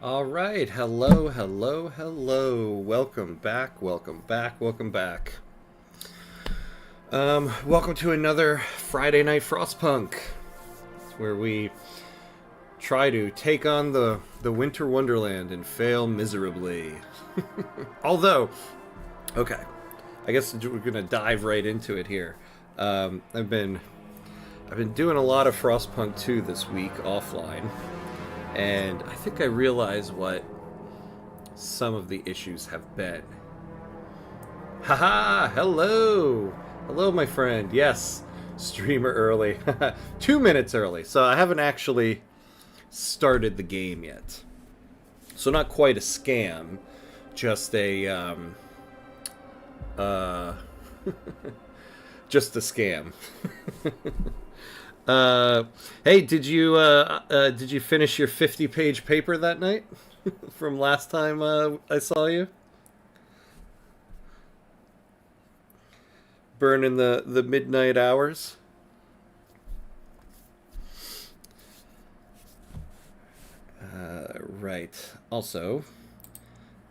All right, hello, hello, hello. Welcome back, welcome back, welcome back. Welcome to another Friday Night Frostpunk, where we try to take on the Winter Wonderland and fail miserably. Although, okay, I guess we're gonna dive right into it here. I've been doing a lot of Frostpunk 2 this week offline, and I think I realize what some of the issues have been. Haha! Hello! Hello, my friend. Yes, streamer early. 2 minutes early. So I haven't actually started the game yet. So not quite a scam, just a, uh, just a scam. Hey, did you finish your 50-page paper that night from last time I saw you? Burning the midnight hours. Right. Also,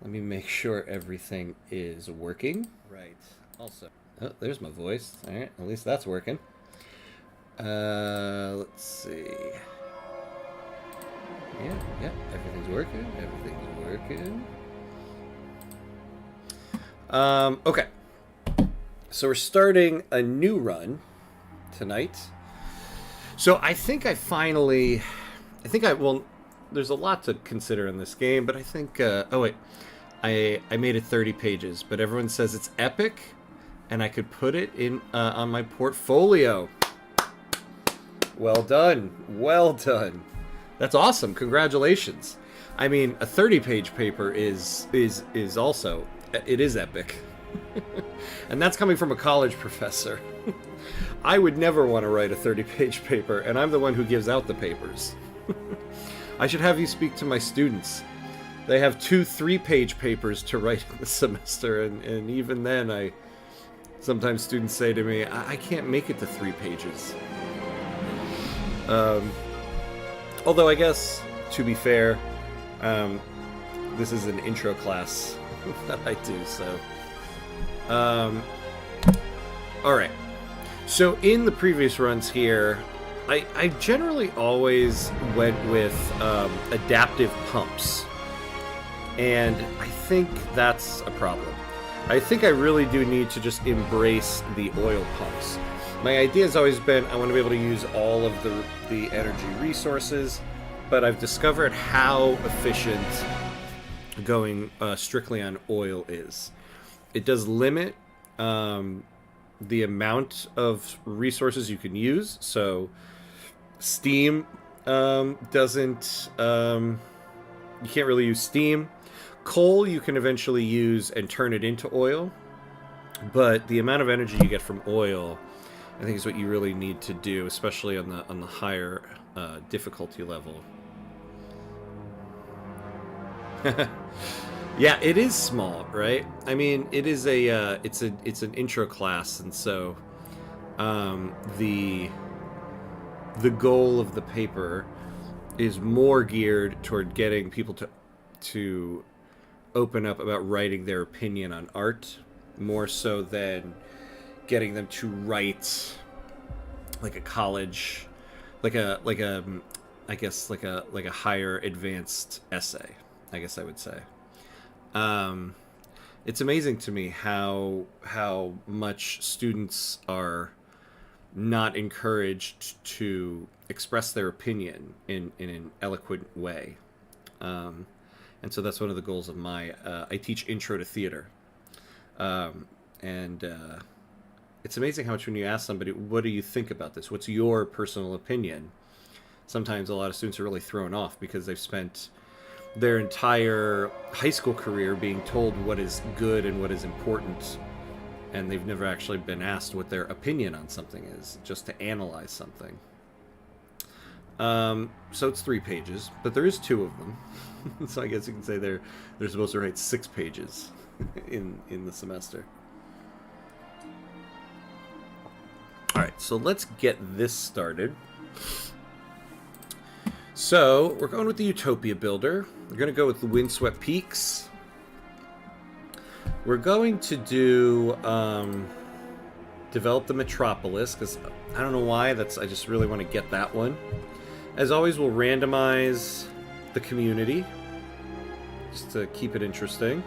let me make sure everything is working. Right. Also, oh, there's my voice. All right, at least that's working. Let's see. Yeah, everything's working. Everything's working. Okay. So we're starting a new run tonight. So I think well, there's a lot to consider in this game, but I think, oh wait, I made it 30 pages, but everyone says it's epic, and I could put it in, on my portfolio. Well done. Well done. That's awesome. Congratulations. I mean, a 30-page paper is also, it is epic. And that's coming from a college professor. I would never want to write a 30-page paper, and I'm the one who gives out the papers. I should have you speak to my students. They have 2 3-page papers to write in the semester, and even then, sometimes students say to me, I can't make it to 3 pages. Although I guess, to be fair, this is an intro class that I do, so... Alright. So in the previous runs here, I generally always went with adaptive pumps. And I think that's a problem. I think I really do need to just embrace the oil pumps. My idea has always been I want to be able to use all of the energy resources, but I've discovered how efficient going strictly on oil is. It does limit the amount of resources you can use, so steam doesn't... you can't really use steam. Coal you can eventually use and turn it into oil, but the amount of energy you get from oil, I think, is what you really need to do, especially on the higher difficulty level. Yeah, it is small, right? I mean, it is it's an intro class, and so the goal of the paper is more geared toward getting people to open up about writing their opinion on art, more so than getting them to write like a college, like a I guess like a higher advanced essay, I guess I would say. It's amazing to me how much students are not encouraged to express their opinion in an eloquent way. And so that's one of the goals of my... I teach intro to theater. And it's amazing how much when you ask somebody, what do you think about this? What's your personal opinion? Sometimes a lot of students are really thrown off because they've spent their entire high school career being told what is good and what is important, and they've never actually been asked what their opinion on something is, just to analyze something. So it's 3 pages, but there is 2 of them. So I guess you can say they're supposed to write 6 pages in the semester. Alright, so let's get this started. So we're going with the Utopia Builder. We're going to go with the Windswept Peaks. We're going to do develop the Metropolis, because I don't know why. I just really want to get that one. As always, we'll randomize the community, just to keep it interesting.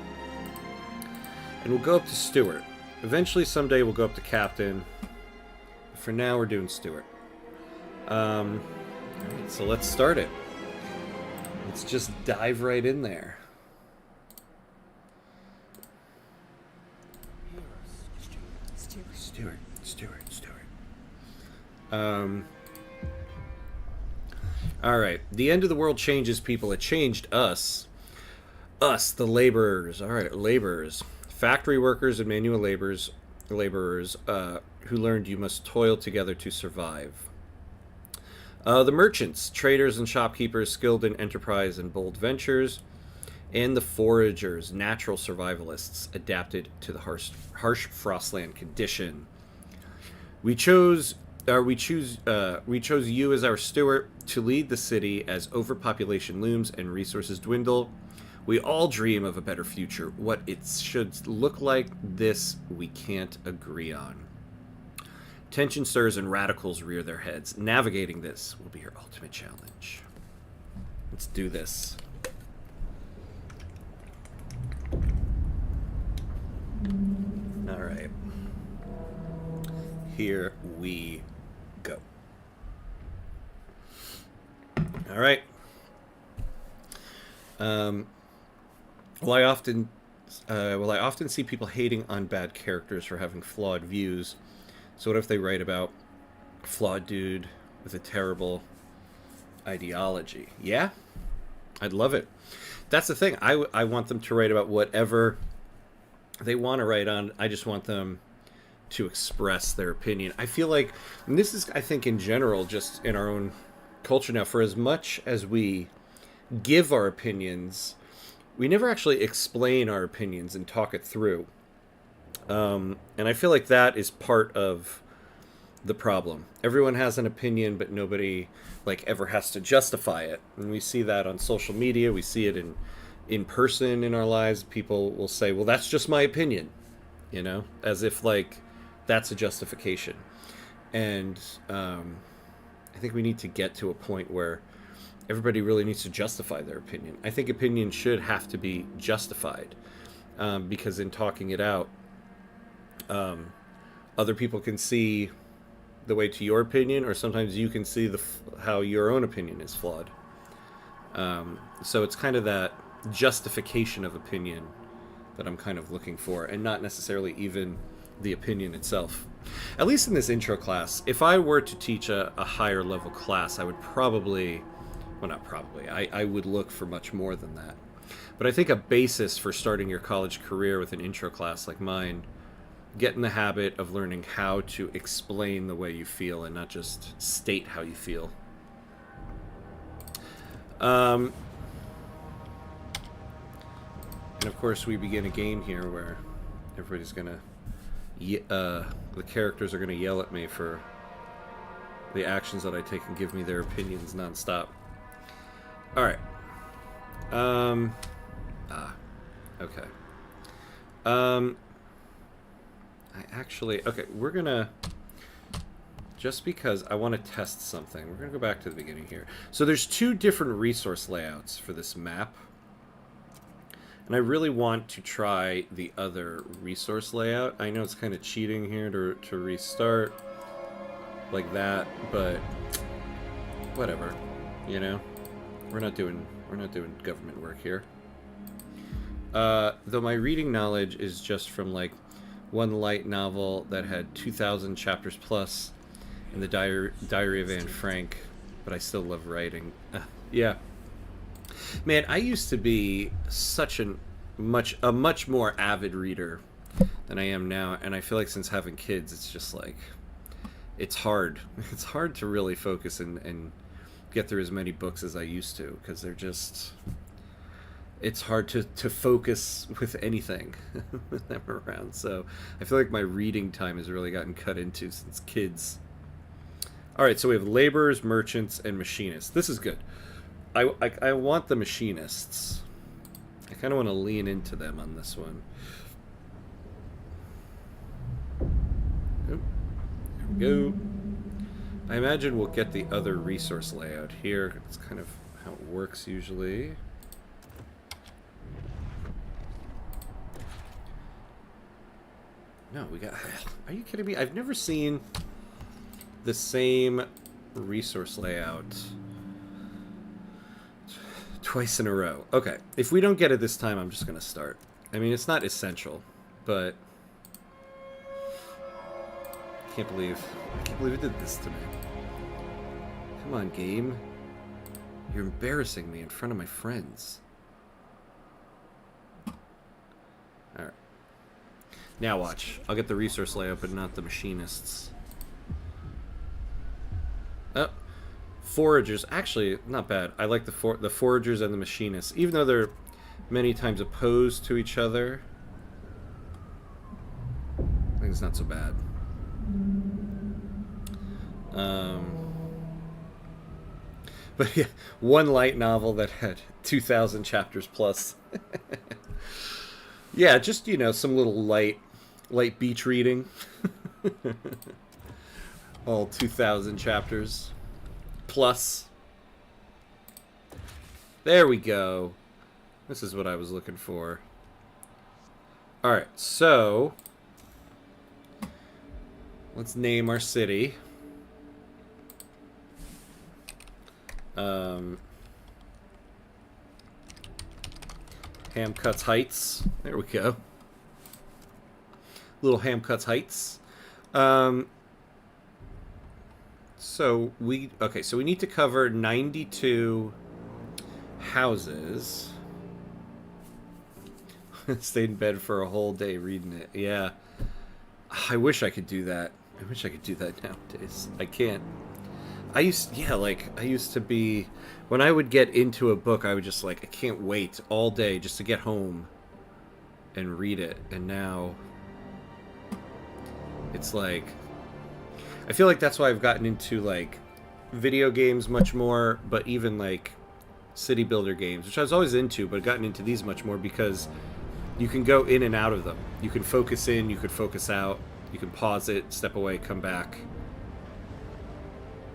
And we'll go up to Stewart. Eventually, someday, we'll go up to Captain. For now, we're doing Stewart. Alright, so let's start it. Let's just dive right in there. Stewart. Alright. The end of the world changes people. It changed us. Us, the laborers. Alright, laborers. Factory workers and manual laborers who learned you must toil together to survive. The merchants, traders and shopkeepers skilled in enterprise and bold ventures. And the foragers, natural survivalists adapted to the harsh frostland condition. We chose you as our steward to lead the city as overpopulation looms and resources dwindle. We all dream of a better future. What it should look like, this we can't agree on. Tension stirs and radicals rear their heads. Navigating this will be your ultimate challenge. Let's do this. All right. Here we go. All right. Well, I often see people hating on bad characters for having flawed views. So what if they write about a flawed dude with a terrible ideology? Yeah, I'd love it. That's the thing. I want them to write about whatever they want to write on. I just want them to express their opinion. I feel like, and this is, I think, in general, just in our own culture now, for as much as we give our opinions, we never actually explain our opinions and talk it through. And I feel like that is part of the problem. Everyone has an opinion, but nobody ever has to justify it. And we see that on social media. We see it in person in our lives. People will say, well, that's just my opinion, as if that's a justification. And I think we need to get to a point where everybody really needs to justify their opinion. I think opinion should have to be justified, because in talking it out, other people can see the way to your opinion, or sometimes you can see how your own opinion is flawed. So it's kind of that justification of opinion that I'm kind of looking for, and not necessarily even the opinion itself. At least in this intro class, if I were to teach a higher level class, I would probably, well, not probably, I would look for much more than that. But I think a basis for starting your college career with an intro class like mine, get in the habit of learning how to explain the way you feel and not just state how you feel. And of course we begin a game here where everybody's gonna the characters are gonna yell at me for the actions that I take and give me their opinions nonstop. Alright. Okay. Okay, we're gonna, just because I want to test something, we're gonna go back to the beginning here. So there's two different resource layouts for this map, and I really want to try the other resource layout. I know it's kind of cheating here to restart like that, but whatever, we're not doing government work here. Though my reading knowledge is just from one light novel that had 2,000 chapters plus in the Diary of Anne Frank, but I still love writing. Yeah. Man, I used to be such a much more avid reader than I am now, and I feel like since having kids, it's just it's hard. It's hard to really focus and get through as many books as I used to, because they're just... It's hard to focus with anything with them around. So I feel like my reading time has really gotten cut into since kids. All right, so we have laborers, merchants, and machinists. This is good. I want the machinists. I kind of want to lean into them on this one. Oh, there we go. I imagine we'll get the other resource layout here. It's kind of how it works usually. No, we got... Are you kidding me? I've never seen the same resource layout twice in a row. Okay, if we don't get it this time, I'm just going to start. I mean, it's not essential, but... I can't believe it did this to me. Come on, game. You're embarrassing me in front of my friends. Alright. Now watch. I'll get the resource layout, but not the machinists. Oh. Foragers. Actually, not bad. I like the foragers and the machinists. Even though they're many times opposed to each other. I think it's not so bad. But yeah, one light novel that had 2,000 chapters plus. Yeah, just, you know, some little light beach reading. All 2,000 chapters plus. There we go. This is what I was looking for. Alright, so let's name our city. Hamcuts Heights. There we go. Little Hamcuts Heights. So we need to cover 92 houses. Stayed in bed for a whole day reading it. Yeah. I wish I could do that. I wish I could do that nowadays. I can't. I used to be, when I would get into a book, I would just I can't wait all day just to get home and read it. And now it's I feel like that's why I've gotten into video games much more, but even city builder games, which I was always into, but I've gotten into these much more because you can go in and out of them. You can focus in, you could focus out, you can pause it, step away, come back.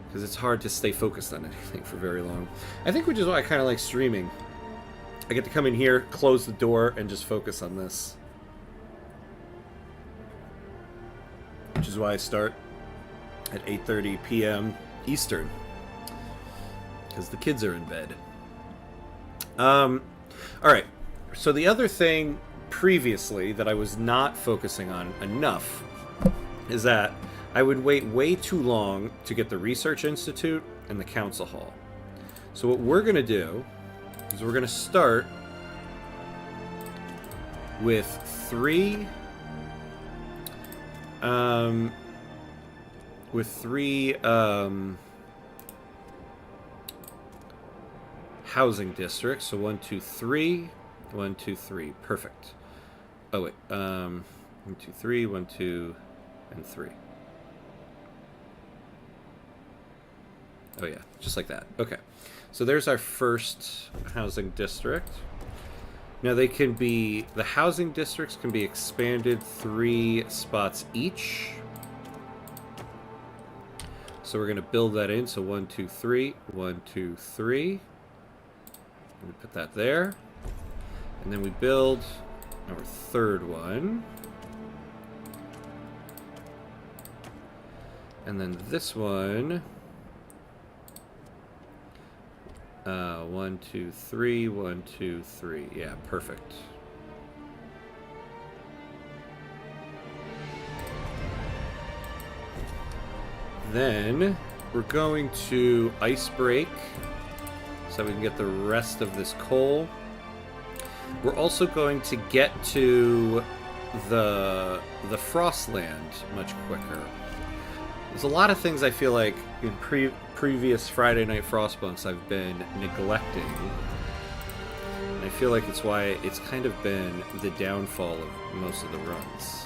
Because it's hard to stay focused on anything for very long. I think which is why I kind of like streaming. I get to come in here, close the door, and just focus on this. Which is why I start at 8:30 p.m. Eastern. Because the kids are in bed. Alright. So the other thing previously that I was not focusing on enough is that I would wait way too long to get the Research Institute and the Council Hall. So what we're going to do is we're going to start with three housing districts. So 1, 2, 3, 1, 2, 3. Perfect. Oh wait, 1, 2, 3, 1, 2, and 3. Oh yeah, just like that. Okay. So there's our first housing district. Now the housing districts can be expanded 3 spots each. So we're going to build that in. So 1, 2, 3, 1, 2, 3. We put that there. And then we build our third one. And then this one. 1, 2, 3, 1, 2, 3. Yeah, perfect. Then we're going to ice break so we can get the rest of this coal. We're also going to get to the Frostland much quicker. There's a lot of things I feel like in previous Friday Night Frostpunks I've been neglecting. And I feel like it's why it's kind of been the downfall of most of the runs.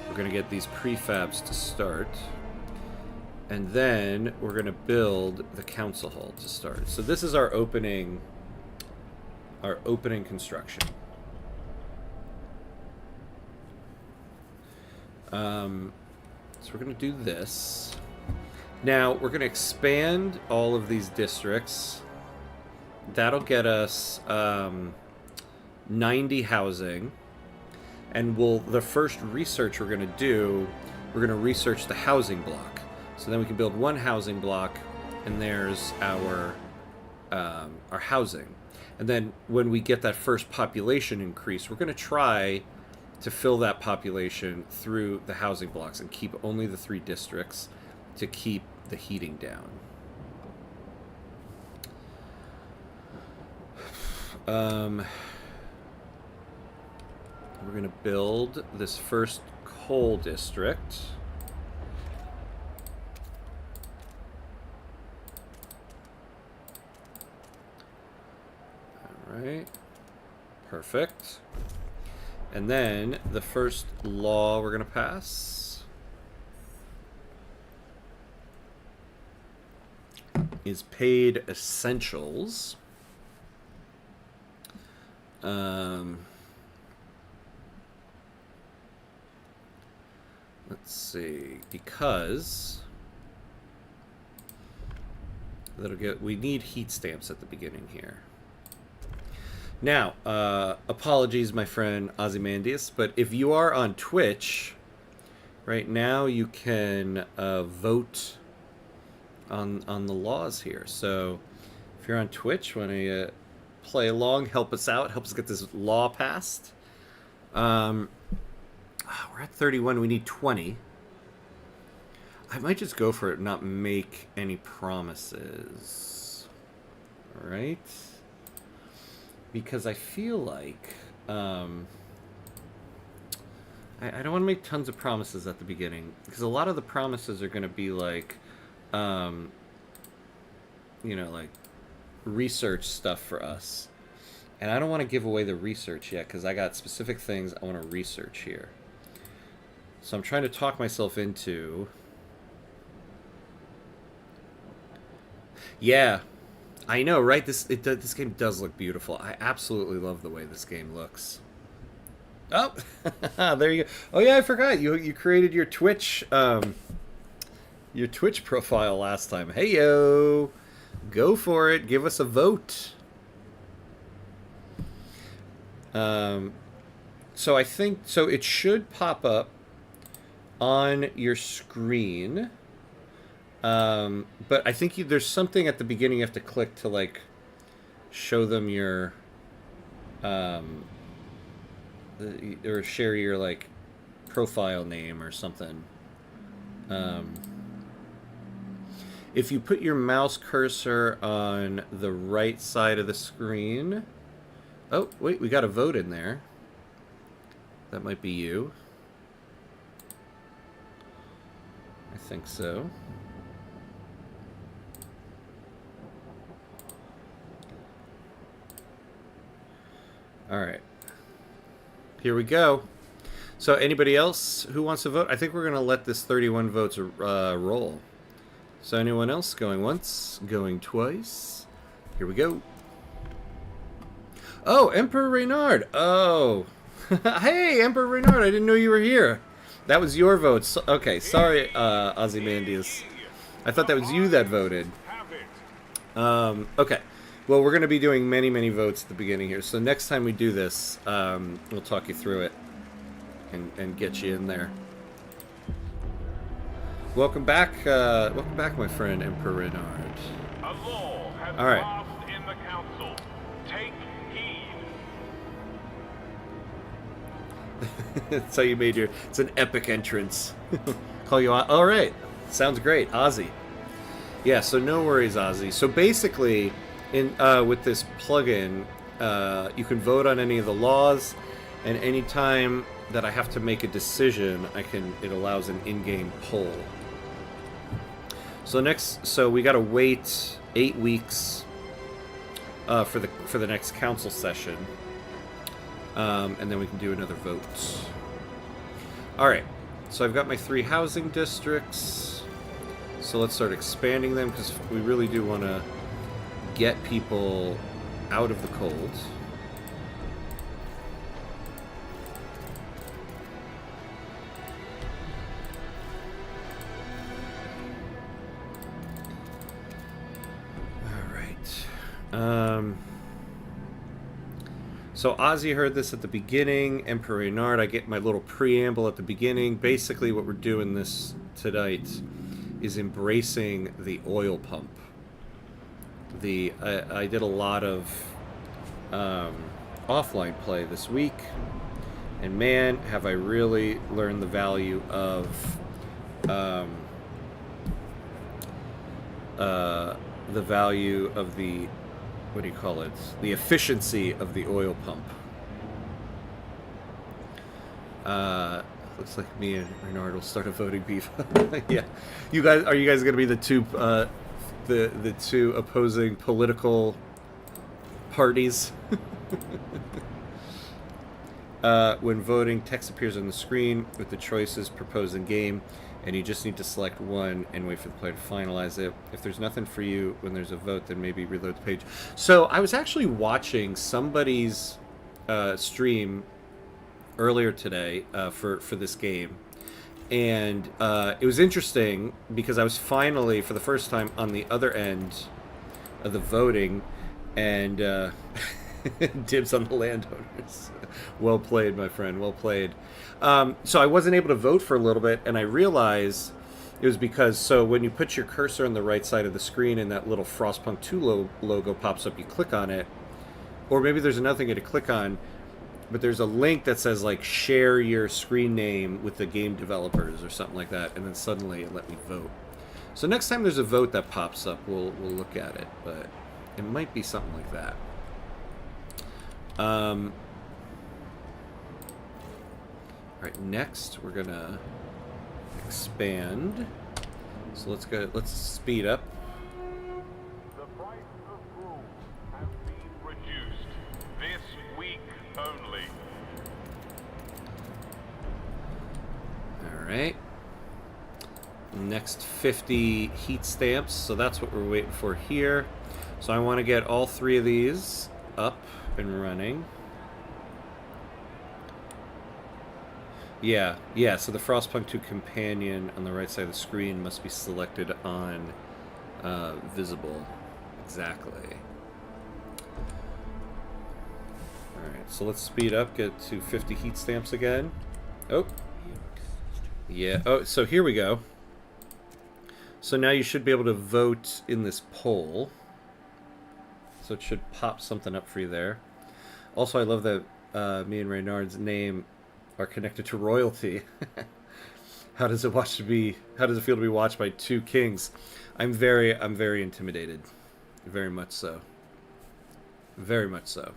We're going to get these prefabs to start. And then we're going to build the council hall to start. So this is our opening construction. So we're going to do this. Now we're going to expand all of these districts. That'll get us 90 housing. And the first research we're going to do, we're going to research the housing block. So then we can build one housing block, and there's our housing. And then when we get that first population increase, we're going to try to fill that population through the housing blocks and keep only the 3 districts to keep the heating down. We're going to build this first coal district. All right. Perfect. And then the first law we're going to pass is paid essentials. Let's see, because we need heat stamps at the beginning here. Now, apologies, my friend Ozymandias, but if you are on Twitch right now, you can vote on the laws here. So if you're on Twitch, want to play along, help us out, help us get this law passed. We're at 31. We need 20. I might just go for it and not make any promises. All right. Because I feel like I don't want to make tons of promises at the beginning, because a lot of the promises are going to be like, like research stuff for us. And I don't want to give away the research yet, because I got specific things I want to research here. So I'm trying to talk myself into... Yeah, I know, right? This game does look beautiful. I absolutely love the way this game looks. Oh, there you go. Oh yeah, I forgot. You created your Twitch profile last time. Hey yo, go for it. Give us a vote. So I think it should pop up on your screen. But I think there's something at the beginning you have to click to like show them your or share your like profile name or something. If you put your mouse cursor on the right side of the screen. Oh, wait, we got a vote in there. That might be you. I think so. All right. Here we go. So anybody else who wants to vote? I think we're going to let this 31 votes roll. So anyone else going once, going twice? Here we go. Oh, Emperor Reynard. Oh. Hey, Emperor Reynard. I didn't know you were here. That was your vote. So, okay, sorry, Ozymandias. I thought that was you that voted. Okay. Well, we're going to be doing many, many votes at the beginning here. So next time we do this, we'll talk you through it and get you in there. Welcome back, my friend Emperor Reynard. A law has All right. passed in the council. Take heed. That's how you made your... It's an epic entrance. Call you on... All right. Sounds great. Ozzy. Yeah, so no worries, Ozzy. So basically... with this plugin, you can vote on any of the laws, and any time that I have to make a decision, it allows an in-game poll. So we got to wait 8 weeks for the next council session, and then we can do another vote. All right. So I've got my 3 housing districts. So let's start expanding them, because we really do want to get people out of the cold. So Ozzy heard this at the beginning. Emperor Reynard, I get my little preamble at the beginning. Basically what we're doing this tonight is embracing the oil pump. I did a lot of offline play this week, and man, have I really learned the value of the what do you call it? The efficiency of the oil pump. Looks like me and Renard will start a voting beef. Yeah, you guys, are you guys going to be the two opposing political parties? When voting, text appears on the screen with the choices proposed in game, and you just need to select one and wait for the player to finalize it. If there's nothing for you when there's a vote, then maybe reload the page. So I was actually watching somebody's stream earlier today for this game, and it was interesting because I was finally, for the first time, on the other end of the voting, and dibs on the landowners. Well played, my friend. Well played. So I wasn't able to vote for a little bit, and I realized it was because, so when you put your cursor on the right side of the screen and that little Frostpunk 2 logo pops up, you click on it, or maybe there's another thing to click on, but there's a link that says, like, share your screen name with the game developers or something like that, and then suddenly it let me vote. So next time there's a vote that pops up, we'll look at it, but it might be something like that. All right, next we're gonna expand. So let's speed up. The price of room has been reduced this week only. All right. Next 50 heat stamps. So that's what we're waiting for here. So I want to get all 3 of these up and running. Yeah, so the Frostpunk 2 companion on the right side of the screen must be selected on visible. Exactly. Alright, so let's speed up, get to 50 heat stamps again. Oh. Yeah, oh, so here we go. So now you should be able to vote in this poll. So it should pop something up for you there. Also, I love that me and Reynard's name are connected to royalty. How does it feel to be watched by 2 kings? I'm very intimidated. Very much so. Very much so.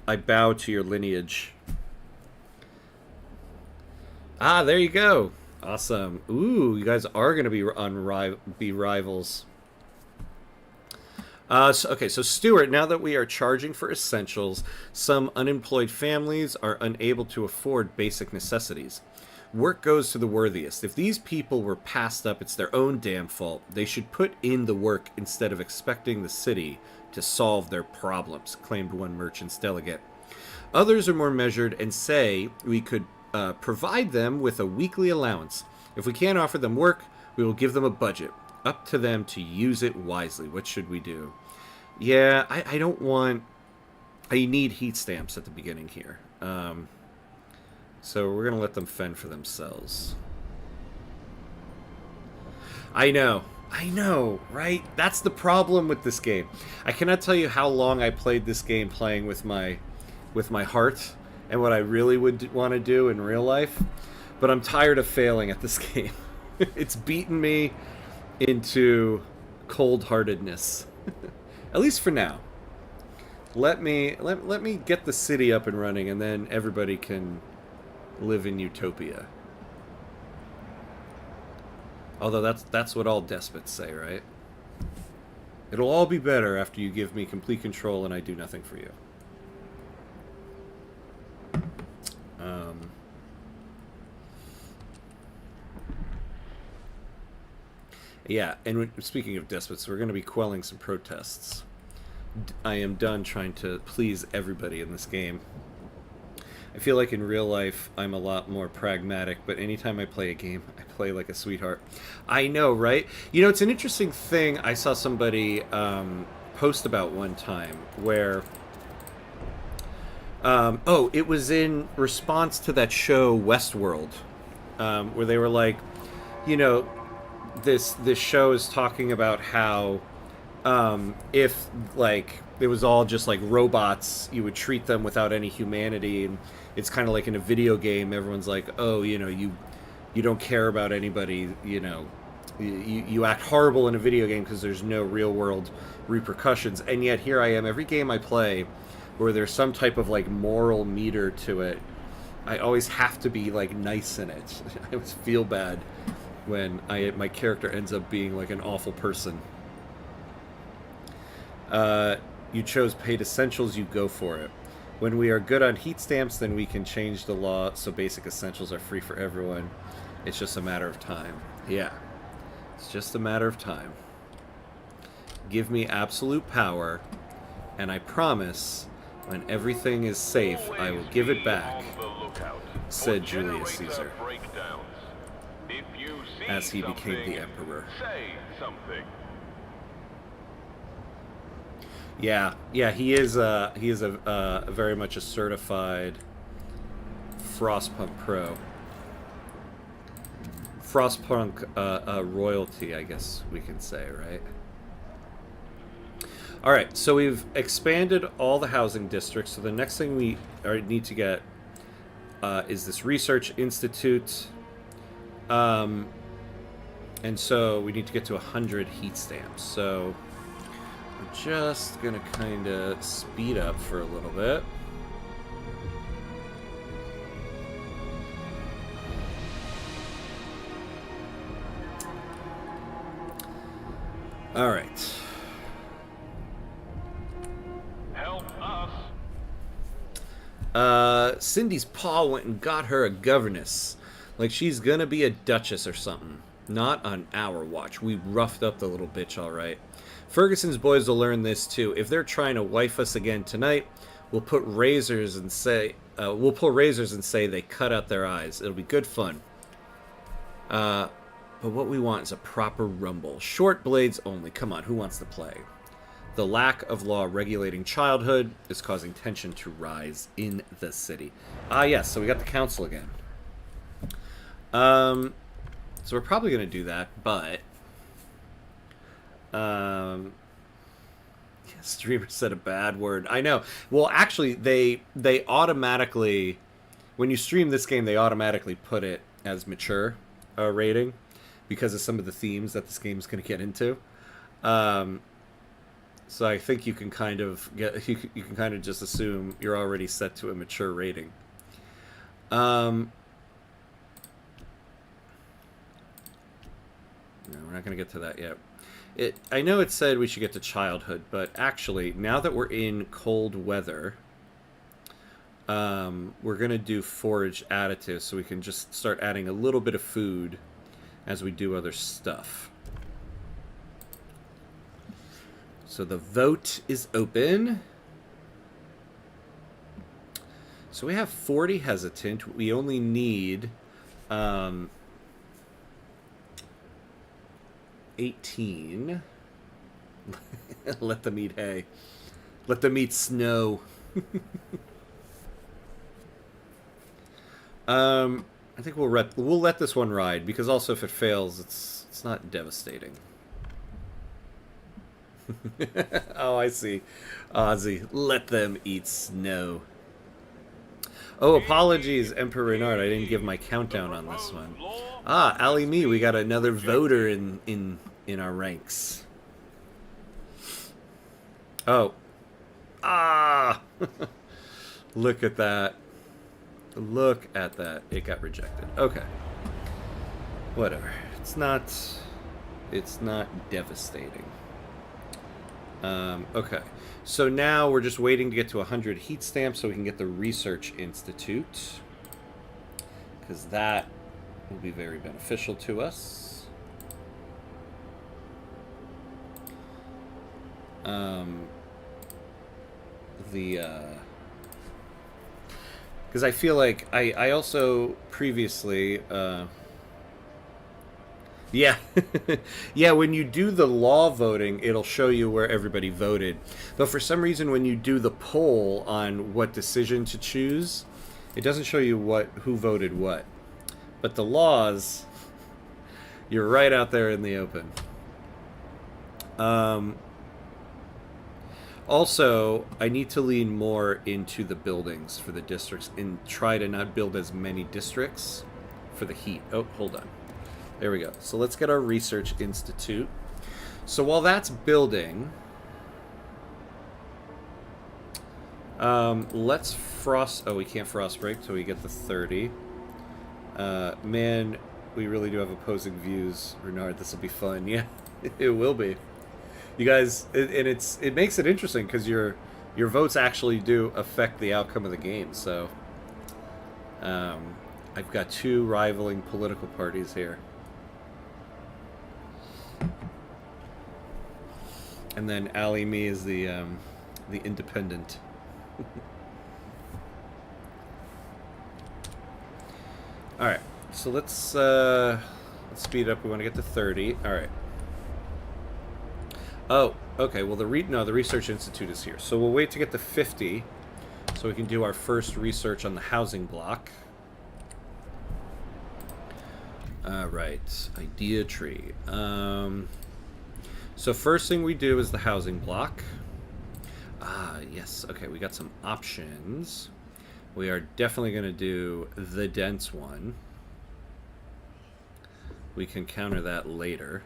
I bow to your lineage. Ah, there you go. Awesome. Ooh, you guys are going to be rivals. Okay, so Stuart, now that we are charging for essentials, some unemployed families are unable to afford basic necessities. Work goes to the worthiest. If these people were passed up, it's their own damn fault. They should put in the work instead of expecting the city to solve their problems, claimed one merchant's delegate. Others are more measured and say we could provide them with a weekly allowance. If we can't offer them work, we will give them a budget. Up to them to use it wisely. What should we do? Yeah, I don't want... I need heat stamps at the beginning here. So we're going to let them fend for themselves. I know, right? That's the problem with this game. I cannot tell you how long I played this game playing with my heart and what I really would want to do in real life. But I'm tired of failing at this game. It's beaten me into cold-heartedness. At least for now. Let me get the city up and running, and then everybody can live in Utopia. Although that's what all despots say, right? It'll all be better after you give me complete control and I do nothing for you. Yeah, and speaking of despots, we're going to be quelling some protests. I am done trying to please everybody in this game. I feel like in real life I'm a lot more pragmatic, but anytime I play a game, I play like a sweetheart. I know, right? You know, it's an interesting thing I saw somebody post about one time where... oh, it was in response to that show Westworld, where they were like, you know, this show is talking about how if like it was all just like robots, you would treat them without any humanity, and it's kind of like in a video game. Everyone's like, oh, you know, you don't care about anybody, you know, you act horrible in a video game because there's no real world repercussions. And yet here I am, every game I play where there's some type of like moral meter to it, I always have to be like nice in it. I always feel bad when my character ends up being like an awful person. You chose paid essentials, you go for it. When we are good on heat stamps, then we can change the law so basic essentials are free for everyone. It's just a matter of time. Yeah. It's just a matter of time. Give me absolute power, and I promise, when everything is safe, I will give it back, said Julius Caesar, as he became the emperor. Say something. Yeah, he is a very much a certified Frostpunk pro. Frostpunk royalty, I guess we can say, right? All right, so we've expanded all the housing districts. So the next thing we need to get is this research institute, and so we need to get to 100 heat stamps. So we're just gonna kind of speed up for a little bit. All right. Help us. Cindy's pa went and got her a governess. Like she's gonna be a duchess or something. Not on our watch. We roughed up the little bitch, all right. Ferguson's boys will learn this too. If they're trying to wife us again tonight, we'll put razors and say we'll pull razors and say they cut out their eyes. It'll be good fun. But what we want is a proper rumble. Short blades only. Come on, who wants to play? The lack of law regulating childhood is causing tension to rise in the city. Ah, yes, so we got the council again. So we're probably going to do that, but... yeah, streamer said a bad word. I know. Well, actually, they automatically... When you stream this game, they automatically put it as mature rating because of some of the themes that this game is going to get into. So I think you can kind of get you can kind of just assume you're already set to a mature rating. No, we're not going to get to that yet. I know it said we should get to childhood, but actually, now that we're in cold weather, we're going to do forage additives so we can just start adding a little bit of food as we do other stuff. So the vote is open. So we have 40 hesitant. We only need 18. Let them eat hay. Let them eat snow. I think we'll let this one ride because also if it fails, it's not devastating. Oh, I see. Ozzy, let them eat snow. Oh, apologies, Emperor Renard. I didn't give my countdown on this one. Ah, Ali Me, we got another voter in our ranks. Oh. Ah! Look at that. Look at that. It got rejected. Okay. Whatever. It's not devastating. Okay. So now we're just waiting to get to 100 heat stamps so we can get the Research Institute. Because that will be very beneficial to us. Because I feel like I also previously yeah. Yeah, when you do the law voting, it'll show you where everybody voted. But for some reason, when you do the poll on what decision to choose, it doesn't show you who voted what. But the laws, you're right out there in the open. Also, I need to lean more into the buildings for the districts and try to not build as many districts for the heat. Oh, hold on. There we go. So let's get our research institute. So while that's building, let's frost. Oh, we can't frost break till we get the 30. Man, we really do have opposing views, Renard. This will be fun. Yeah, it will be. You guys, and it makes it interesting because your votes actually do affect the outcome of the game. So, I've got two rivaling political parties here. And then Ali Me is the independent. All right, so let's speed up. We want to get to 30. All right. Oh, okay. Well, the Research Institute is here, so we'll wait to get to 50, so we can do our first research on the housing block. All right, idea tree. So first thing we do is the housing block. Yes. Okay, we got some options. We are definitely going to do the dense one. We can counter that later.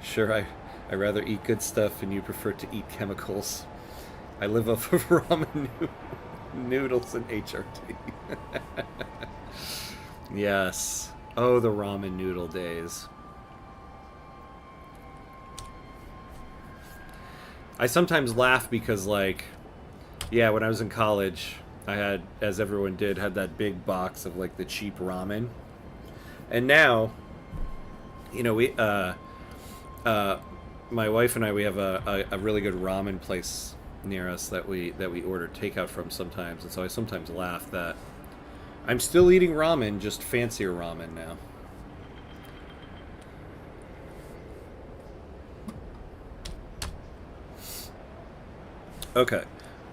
Sure, I rather eat good stuff and you prefer to eat chemicals. I live off of ramen noodles and HRT. Yes. Oh, the ramen noodle days. I sometimes laugh because, like, yeah, when I was in college, I had, as everyone did, had that big box of, like, the cheap ramen. And now, you know, my wife and I, we have a really good ramen place near us that we order takeout from sometimes, and so I sometimes laugh that I'm still eating ramen, just fancier ramen now. Okay,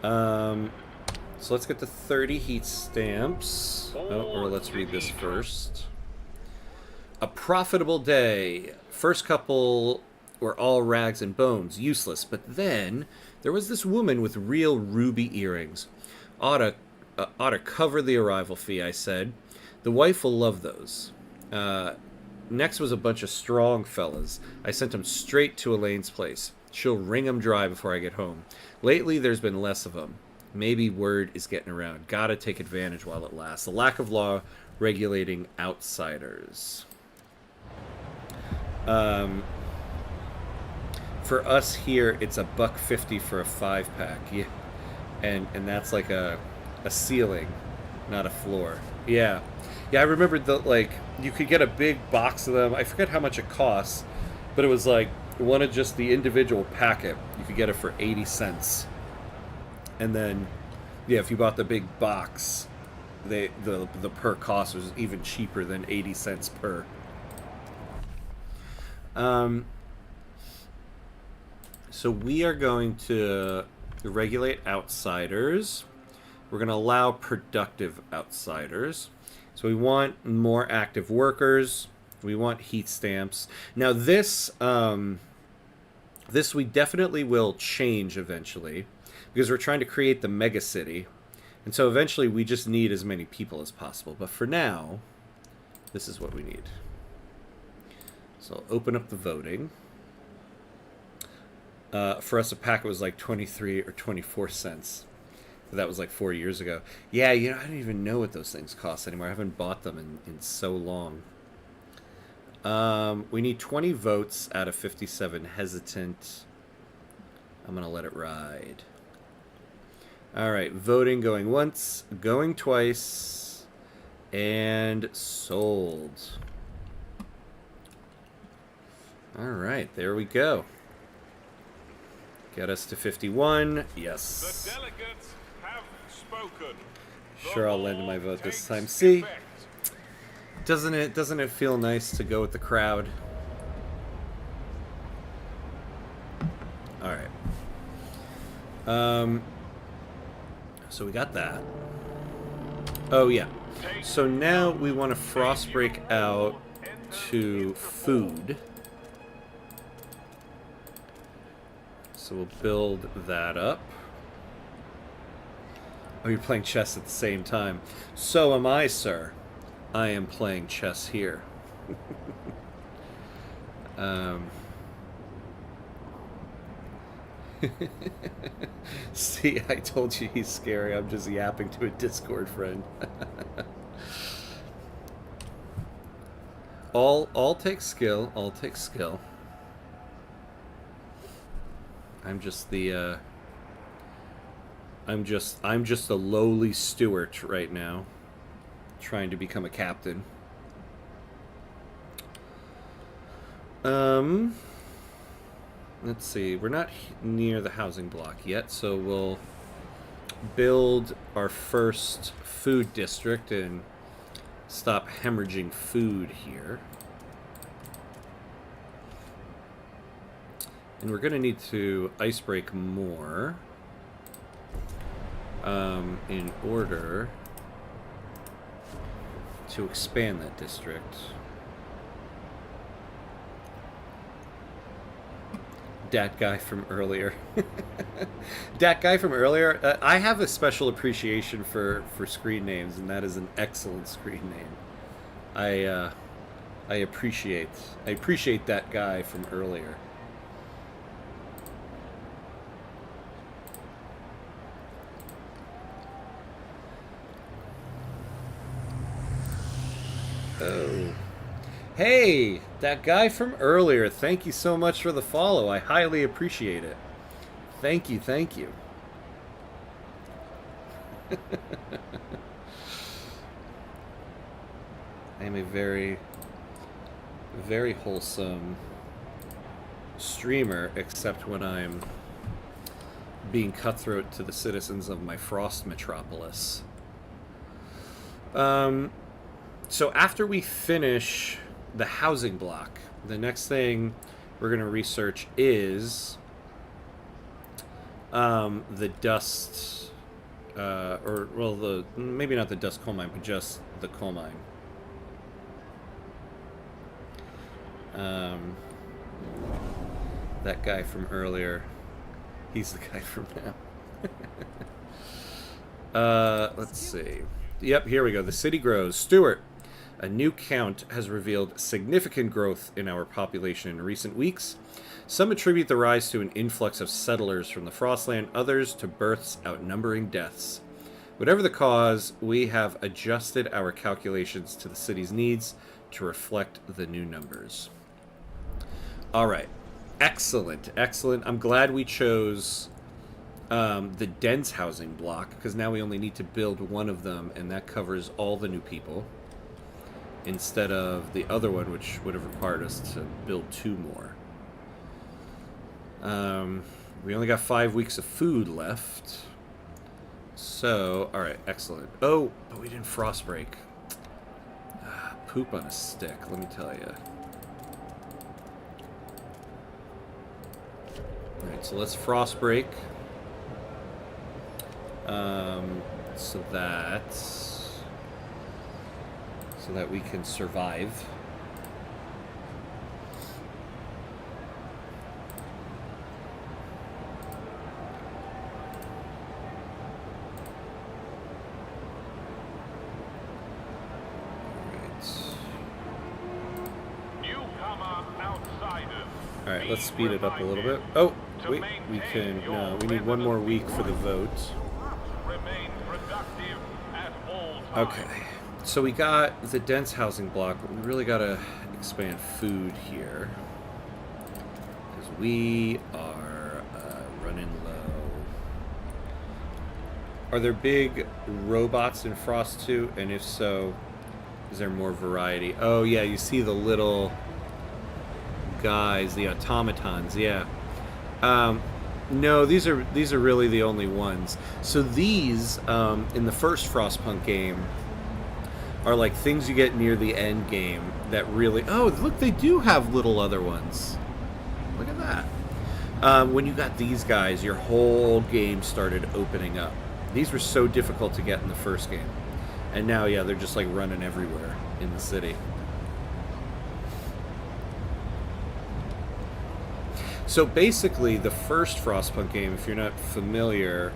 so let's get to 30 heat stamps. Oh, or let's read this first. A profitable day. First couple were all rags and bones, useless. But then there was this woman with real ruby earrings. Ought to cover the arrival fee, I said. The wife will love those. Next was a bunch of strong fellas. I sent them straight to Elaine's place. She'll wring them dry before I get home. Lately, there's been less of them. Maybe word is getting around. Gotta take advantage while it lasts. The lack of law regulating outsiders. For us here, it's $1.50 for a 5-pack. Yeah, and that's like a ceiling, not a floor. Yeah, I remember you could get a big box of them. I forget how much it costs, but it was like one of just the individual packet. You could get it for 80 cents, and then yeah, if you bought the big box, the per cost was even cheaper than 80 cents per. So we are going to regulate outsiders. We're going to allow productive outsiders. So we want more active workers. We want heat stamps. Now this we definitely will change eventually because we're trying to create the megacity. And so eventually we just need as many people as possible. But for now, this is what we need. So I'll open up the voting. For us, a packet was like 23 or 24 cents. That was like 4 years ago. Yeah, I don't even know what those things cost anymore. I haven't bought them in so long. We need 20 votes out of 57. Hesitant. I'm going to let it ride. All right, voting going once, going twice, and sold. Alright, there we go. Get us to 51. Yes. The delegates have spoken. Sure, I'll lend my vote this time. See? Doesn't it feel nice to go with the crowd? Alright. So we got that. Oh, yeah. So now we want to frost break out to food. So we'll build that up. Oh, you're playing chess at the same time. So am I, sir. I am playing chess here. See, I told you he's scary. I'm just yapping to a Discord friend. All takes skill. All takes skill. I'm just the I'm just a lowly Stewart right now, trying to become a captain. Let's see. We're not near the housing block yet, so we'll build our first food district and stop hemorrhaging food here. And we're going to need to ice break more in order to expand that district. Dat guy from earlier. Dat guy from earlier. I have a special appreciation for screen names, and that is an excellent screen name. I appreciate that guy from earlier. Oh. Hey, that guy from earlier. Thank you so much for the follow. I highly appreciate it. Thank you, thank you. I am a very, very wholesome streamer, except when I'm being cutthroat to the citizens of my Frost metropolis. So after we finish the housing block, the next thing we're going to research is the dust, maybe not the dust coal mine, but just the coal mine. That guy from earlier, he's the guy from now. Let's see. Yep, here we go. The city grows. Stewart, a new count has revealed significant growth in our population in recent weeks. Some attribute the rise to an influx of settlers from the Frostland, others to births outnumbering deaths. Whatever the cause, we have adjusted our calculations to the city's needs to reflect the new numbers. All right. Excellent, excellent. I'm glad we chose the dense housing block, because now we only need to build one of them, and that covers all the new people, instead of the other one, which would have required us to build two more. We only got 5 weeks of food left. So, alright, excellent. Oh, but we didn't frost break. Poop on a stick, let me tell you. Alright, so let's frost break. So that we can survive. Alright, let's speed it up a little bit. Oh, wait, we can, no, we need one more week for the vote. Okay, so we got the dense housing block, but we really gotta expand food here, because we are running low. Are there big robots in Frost 2? And if so, is there more variety? Oh yeah, you see the little guys, the automatons. Yeah. No, these are really the only ones. So these in the first Frostpunk game are like things you get near the end game that really. Oh, look, they do have little other ones. Look at that. When you got these guys, your whole game started opening up. These were so difficult to get in the first game, and now, yeah, they're just like running everywhere in the city. So basically, the first Frostpunk game, if you're not familiar,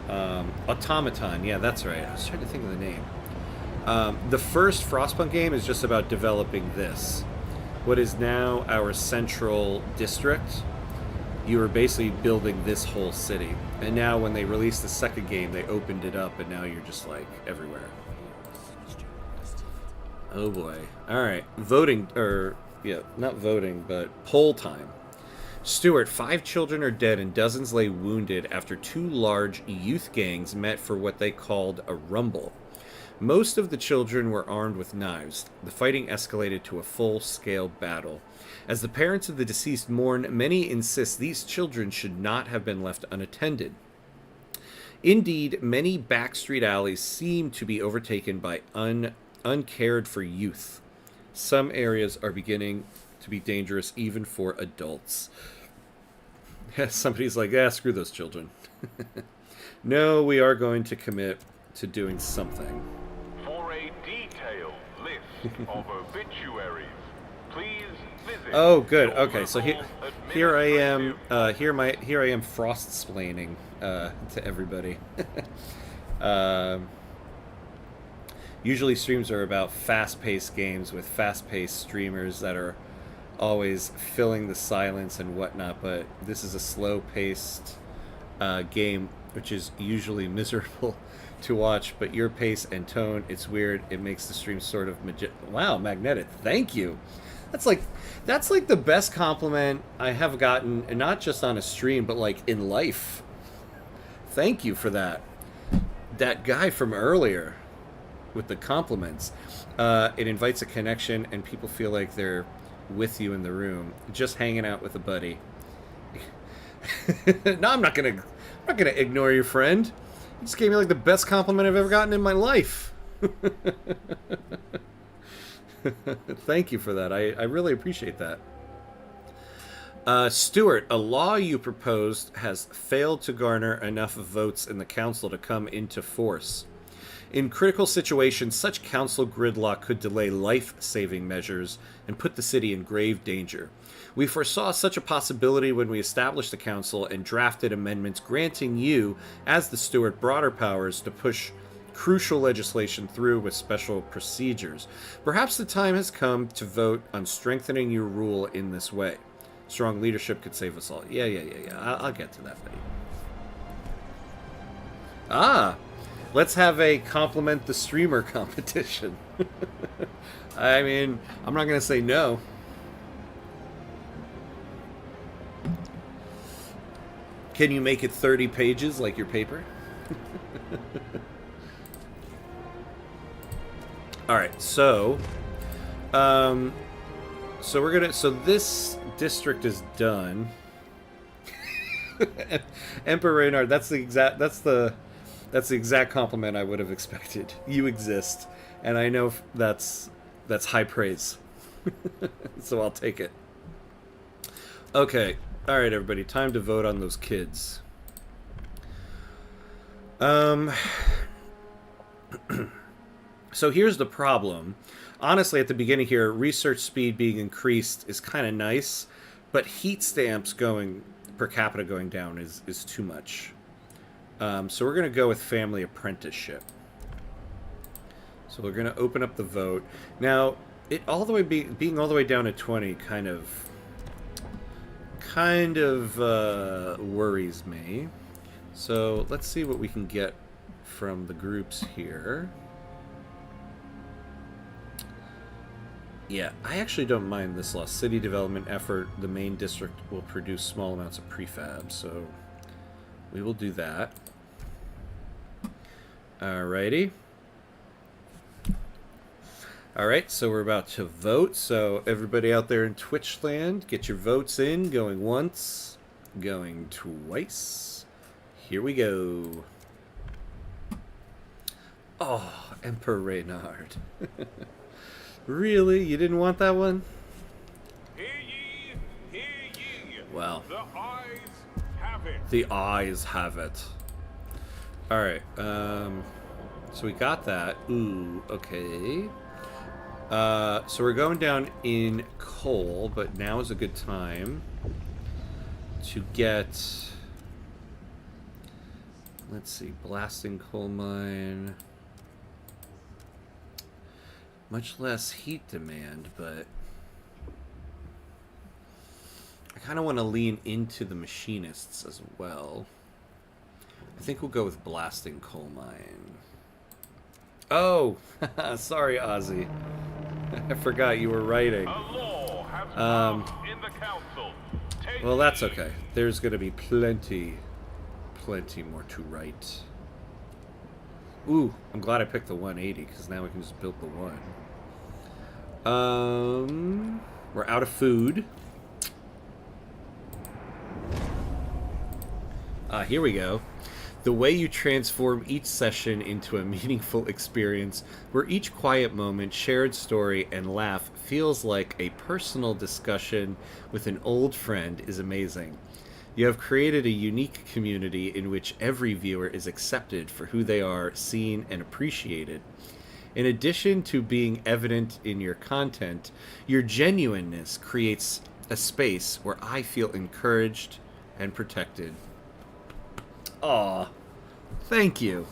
Automaton, yeah, that's right. I was trying to think of the name. The first Frostpunk game is just about developing this. What is now our central district. You were basically building this whole city. And now when they released the second game, they opened it up, and now you're just like everywhere. Oh boy. Alright, voting, or, yeah, not voting, but poll time. Stuart, 5 children are dead and dozens lay wounded after 2 large youth gangs met for what they called a rumble. Most of the children were armed with knives. The fighting escalated to a full-scale battle. As the parents of the deceased mourn, many insist these children should not have been left unattended. Indeed, many backstreet alleys seem to be overtaken by uncared for youth. Some areas are beginning to be dangerous even for adults. Somebody's like, screw those children. No, we are going to commit to doing something. For a detailed list of obituaries, please visit. Oh, good. Okay, so here I am. Here I am frost-splaining to everybody. Usually streams are about fast-paced games with fast-paced streamers that are always filling the silence and whatnot, but this is a slow-paced game, which is usually miserable to watch, but your pace and tone, it's weird. It makes the stream sort of wow, magnetic. Thank you. That's like the best compliment I have gotten, and not just on a stream, but like in life. Thank you for that. That guy from earlier with the compliments. It invites a connection, and people feel like they're with you in the room, just hanging out with a buddy. No, I'm not gonna ignore your friend. You just gave me like the best compliment I've ever gotten in my life. Thank you for that. I really appreciate that. Stuart, a law you proposed has failed to garner enough votes in the council to come into force. In critical situations, such council gridlock could delay life-saving measures and put the city in grave danger. We foresaw such a possibility when we established the council and drafted amendments granting you, as the steward, broader powers to push crucial legislation through with special procedures. Perhaps the time has come to vote on strengthening your rule in this way. Strong leadership could save us all. Yeah. I'll get to that, buddy. Let's have a compliment the streamer competition. I mean, I'm not going to say no. Can you make it 30 pages like your paper? All right, so so this district is done. Emperor Reynard, that's the exact compliment I would have expected. You exist, and I know that's high praise. So I'll take it. Okay, all right, everybody, time to vote on those kids. So here's the problem. Honestly, at the beginning here, research speed being increased is kind of nice, but heat stamps going per capita going down is too much. So we're going to go with family apprenticeship. So we're going to open up the vote. Now, it all the way being all the way down to 20 kind of worries me. So let's see what we can get from the groups here. Yeah, I actually don't mind this law. City development effort, the main district will produce small amounts of prefab, so we will do that. Alrighty. All right, so we're about to vote. So everybody out there in Twitch land, get your votes in. Going once, going twice. Here we go. Oh, Emperor Reynard. Really? You didn't want that one? Hear ye, hear ye. Well, The eyes have it. the eyes have it. All right. So we got that. Ooh, okay. So we're going down in coal, but now is a good time to get. Let's see, blasting coal mine. Much less heat demand, but I kind of want to lean into the machinists as well. I think we'll go with blasting coal mine. Oh, sorry, Ozzy. I forgot you were writing. A law has passed in the council. Take Well, that's heed. okay. There's going to be plenty more to write. Ooh, I'm glad I picked the 180 because now we can just build the one. We're out of food. Here we go. The way you transform each session into a meaningful experience where each quiet moment, shared story, and laugh feels like a personal discussion with an old friend is amazing. You have created a unique community in which every viewer is accepted for who they are, seen, and appreciated. In addition to being evident in your content, your genuineness creates a space where I feel encouraged and protected. Aw, thank you.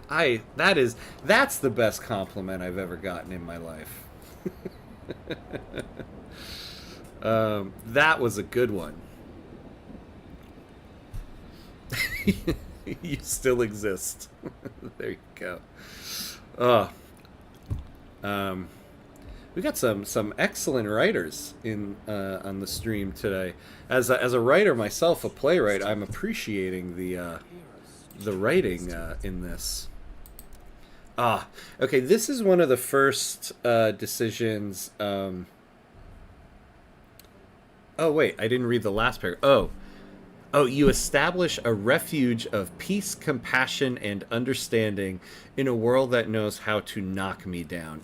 That's the best compliment I've ever gotten in my life. That was a good one. You still exist. There you go. We got some excellent writers in on the stream today. As a writer myself, a playwright, I'm appreciating the writing in this. Okay. This is one of the first decisions. Oh wait, I didn't read the last paragraph. Oh, you establish a refuge of peace, compassion, and understanding in a world that knows how to knock me down.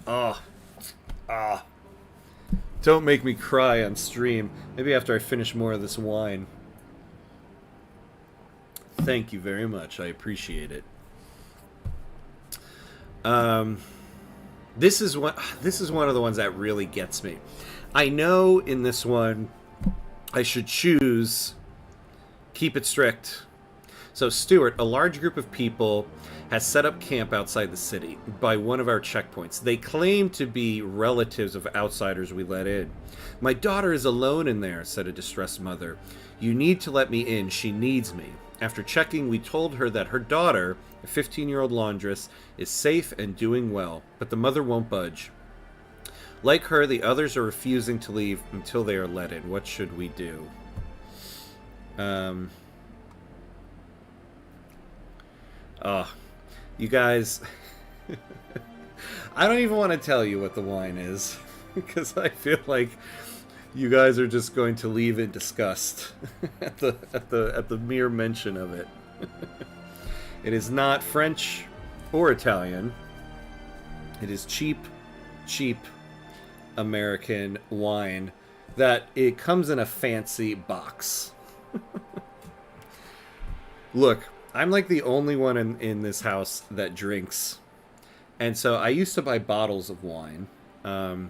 Don't make me cry on stream. Maybe after I finish more of this wine. Thank you very much. I appreciate it. This is one of the ones that really gets me. I know in this one I should choose keep it strict. So Stuart, a large group of people has set up camp outside the city by one of our checkpoints. They claim to be relatives of outsiders we let in. My daughter is alone in there, said a distressed mother. You need to let me in. She needs me. After checking, we told her that her daughter, a 15-year-old laundress, is safe and doing well, but the mother won't budge. Like her, the others are refusing to leave until they are let in. What should we do? You guys, I don't even want to tell you what the wine is because I feel like you guys are just going to leave in disgust at the mere mention of it. It is not French or Italian. It is cheap American wine that it comes in a fancy box. Look, I'm like the only one in this house that drinks. And so I used to buy bottles of wine. But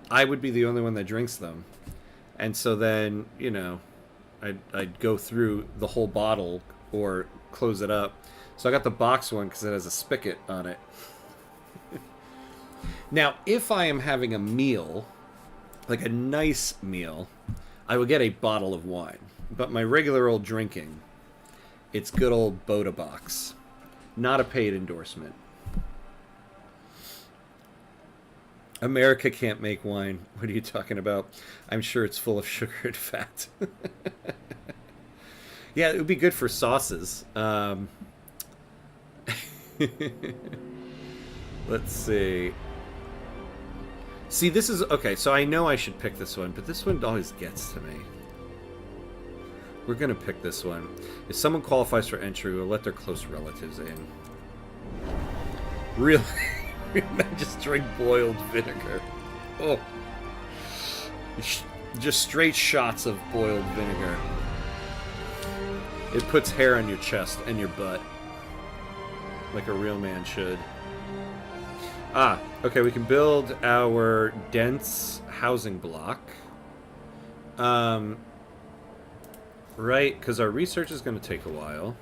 I would be the only one that drinks them. And so then, I'd go through the whole bottle or close it up. So I got the box one because it has a spigot on it. Now, if I am having a meal, like a nice meal, I would get a bottle of wine. But my regular old drinking, it's good old Boda box. Not a paid endorsement. America can't make wine. What are you talking about? I'm sure it's full of sugar and fat. Yeah, it would be good for sauces. Let's see. See, this is... Okay, so I know I should pick this one, but this one always gets to me. We're going to pick this one. If someone qualifies for entry, we'll let their close relatives in. Really? Just drink boiled vinegar. Oh. Just straight shots of boiled vinegar. It puts hair on your chest and your butt. Like a real man should. Ah, okay, we can build our dense housing block. Right, because our research is going to take a while.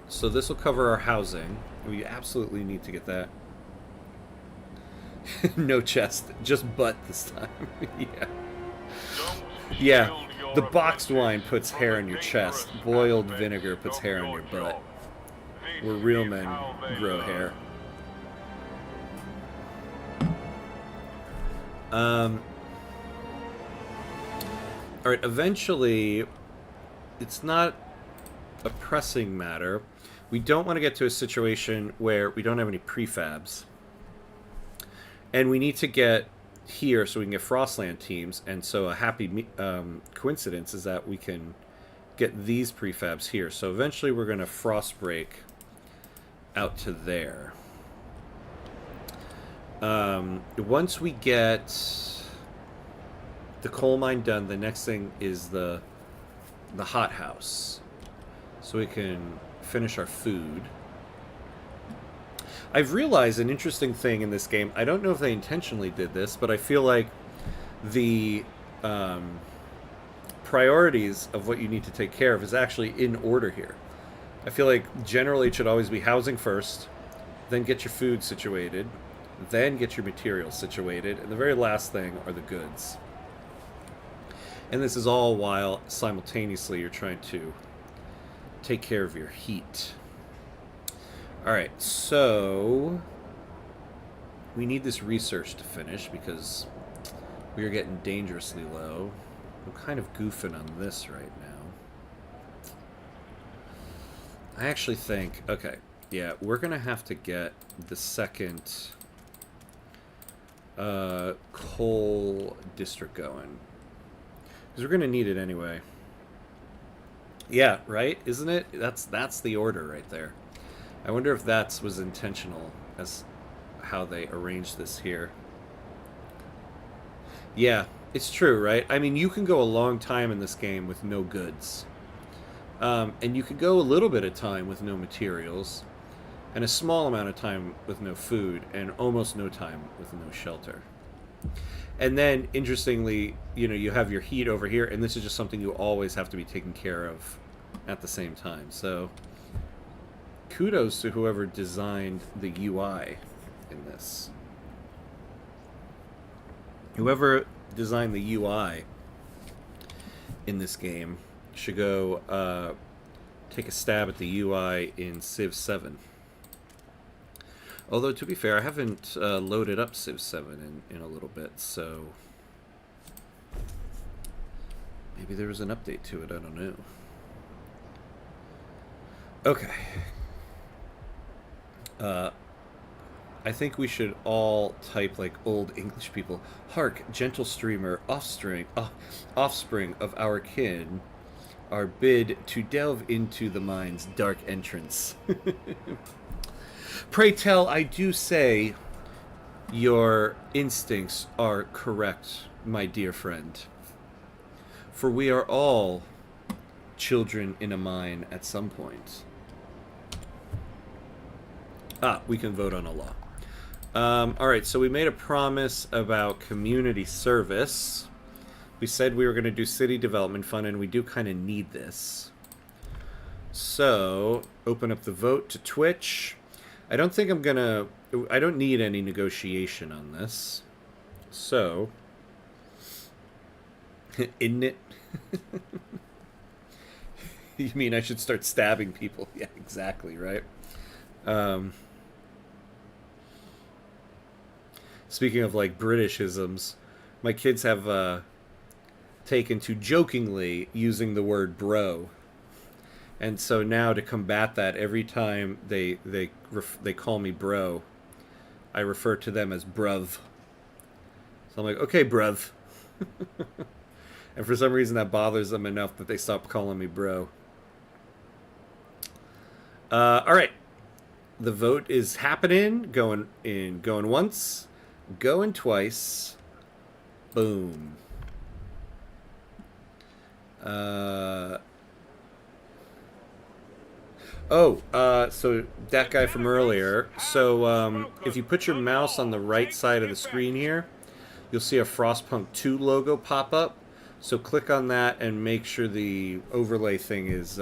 So this will cover our housing. We absolutely need to get that. No chest, just butt this time. Yeah. Yeah, the boxed wine puts hair on your chest. Boiled vinegar puts hair on your butt. Where real men grow hair. Alright, eventually, it's not a pressing matter. We don't want to get to a situation where we don't have any prefabs. And we need to get here so we can get Frostland teams. And so a happy coincidence is that we can get these prefabs here. So eventually we're going to frost break out to there. Once we get the coal mine done, the next thing is the hothouse, so we can finish our food. I've realized an interesting thing in this game. I don't know if they intentionally did this, but I feel like the priorities of what you need to take care of is actually in order here. I feel like generally it should always be housing first, then get your food situated, then get your materials situated, and the very last thing are the goods. And this is all while simultaneously you're trying to take care of your heat. Alright, so we need this research to finish because we are getting dangerously low. I'm kind of goofing on this right now. I actually think, okay, yeah, we're going to have to get the second coal district going. Because we're going to need it anyway. Yeah, right? Isn't it? That's the order right there. I wonder if that was intentional as how they arranged this here. Yeah, it's true, right? I mean, you can go a long time in this game with no goods. And you could go a little bit of time with no materials. And a small amount of time with no food. And almost no time with no shelter. And then, interestingly, you know, you have your heat over here, and this is just something you always have to be taken care of at the same time. So, kudos to whoever designed the UI in this. Whoever designed the UI in this game should go take a stab at the UI in Civ 7. Although, to be fair, I haven't loaded up Civ 7 in a little bit, so maybe there was an update to it, I don't know. Okay. I think we should all type like old English people. Hark, gentle streamer, offspring of our kin, are bid to delve into the mine's dark entrance. Pray tell, I do say your instincts are correct, my dear friend. For we are all children in a mine at some point. Ah, we can vote on a law. Alright, so we made a promise about community service. We said we were going to do city development fund, and we do kind of need this. So, open up the vote to Twitch. I don't think I'm gonna... I don't need any negotiation on this. So... Isn't it? You mean I should start stabbing people? Yeah, exactly, right? Speaking of, like, Britishisms, my kids have taken to jokingly using the word bro. And so now to combat that, every time they call me bro, I refer to them as bruv. So I'm like, okay, bruv. And for some reason that bothers them enough that they stop calling me bro. All right. The vote is happening. Going once, going twice. Boom. So that guy from earlier. So if you put your mouse on the right side of the screen here, you'll see a Frostpunk 2 logo pop up. So click on that and make sure the overlay thing is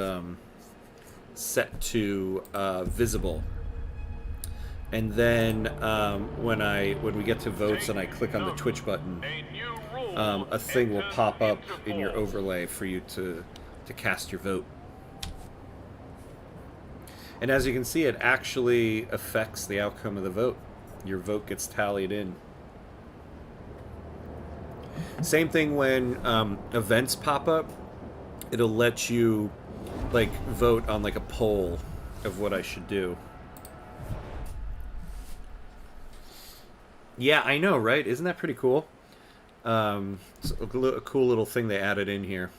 set to visible. And then when we get to votes and I click on the Twitch button, a thing will pop up in your overlay for you to cast your vote. And as you can see, it actually affects the outcome of the vote. Your vote gets tallied in. Same thing when events pop up. It'll let you like vote on like a poll of what I should do. Yeah, I know, right? Isn't that pretty cool? It's a cool little thing they added in here.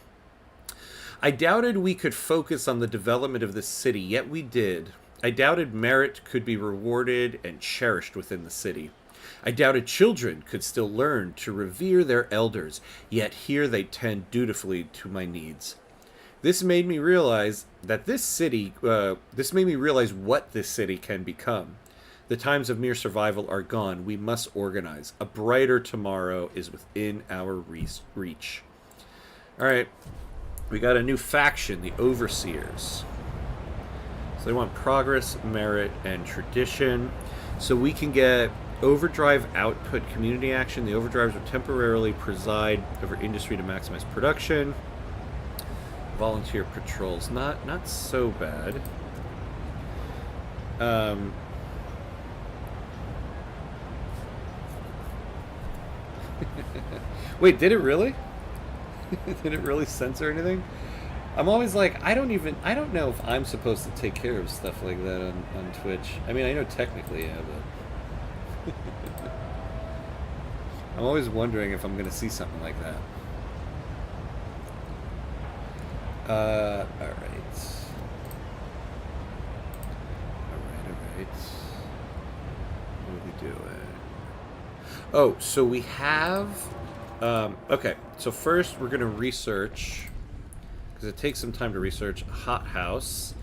I doubted we could focus on the development of this city, yet we did. I doubted merit could be rewarded and cherished within the city. I doubted children could still learn to revere their elders, yet here they tend dutifully to my needs. This made me realize that this made me realize what this city can become. The times of mere survival are gone. We must organize. A brighter tomorrow is within our reach. All right. We got a new faction, the Overseers. So they want progress, merit, and tradition. So we can get overdrive output community action. The overdrives will temporarily preside over industry to maximize production. Volunteer patrols. Not so bad. Wait, did it really? Did it really censor anything? I'm always like, I don't know if I'm supposed to take care of stuff like that on Twitch. I mean, I know technically, yeah, but I'm always wondering if I'm going to see something like that. Alright. What are we doing? Oh, so we have... okay, so first we're going to research, because it takes some time to research, hothouse.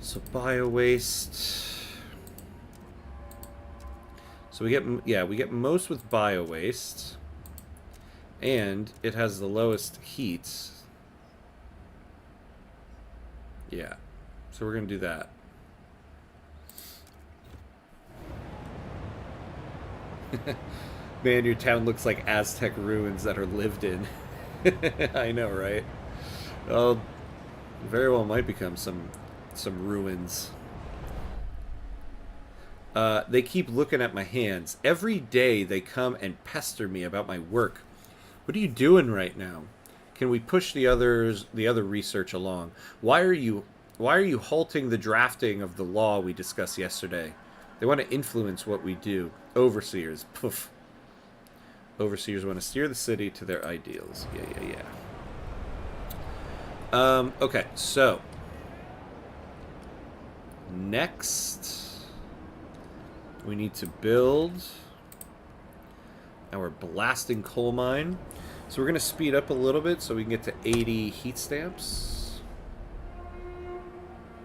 So bio-waste. So we get most with bio-waste. And it has the lowest heat. Yeah, so we're going to do that. Man, your town looks like Aztec ruins that are lived in. I know, right? Well, very well might become some ruins. They keep looking at my hands. Every day they come and pester me about my work. What are you doing right now? Can we push the other research along? Why are you halting the drafting of the law we discussed yesterday? They want to influence what we do. Overseers. Poof. Overseers want to steer the city to their ideals. Yeah. Okay, so next we need to build our blasting coal mine. So we're going to speed up a little bit so we can get to 80 heat stamps.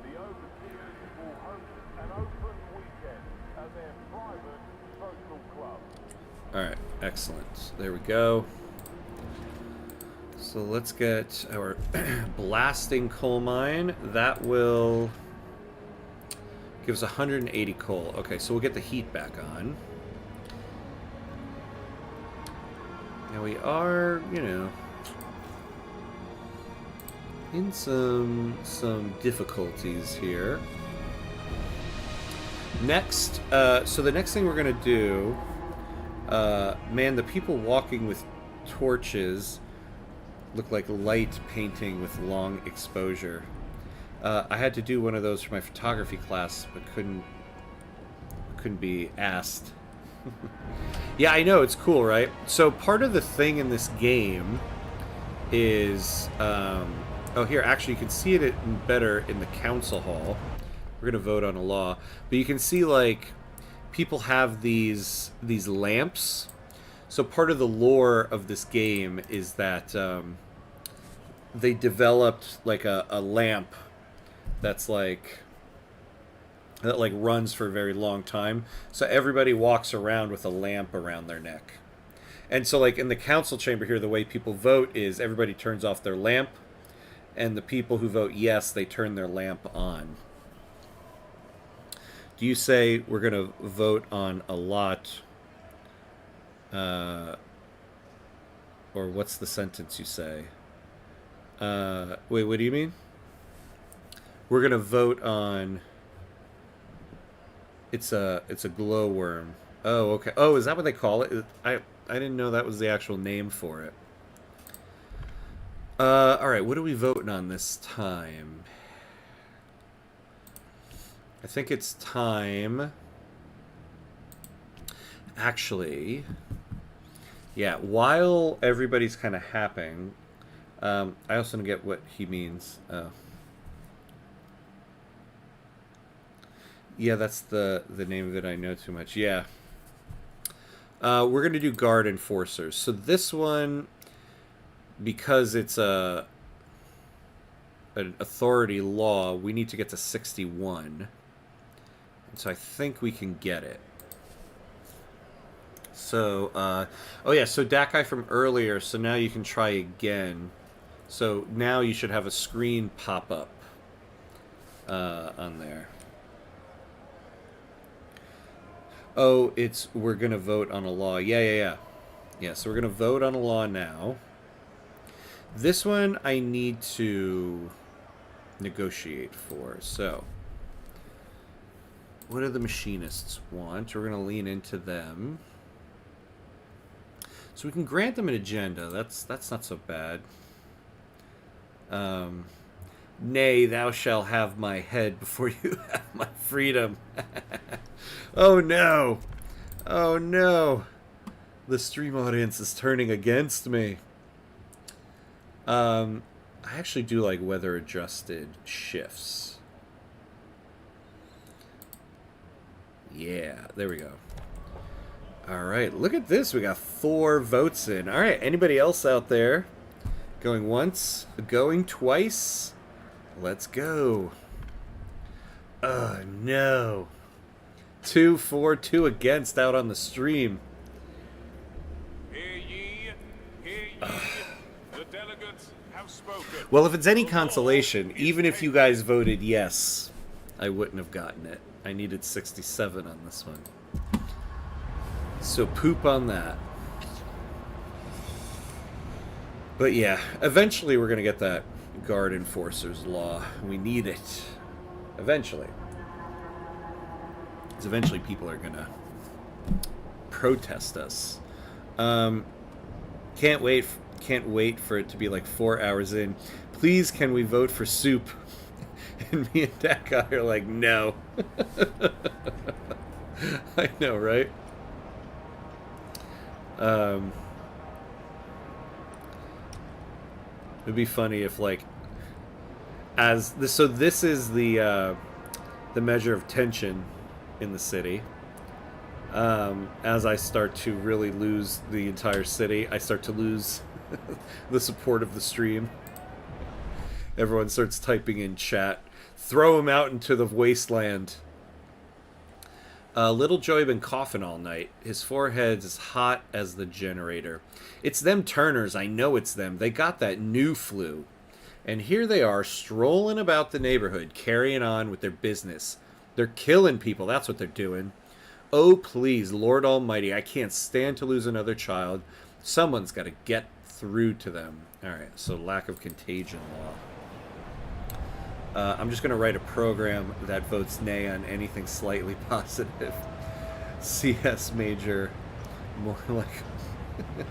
The Overseers will host an open weekend at their private social club. Alright, excellent. There we go. So let's get our blasting coal mine. That will give us 180 coal. Okay, so we'll get the heat back on. Now we are, in some difficulties here. Next, so the next thing we're gonna do, man, the people walking with torches look like light painting with long exposure. I had to do one of those for my photography class, but couldn't be asked. Yeah, I know, it's cool, right? So part of the thing in this game is, oh, here, actually, you can see it better in the council hall. We're gonna vote on a law, but you can see, like, people have these lamps. So part of the lore of this game is that they developed like a lamp that's like that like runs for a very long time. So everybody walks around with a lamp around their neck. And so like in the council chamber here, the way people vote is everybody turns off their lamp, and the people who vote yes, they turn their lamp on. Do you say we're going to vote on a lot? Or what's the sentence you say? Wait, what do you mean? We're going to vote on... It's a glowworm. Oh, okay. Oh, is that what they call it? I didn't know that was the actual name for it. Alright, what are we voting on this time? I think it's time... Actually... Yeah, while everybody's kind of happing... I also don't get what he means. Yeah, that's the name of it. I know too much. Yeah. We're going to do guard enforcers. So this one, because it's an authority law, we need to get to 61. And so I think we can get it. So, oh yeah, so Dakai from earlier, so now you can try again. So now you should have a screen pop up on there. Oh, we're going to vote on a law. Yeah, so we're going to vote on a law now. This one I need to negotiate for. So, what do the machinists want? We're going to lean into them. So we can grant them an agenda. That's not so bad. Nay, thou shalt have my head before you have my freedom. Oh no! Oh no! The stream audience is turning against me. I actually do like weather adjusted shifts. Yeah, there we go. Alright, look at this. We got 4 votes in. Alright, anybody else out there? Going once? Going twice? Let's go. Oh, no. 2 for, 2 against out on the stream. Hear ye, the delegates have spoken. Well, if it's any consolation, even if you guys voted yes, I wouldn't have gotten it. I needed 67 on this one. So poop on that. But yeah, eventually we're going to get that guard enforcers law. We need it. Eventually. Because eventually people are going to protest us. Can't wait for it to be like 4 hours in. Please, can we vote for soup? And me and that guy are like, no. I know, right? It'd be funny if, like, so this is the measure of tension in the city. As I start to really lose the entire city, I start to lose the support of the stream. Everyone starts typing in chat. Throw him out into the wasteland. Little Joey been coughing all night. His forehead's as hot as the generator. It's them Turners. I know it's them. They got that new flu. And here they are, strolling about the neighborhood, carrying on with their business. They're killing people. That's what they're doing. Oh, please, Lord Almighty, I can't stand to lose another child. Someone's got to get through to them. All right, so lack of contagion law. I'm just going to write a program that votes nay on anything slightly positive. CS major. More like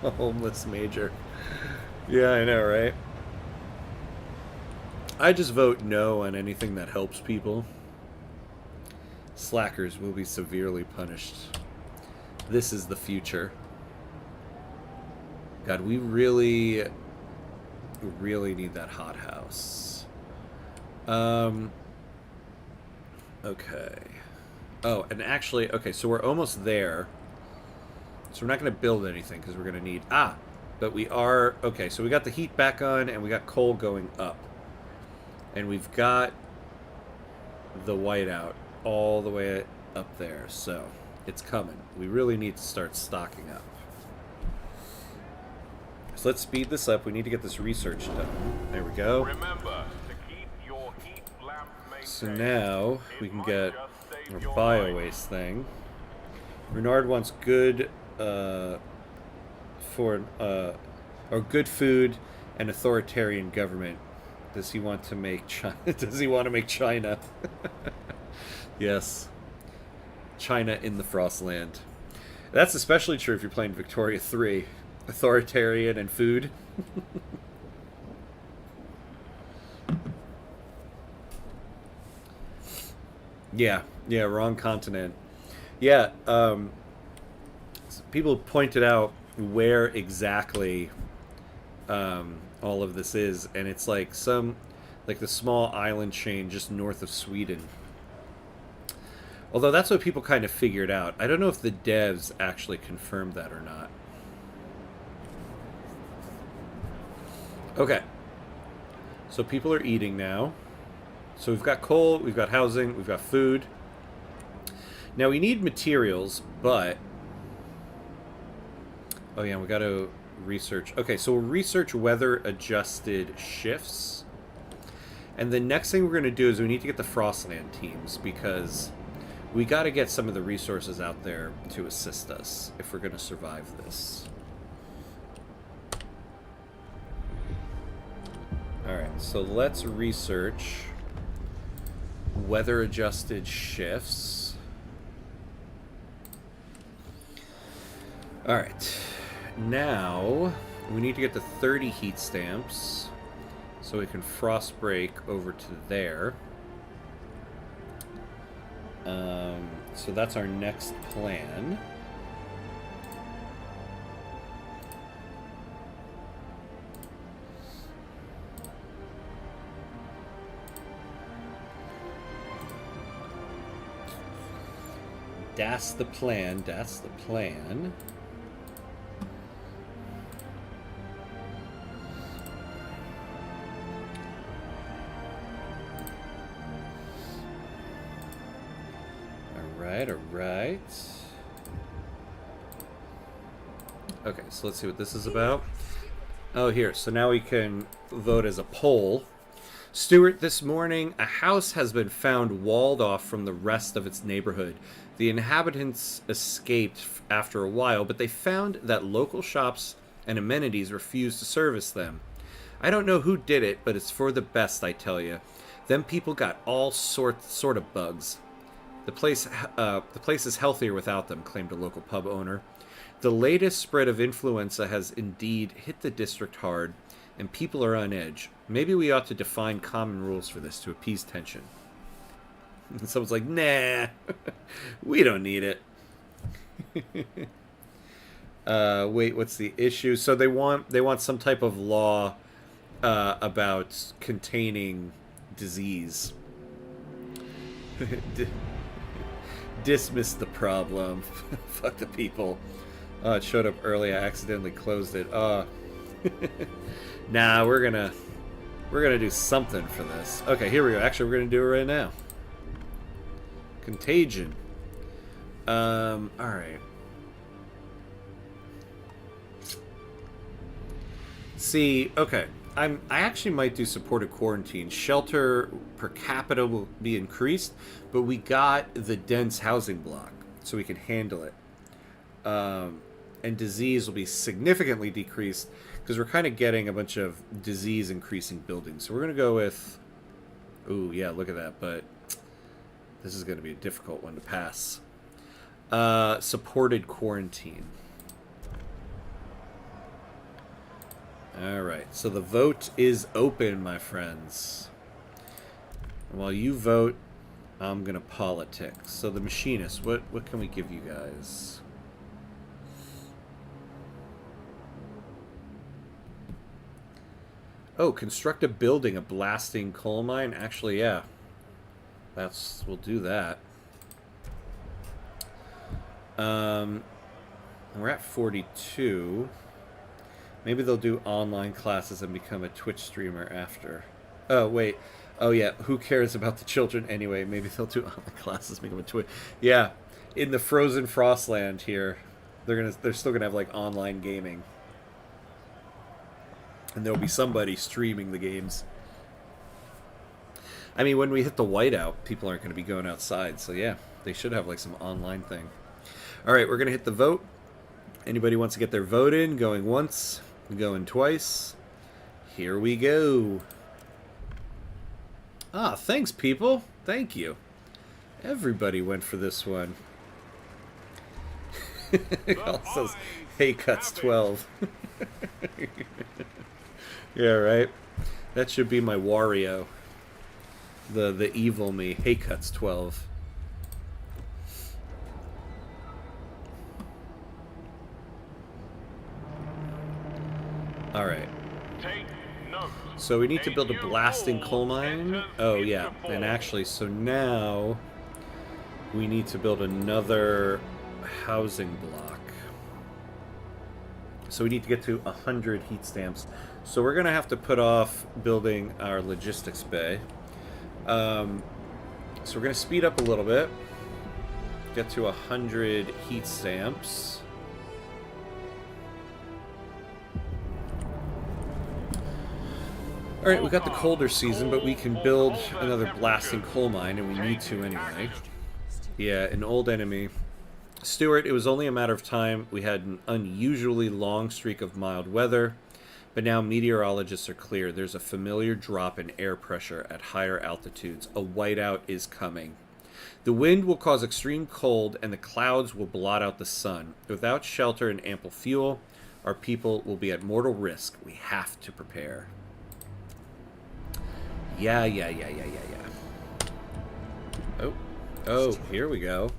a homeless major. Yeah, I know, right? I just vote no on anything that helps people. Slackers will be severely punished. This is the future. God, we really need that hothouse. Okay. Oh, and actually, okay, so we're almost there. So we're not going to build anything because we're going to need... but we are... Okay, so we got the heat back on and we got coal going up. And we've got the whiteout all the way up there. So it's coming. We really need to start stocking up. So let's speed this up. We need to get this research done. There we go. Remember to keep your heat lamp maintained. So now we can get our bio-waste thing. Renard wants good or good food and authoritarian government. Does he want to make China? Does he want to make China? Yes. China in the Frostland. That's especially true if you're playing Victoria 3. Authoritarian and food. Yeah, wrong continent. Yeah, people pointed out where exactly all of this is, and it's like the small island chain just north of Sweden. Although that's what people kind of figured out. I don't know if the devs actually confirmed that or not. Okay. So people are eating now. So we've got coal, we've got housing, we've got food. Now we need materials, but... Oh yeah, we got to research... Okay, so we'll research weather-adjusted shifts. And the next thing we're going to do is we need to get the Frostland teams, because we got to get some of the resources out there to assist us if we're going to survive this. Alright, so let's research weather-adjusted shifts. Alright, now we need to get to 30 heat stamps so we can frost break over to there. So that's our next plan. That's the plan. That's the plan. All right. Okay, so let's see what this is about. Oh, here. So now we can vote as a poll. Stuart, this morning, a house has been found walled off from the rest of its neighborhood. The inhabitants escaped after a while, but they found that local shops and amenities refused to service them. I don't know who did it, but it's for the best, I tell you. Them people got all sort of bugs. The place is healthier without them, claimed a local pub owner. The latest spread of influenza has indeed hit the district hard, and people are on edge. Maybe we ought to define common rules for this to appease tension. And someone's like, nah, we don't need it. Wait, what's the issue? So they want some type of law about containing disease. Dismiss the problem. Fuck the people. Oh, it showed up early. I accidentally closed it. Nah, we're gonna do something for this. Okay, here we go. Actually, we're gonna do it right now. Contagion. All right. See, okay. I actually might do supported quarantine. Shelter per capita will be increased, but we got the dense housing block, so we can handle it. And disease will be significantly decreased because we're kind of getting a bunch of disease increasing buildings. So we're going to go with... Ooh, yeah, look at that, but this is going to be a difficult one to pass. Supported quarantine. Alright, so the vote is open, my friends. While you vote, I'm gonna politic. So the machinist, what can we give you guys? Oh, construct a building, a blasting coal mine. Actually, yeah, we'll do that. We're at 42. Maybe they'll do online classes and become a Twitch streamer after. Oh wait. Oh yeah, who cares about the children anyway? Maybe they'll do online classes, become a Twitch. Yeah, in the frozen Frostland here, they're still gonna have like online gaming, and there'll be somebody streaming the games. I mean, when we hit the whiteout, people aren't going to be going outside, so yeah, they should have like some online thing. All right, we're gonna hit the vote. Anybody wants to get their vote in? Going once, going twice. Here we go. Ah, thanks, people. Thank you. Everybody went for this one. It all says, hey, cuts 12. Yeah, right? That should be my Wario. The evil me. Hey, cuts 12. Alright. So we need to build a blasting coal mine. Oh, yeah. And actually, so now we need to build another housing block. So we need to get to 100 heat stamps. So we're going to have to put off building our logistics bay. So we're going to speed up a little bit. Get to 100 heat stamps. Alright, we got the colder season, but we can build another blasting coal mine, and we need to anyway. Yeah, an old enemy. Stuart, it was only a matter of time. We had an unusually long streak of mild weather, but now meteorologists are clear. There's a familiar drop in air pressure at higher altitudes. A whiteout is coming. The wind will cause extreme cold, and the clouds will blot out the sun. Without shelter and ample fuel, our people will be at mortal risk. We have to prepare. Yeah. Oh, here we go.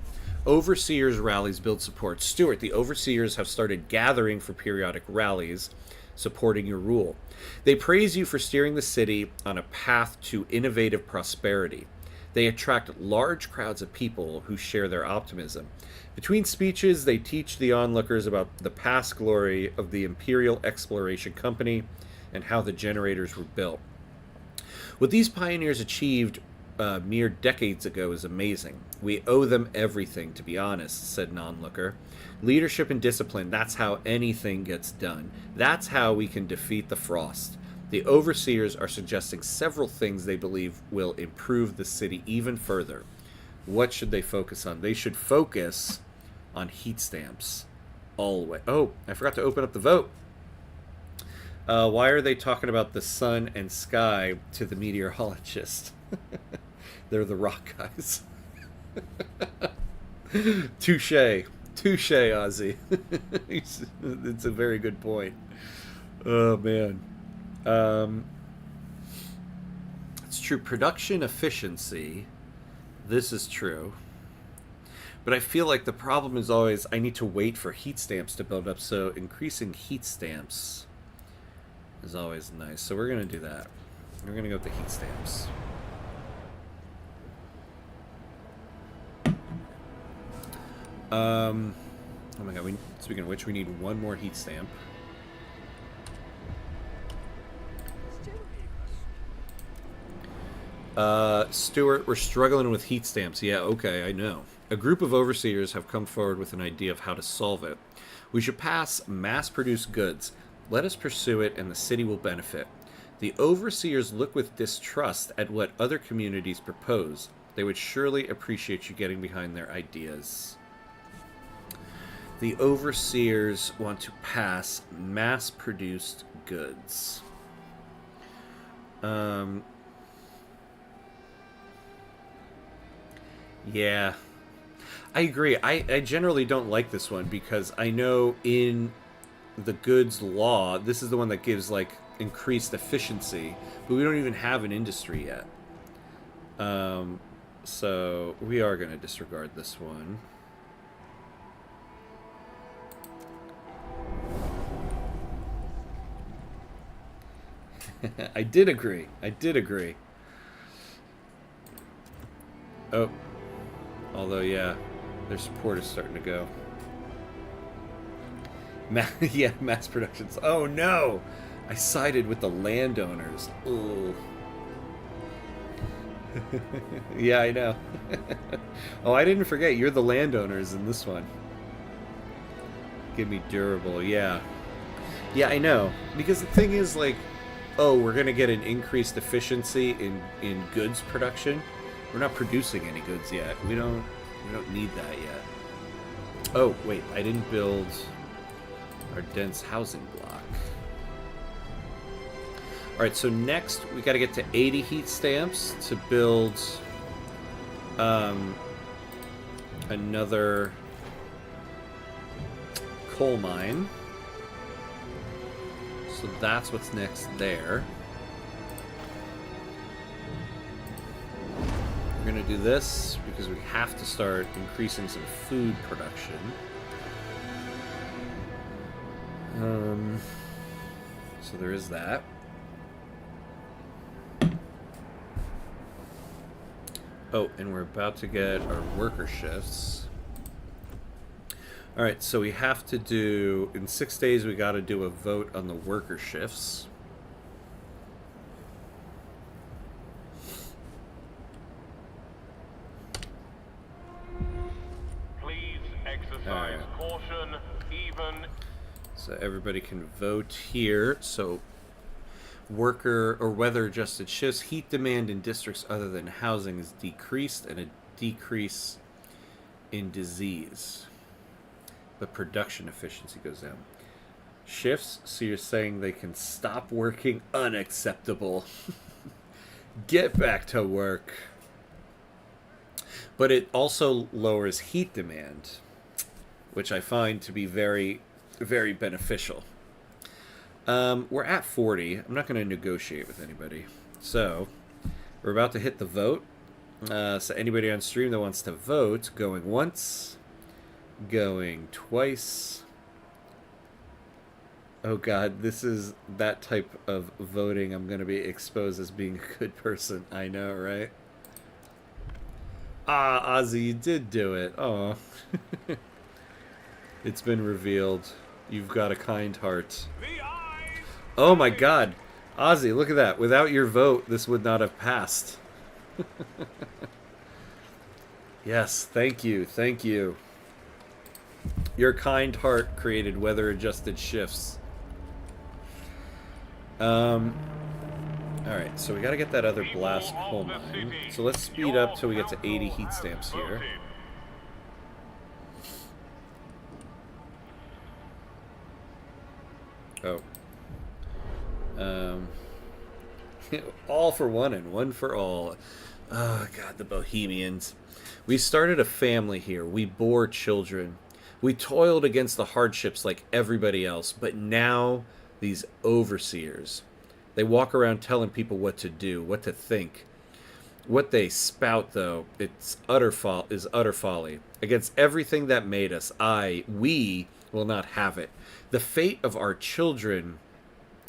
Overseers rallies build support. Stuart, the Overseers have started gathering for periodic rallies, supporting your rule. They praise you for steering the city on a path to innovative prosperity. They attract large crowds of people who share their optimism. Between speeches, they teach the onlookers about the past glory of the Imperial Exploration Company and how the generators were built. What these pioneers achieved mere decades ago is amazing. We owe them everything, to be honest, said an onlooker. Leadership and discipline, that's how anything gets done. That's how we can defeat the Frost. The Overseers are suggesting several things they believe will improve the city even further. What should they focus on? They should focus on heat stamps. Always. Oh, I forgot to open up the vote. Why are they talking about the sun and sky to the meteorologist? They're the rock guys. Touche. Touche, Ozzy. It's a very good point. Oh, man. It's true. Production efficiency. This is true. But I feel like the problem is always I need to wait for heat stamps to build up, so increasing heat stamps is always nice. So we're going to do that. We're going to go with the heat stamps. Oh my god, speaking of which, we need one more heat stamp. Stuart, we're struggling with heat stamps. Yeah, okay, I know. A group of overseers have come forward with an idea of how to solve it. We should pass mass-produced goods. Let us pursue it, and the city will benefit. The overseers look with distrust at what other communities propose. They would surely appreciate you getting behind their ideas. The overseers want to pass mass-produced goods. Yeah. I agree. I generally don't like this one because I know in the goods law, this is the one that gives, like, increased efficiency, but we don't even have an industry yet. So we are going to disregard this one. I did agree. I did agree. Oh. Although, yeah, their support is starting to go. Yeah, mass productions. Oh, no! I sided with the landowners. Ooh. Yeah, I know. Oh, I didn't forget. You're the landowners in this one. Give me durable. Yeah. Yeah, I know. Because the thing is, like, oh, we're going to get an increased efficiency in goods production. We're not producing any goods yet. We don't need that yet. Oh, wait. I didn't build our dense housing block. Alright, so next we got to get to 80 heat stamps to build another coal mine. So that's what's next there. We're going to do this because we have to start increasing some food production. So there is that. Oh, and we're about to get our worker shifts. Alright, so we have to do... In 6 days, we got to do a vote on the worker shifts. Please exercise caution, even... So everybody can vote here. So worker or weather adjusted shifts, heat demand in districts other than housing is decreased, and a decrease in disease. But production efficiency goes down. Shifts, so you're saying they can stop working? Unacceptable. Get back to work. But it also lowers heat demand, which I find to be very, very beneficial. We're at 40. I'm not going to negotiate with anybody. So, we're about to hit the vote. So anybody on stream that wants to vote, going once, going twice. Oh god, this is that type of voting I'm going to be exposed as being a good person. I know, right? Ah, Ozzy, you did do it. Oh. It's been revealed. You've got a kind heart. Oh my god. Ozzy, look at that. Without your vote, this would not have passed. Yes, thank you. Thank you. Your kind heart created weather-adjusted shifts. Alright, so we gotta get that other blast coal mine. So let's speed up till we get to 80 heat stamps here. Oh. All for one and one for all. Oh, God, the Bohemians. We started a family here. We bore children. We toiled against the hardships like everybody else. But now, these overseers, they walk around telling people what to do, what to think. What they spout, though, is utter folly. Against everything that made us, we will not have it. The fate of our children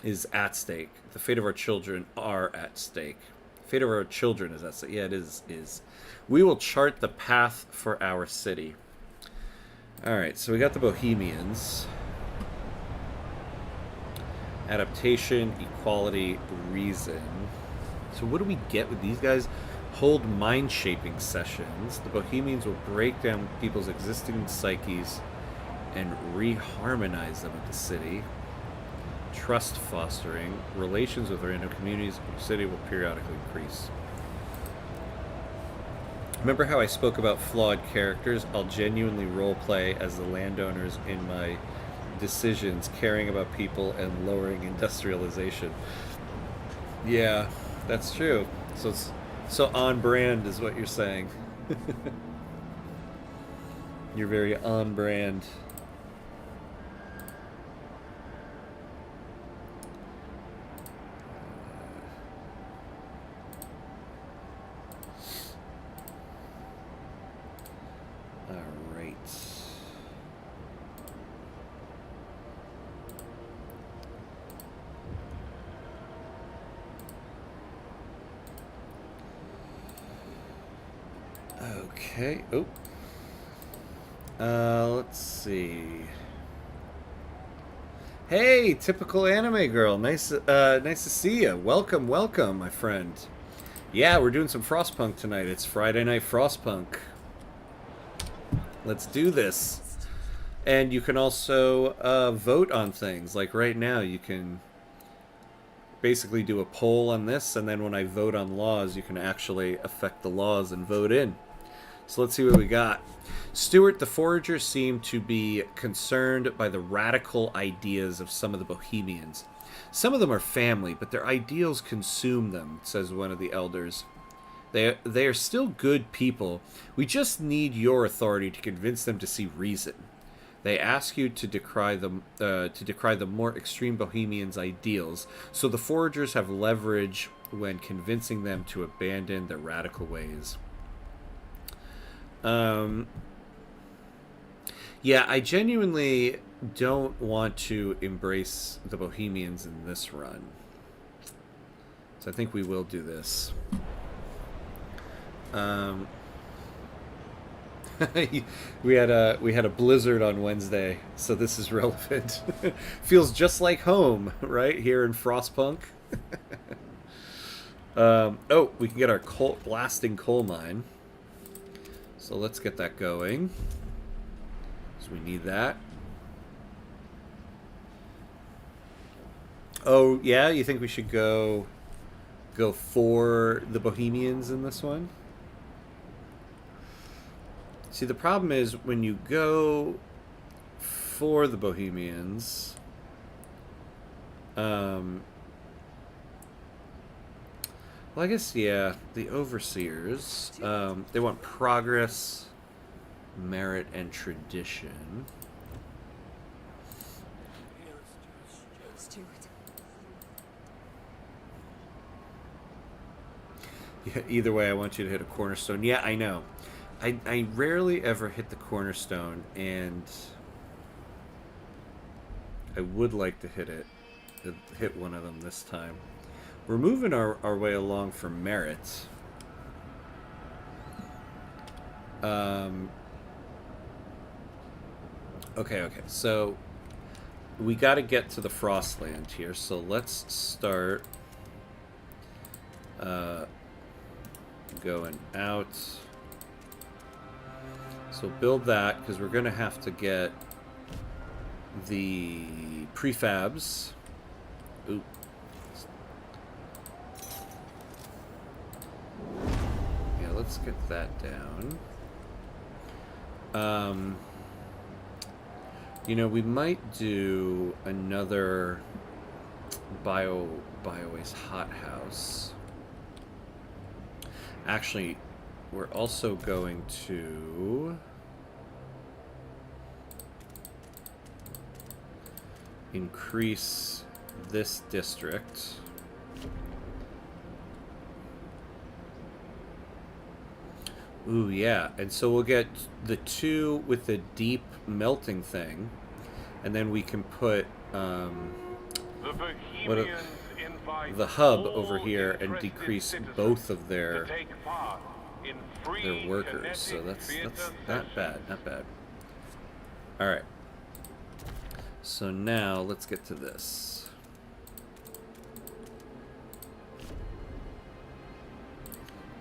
is at stake. The fate of our children are at stake. The fate of our children is at stake. Yeah, it is. We will chart the path for our city. Alright, so we got the Bohemians. Adaptation, equality, reason. So what do we get with these guys? Hold mind-shaping sessions. The Bohemians will break down people's existing psyches and reharmonize them with the city. Trust fostering. Relations with random communities of the city will periodically increase. Remember how I spoke about flawed characters? I'll genuinely roleplay as the landowners in my decisions, caring about people and lowering industrialization. Yeah, that's true. So it's so on brand is what you're saying. You're very on brand. Okay. Oh. Let's see. Hey, typical anime girl. Nice to see you. Welcome, welcome, my friend. Yeah, we're doing some Frostpunk tonight. It's Friday Night Frostpunk. Let's do this. And you can also vote on things. Like right now, you can basically do a poll on this, and then when I vote on laws, you can actually affect the laws and vote in. So let's see what we got. Stuart the Forager seemed to be concerned by the radical ideas of some of the Bohemians. Some of them are family, but their ideals consume them, says one of the elders. They are still good people. We just need your authority to convince them to see reason. They ask you to decry the more extreme Bohemians' ideals, so the Foragers have leverage when convincing them to abandon their radical ways. Yeah, I genuinely don't want to embrace the Bohemians in this run. So I think we will do this. We had a blizzard on Wednesday, so this is relevant. Feels just like home, right? Here in Frostpunk. Oh, we can get our blasting coal mine. So let's get that going. So we need that. Oh, yeah? You think we should go for the Bohemians in this one? See, the problem is when you go for the Bohemians, well, I guess, yeah, the Overseers, they want progress, merit, and tradition. Yeah, either way, I want you to hit a cornerstone. Yeah, I know. I rarely ever hit the cornerstone, and I would like to hit one of them this time. We're moving our way along for merit. Okay, so we got to get to the Frostland here, so let's start going out. So build that, because we're going to have to get the prefabs. Ooh. Yeah, let's get that down. You know, we might do another biowaste hothouse. Actually, we're also going to increase this district. Ooh, yeah. And so we'll get the two with the deep melting thing, and then we can put the hub over here and decrease both of their workers. So that's not bad, not bad. All right. So now let's get to this.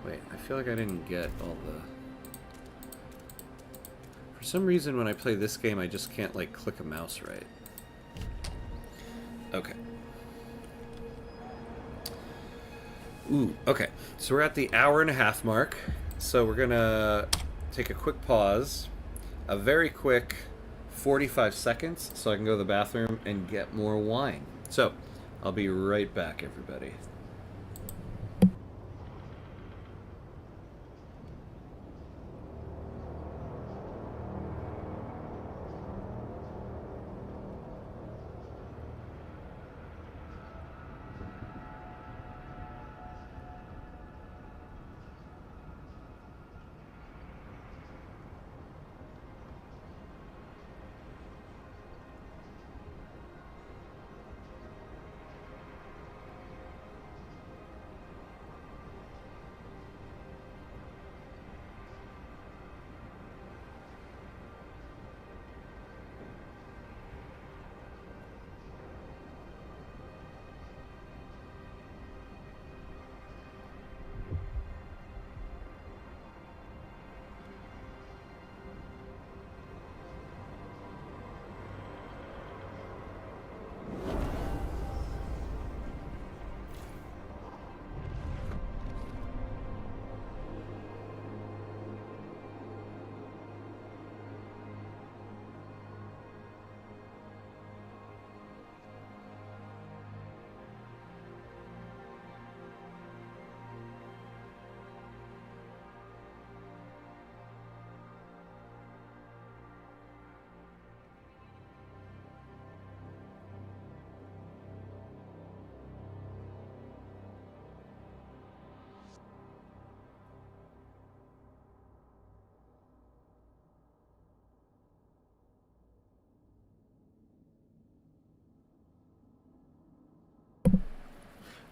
Wait, I feel like I didn't get all the... For some reason when I play this game I just can't like click a mouse right. Okay. Ooh, okay. So we're at the hour-and-a-half mark. So we're gonna take a quick pause. A very quick 45 seconds so I can go to the bathroom and get more wine. So, I'll be right back, everybody.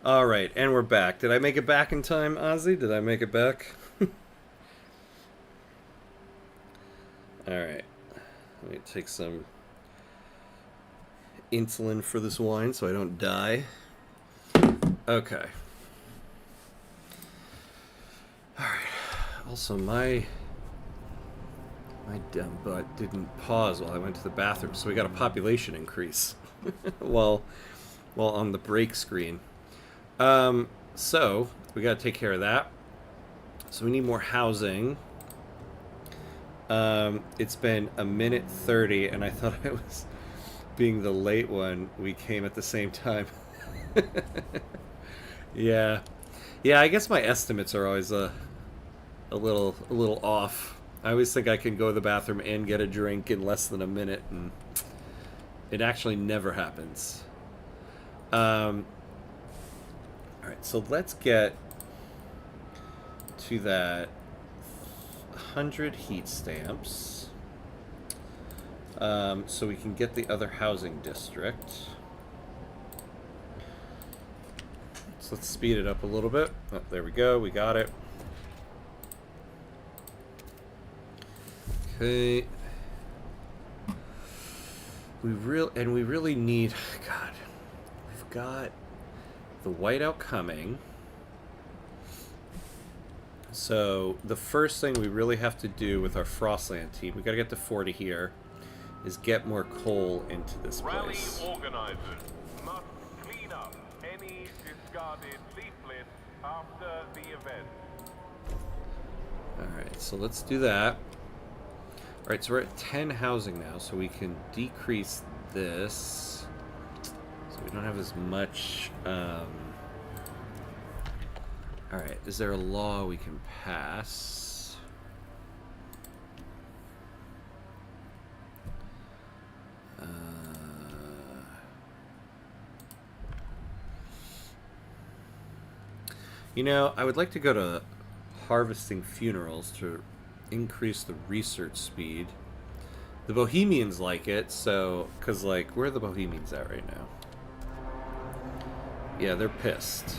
All right, and we're back. Did I make it back in time, Ozzy? Did I make it back? All right. Let me take some insulin for this wine so I don't die. Okay. All right. Also, my dumb butt didn't pause while I went to the bathroom, so we got a population increase while on the break screen. So we got to take care of that. So we need more housing. It's been a minute 30, and I thought I was being the late one. We came at the same time. Yeah, I guess my estimates are always a little off. I always think I can go to the bathroom and get a drink in less than a minute, and it actually never happens. All right, so let's get to that 100 heat stamps, so we can get the other housing district. So let's speed it up a little bit. Oh, there we go. We got it. Okay. We really need. God, we've got the whiteout coming. So the first thing we really have to do with our Frostland team, we got to get to 40 here, is get more coal into this place. Rally organizers must clean up any discarded leaflets after the event. Alright, so let's do that. Alright, so we're at 10 housing now, so we can decrease this. So we don't have as much... Alright, is there a law we can pass? You know, I would like to go to harvesting funerals to increase the research speed. The Bohemians like it, so... Because, like, where are the Bohemians at right now? Yeah, they're pissed.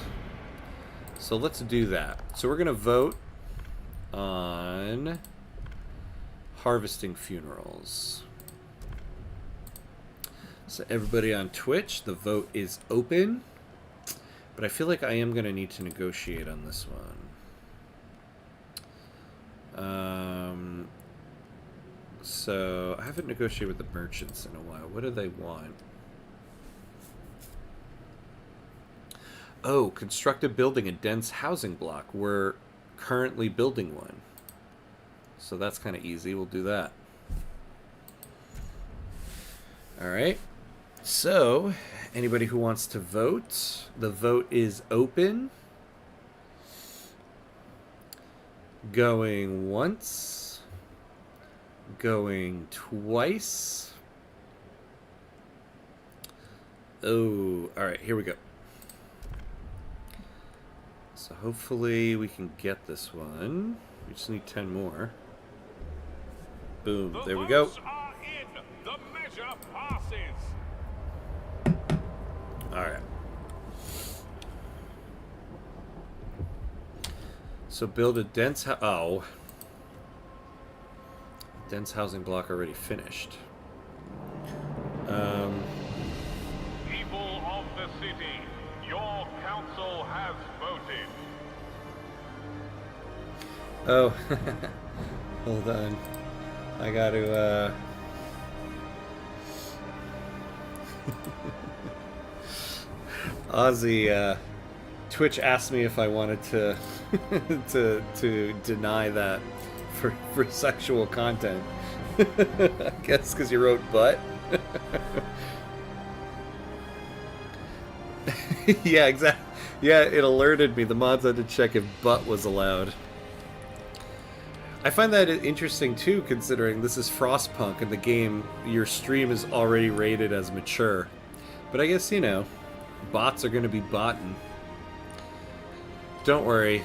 So let's do that. So we're going to vote on harvesting funerals. So everybody on Twitch, the vote is open. But I feel like I am going to need to negotiate on this one. So I haven't negotiated with the merchants in a while. What do they want? Oh, construct a building, a dense housing block. We're currently building one. So that's kind of easy. We'll do that. Alright. So, anybody who wants to vote, the vote is open. Going once. Going twice. Oh, alright, here we go. So hopefully we can get this one. We just need 10 more. Boom, there we go. Are in. The measure passes. Alright. So build a dense dense housing block already finished. People of the city, your council has voted. Oh, hold on. I got to, Ozzy, Twitch asked me if I wanted to to deny that for sexual content. I guess because you wrote butt. Yeah, exactly. Yeah, it alerted me. The mods had to check if butt was allowed. I find that interesting too, considering this is Frostpunk and the game, your stream is already rated as mature. But I guess, you know, bots are going to be botting. Don't worry,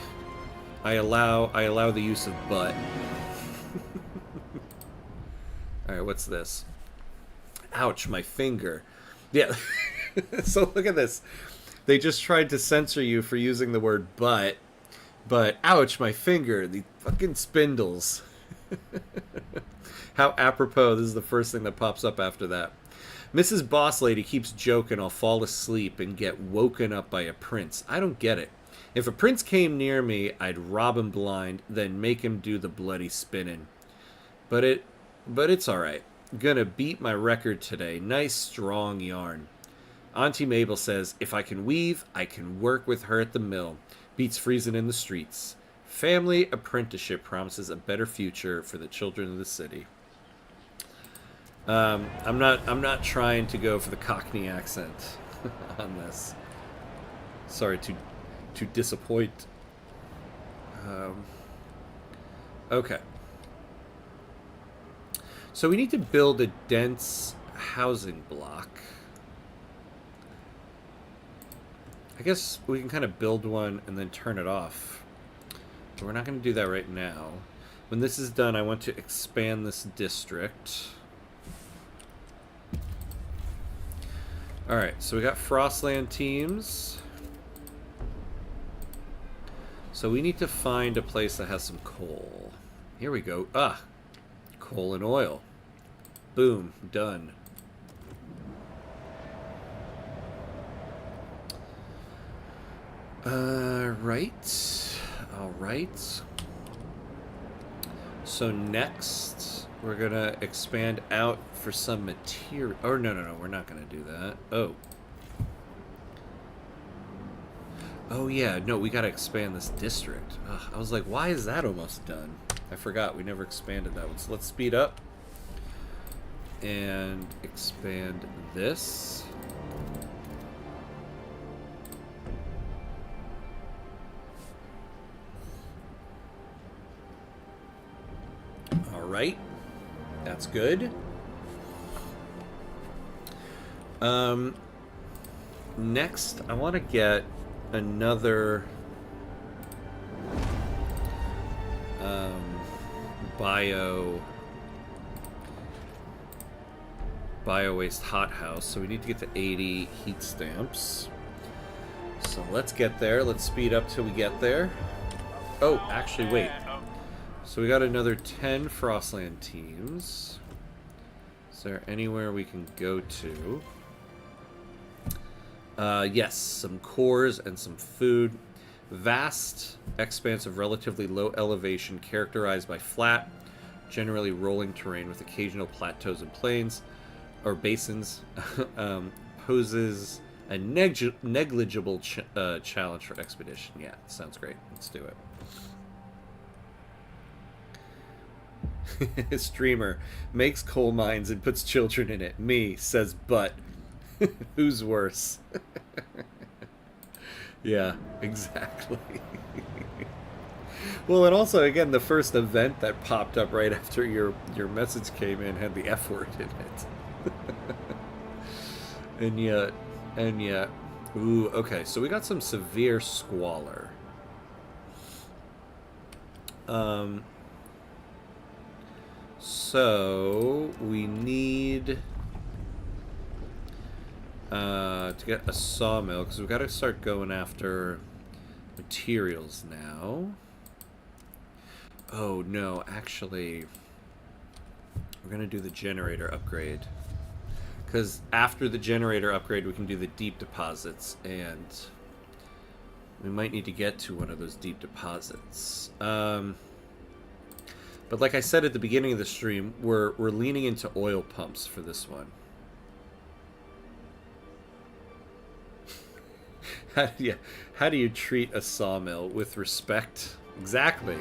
I allow the use of butt. All right, what's this? Ouch, my finger. Yeah. So look at this. They just tried to censor you for using the word but ouch, my finger, the fucking spindles. How apropos, this is the first thing that pops up after that. Mrs. Boss Lady keeps joking I'll fall asleep and get woken up by a prince. I don't get it. If a prince came near me, I'd rob him blind, then make him do the bloody spinning. But it's alright. Gonna beat my record today. Nice strong yarn. Auntie Mabel says, if I can weave, I can work with her at the mill. Beats freezing in the streets. Family apprenticeship promises a better future for the children of the city. I'm not trying to go for the Cockney accent on this. Sorry to disappoint. Okay. So we need to build a dense housing block. I guess we can kind of build one and then turn it off. But we're not going to do that right now. When this is done, I want to expand this district. Alright, so we got Frostland teams. So we need to find a place that has some coal. Here we go. Ah! Coal and oil. Boom. Done. Right. Alright. So next, we're gonna expand out for some material. Oh, no, we're not gonna do that. Oh. Oh, yeah, no, we gotta expand this district. Ugh, I was like, why is that almost done? I forgot, we never expanded that one. So let's speed up. And expand this. Alright. That's good. Next, I want to get another bio waste hothouse. So we need to get to 80 heat stamps. So let's get there. Let's speed up till we get there. Oh, actually, wait. So we got another 10 Frostland teams. Is there anywhere we can go to? Yes, some cores and some food. Vast expanse of relatively low elevation characterized by flat, generally rolling terrain with occasional plateaus and plains, or basins, poses a negligible challenge for expedition. Yeah, sounds great. Let's do it. Streamer makes coal mines and puts children in it. Me says, but who's worse? Yeah, exactly. Well, and also, again, the first event that popped up right after your message came in had the F word in it. and yet, ooh, okay, so we got some severe squalor. So we need to get a sawmill, because we've got to start going after materials now. Oh no, actually, we're gonna do the generator upgrade, because after the generator upgrade we can do the deep deposits, and we might need to get to one of those deep deposits. But like I said at the beginning of the stream, we're leaning into oil pumps for this one. How do you treat a sawmill with respect? Exactly.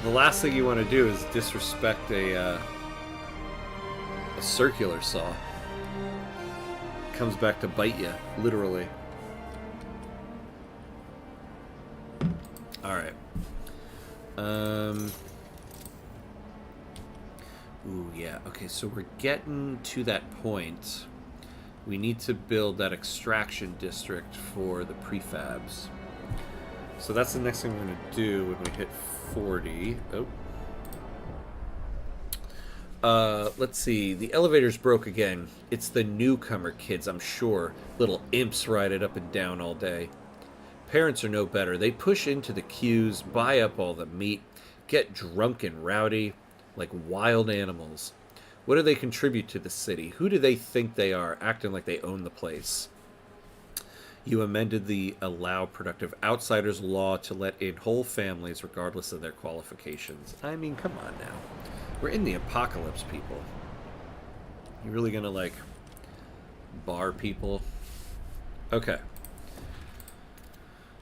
The last thing you want to do is disrespect a circular saw. Comes back to bite you, literally. All right. Ooh, yeah. Okay, so we're getting to that point. We need to build that extraction district for the prefabs. So that's the next thing we're going to do when we hit 40. Let's see. The elevator's broke again. It's the newcomer kids, I'm sure. Little imps ride it up and down all day. Parents are no better. They push into the queues, buy up all the meat, get drunk and rowdy like wild animals. What do they contribute to the city? Who do they think they are, acting like they own the place? You amended the Allow Productive Outsiders law to let in whole families regardless of their qualifications. I mean, come on now. We're in the apocalypse, people. You really gonna, like, bar people? Okay.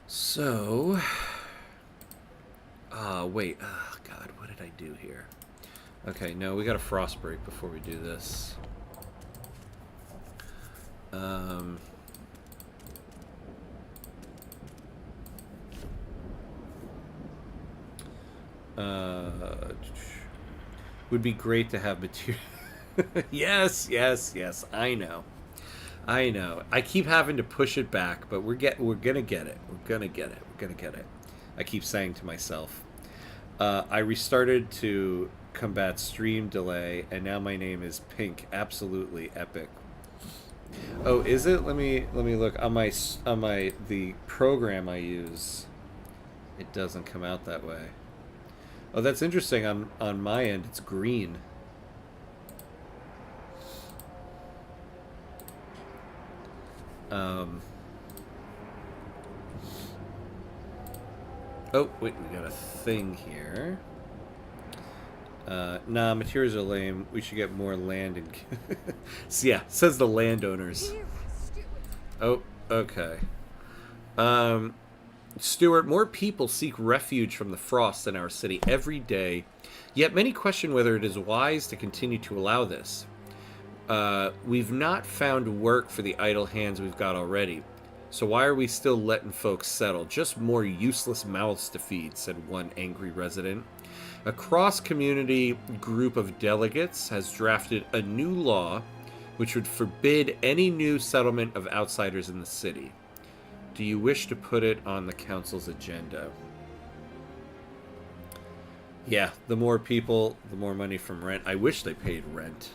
So... wait. Oh, God, what did I do here? Okay, no, we got a frost break before we do this. Would be great to have material. Yes, yes, yes. I know. I know. I keep having to push it back, but we're gonna get it. We're gonna get it. We're gonna get it. I keep saying to myself. I restarted to combat stream delay, and now my name is Pink. Absolutely epic. Oh, is it? Let me look on the program I use. It doesn't come out that way. Oh, that's interesting. On my end, it's green. Oh, wait, we got a thing here. Nah, materials are lame. We should get more land and... So, yeah, says the landowners. Oh, okay. Stuart, more people seek refuge from the frost in our city every day, yet many question whether it is wise to continue to allow this. We've not found work for the idle hands we've got already, so why are we still letting folks settle? Just more useless mouths to feed, said one angry resident. A cross-community group of delegates has drafted a new law which would forbid any new settlement of outsiders in the city. Do you wish to put it on the council's agenda? Yeah, the more people, the more money from rent. I wish they paid rent.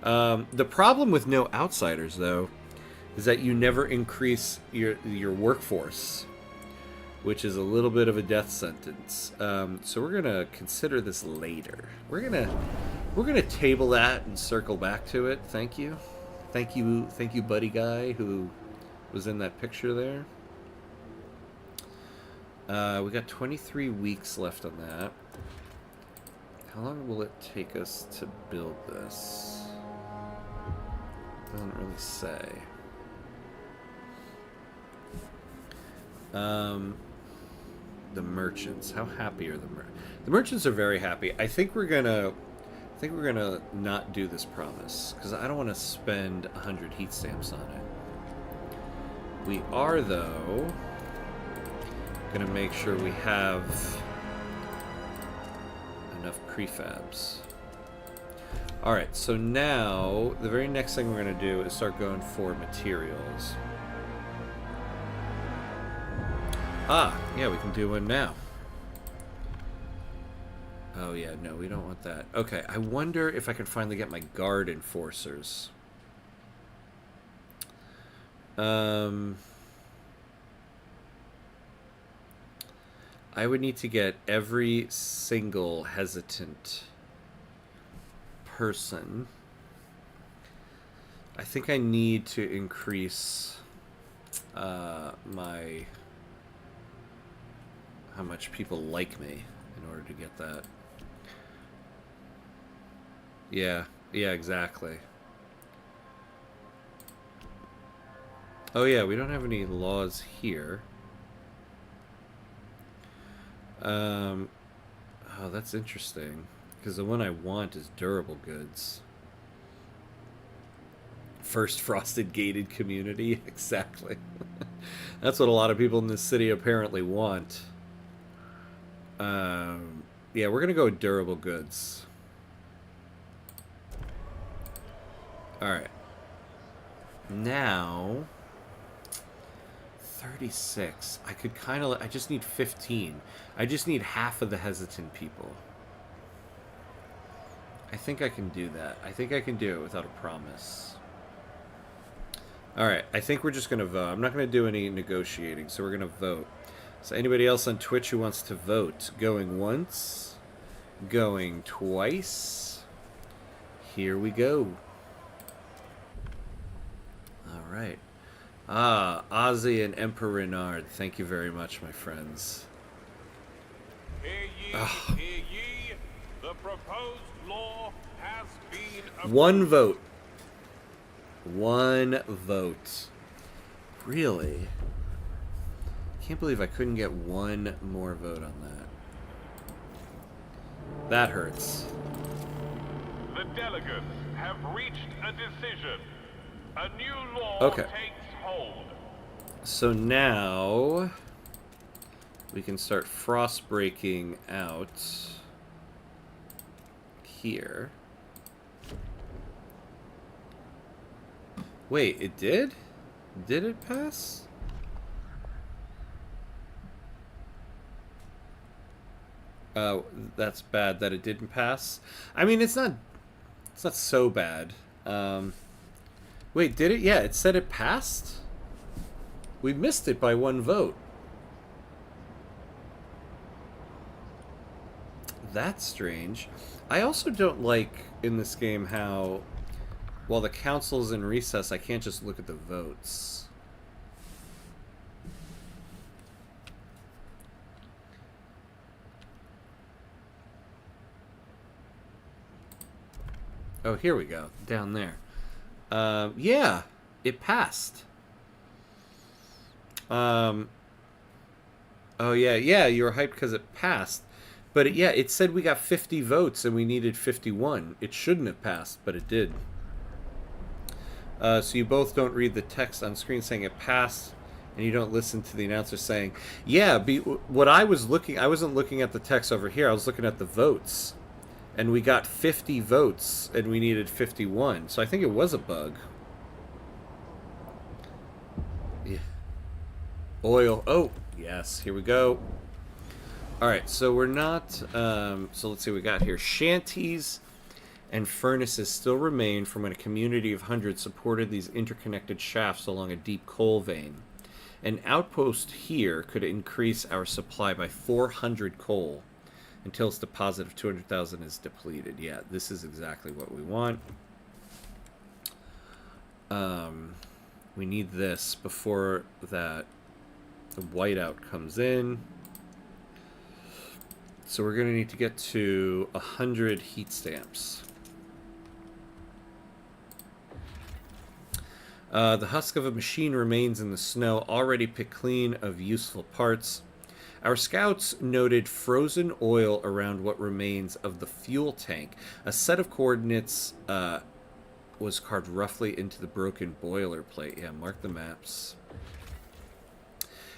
The problem with no outsiders, though, is that you never increase your workforce, which is a little bit of a death sentence. So we're gonna consider this later. We're gonna table that and circle back to it. Thank you, buddy guy who was in that picture there. We got 23 weeks left on that. How long will it take us to build this? Doesn't really say. The merchants. How happy are the merchants? The merchants are very happy. I think we're gonna not do this promise because I don't want to spend 100 heat stamps on it. We are, though, going to make sure we have enough prefabs. Alright, so now the very next thing we're going to do is start going for materials. Ah, yeah, we can do one now. Oh, yeah, no, we don't want that. Okay, I wonder if I can finally get my guard enforcers. I would need to get every single hesitant person. I think I need to increase how much people like me in order to get that. Yeah, exactly. Oh yeah, we don't have any laws here. Oh, that's interesting. Because the one I want is durable goods. First frosted gated community. Exactly. That's what a lot of people in this city apparently want. Yeah, we're going to go with durable goods. Alright. Now... 36. I could kind of... I just need 15. I just need half of the hesitant people. I think I can do that. I think I can do it without a promise. Alright, I think we're just going to vote. I'm not going to do any negotiating, so we're going to vote. So anybody else on Twitch who wants to vote? Going once? Going twice? Here we go. Alright. Ah, Ozzy and Emperor Renard. Thank you very much, my friends. Hear ye, hear ye. The proposed law has been approved. One vote. One vote. Really? Can't believe I couldn't get one more vote on that. That hurts. The delegates have reached a decision. A new law Okay. takes hold. So now we can start frost breaking out here. Wait, it did? Did it pass? Oh, that's bad that it didn't pass. I mean, it's not so bad. Wait, did it? Yeah, it said it passed. We missed it by one vote. That's strange. I also don't like in this game how, while the council's in recess, I can't just look at the votes. Oh, here we go. Down there. Yeah, it passed. Oh, yeah, you were hyped because it passed. But, it said we got 50 votes and we needed 51. It shouldn't have passed, but it did. So you both don't read the text on screen saying it passed, and you don't listen to the announcer saying, yeah, what I wasn't looking at the text over here, I was looking at the votes. And we got 50 votes, and we needed 51. So I think it was a bug. Yeah. Oil. Oh, yes. Here we go. All right, so we're not... so let's see what we got here. Shanties and furnaces still remain from when a community of hundreds supported these interconnected shafts along a deep coal vein. An outpost here could increase our supply by 400 coal until its deposit of 200,000 is depleted. Yeah, this is exactly what we want. We need this before that the whiteout comes in. So we're going to need to get to 100 heat stamps. The husk of a machine remains in the snow, already picked clean of useful parts. Our scouts noted frozen oil around what remains of the fuel tank. A set of coordinates was carved roughly into the broken boilerplate. Yeah, mark the maps.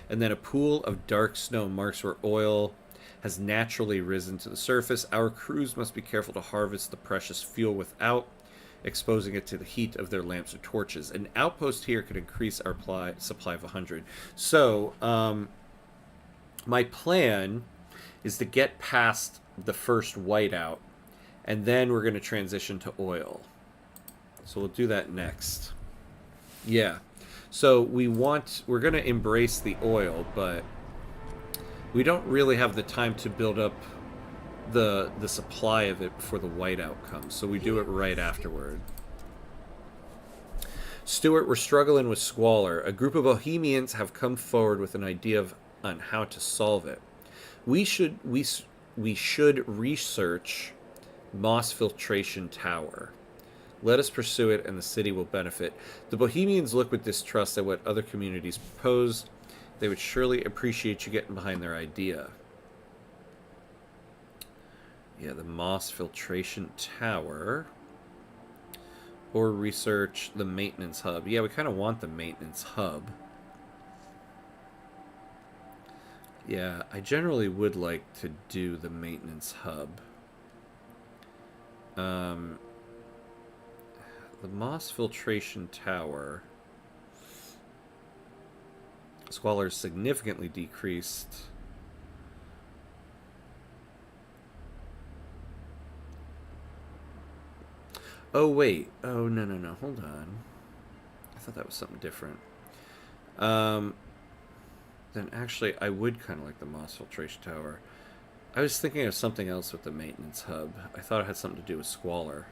And then a pool of dark snow marks where oil has naturally risen to the surface. Our crews must be careful to harvest the precious fuel without exposing it to the heat of their lamps or torches. An outpost here could increase our supply of 100. So, my plan is to get past the first whiteout, and then we're going to transition to oil. So we'll do that next. Yeah. So we're going to embrace the oil, but we don't really have the time to build up the supply of it before the whiteout comes. So we do it right afterward. Stuart, we're struggling with squalor. A group of Bohemians have come forward with an idea on how to solve it. We should research Moss Filtration Tower. Let us pursue it, and the city will benefit. The Bohemians look with distrust at what other communities propose. They would surely appreciate you getting behind their idea. Yeah, the Moss Filtration Tower. Or research the maintenance hub. Yeah, we kind of want the maintenance hub. Yeah, I generally would like to do the maintenance hub. The Moss Filtration Tower. Squalor is significantly decreased. Oh, wait. Oh, no, no, no. Hold on. I thought that was something different. Then actually, I would kind of like the Moss Filtration Tower. I was thinking of something else with the maintenance hub. I thought it had something to do with squalor.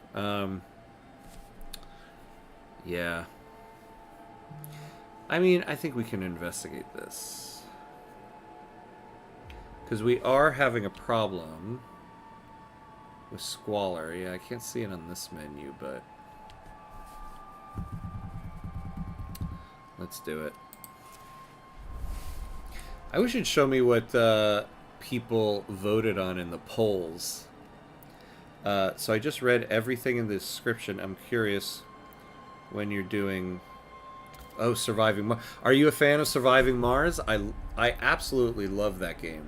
Yeah. I mean, I think we can investigate this. Because we are having a problem with squalor. Yeah, I can't see it on this menu, but let's do it. I wish it'd show me what people voted on in the polls. So I just read everything in the description. I'm curious when you're doing... Oh, Surviving Mars. Are you a fan of Surviving Mars? I absolutely love that game.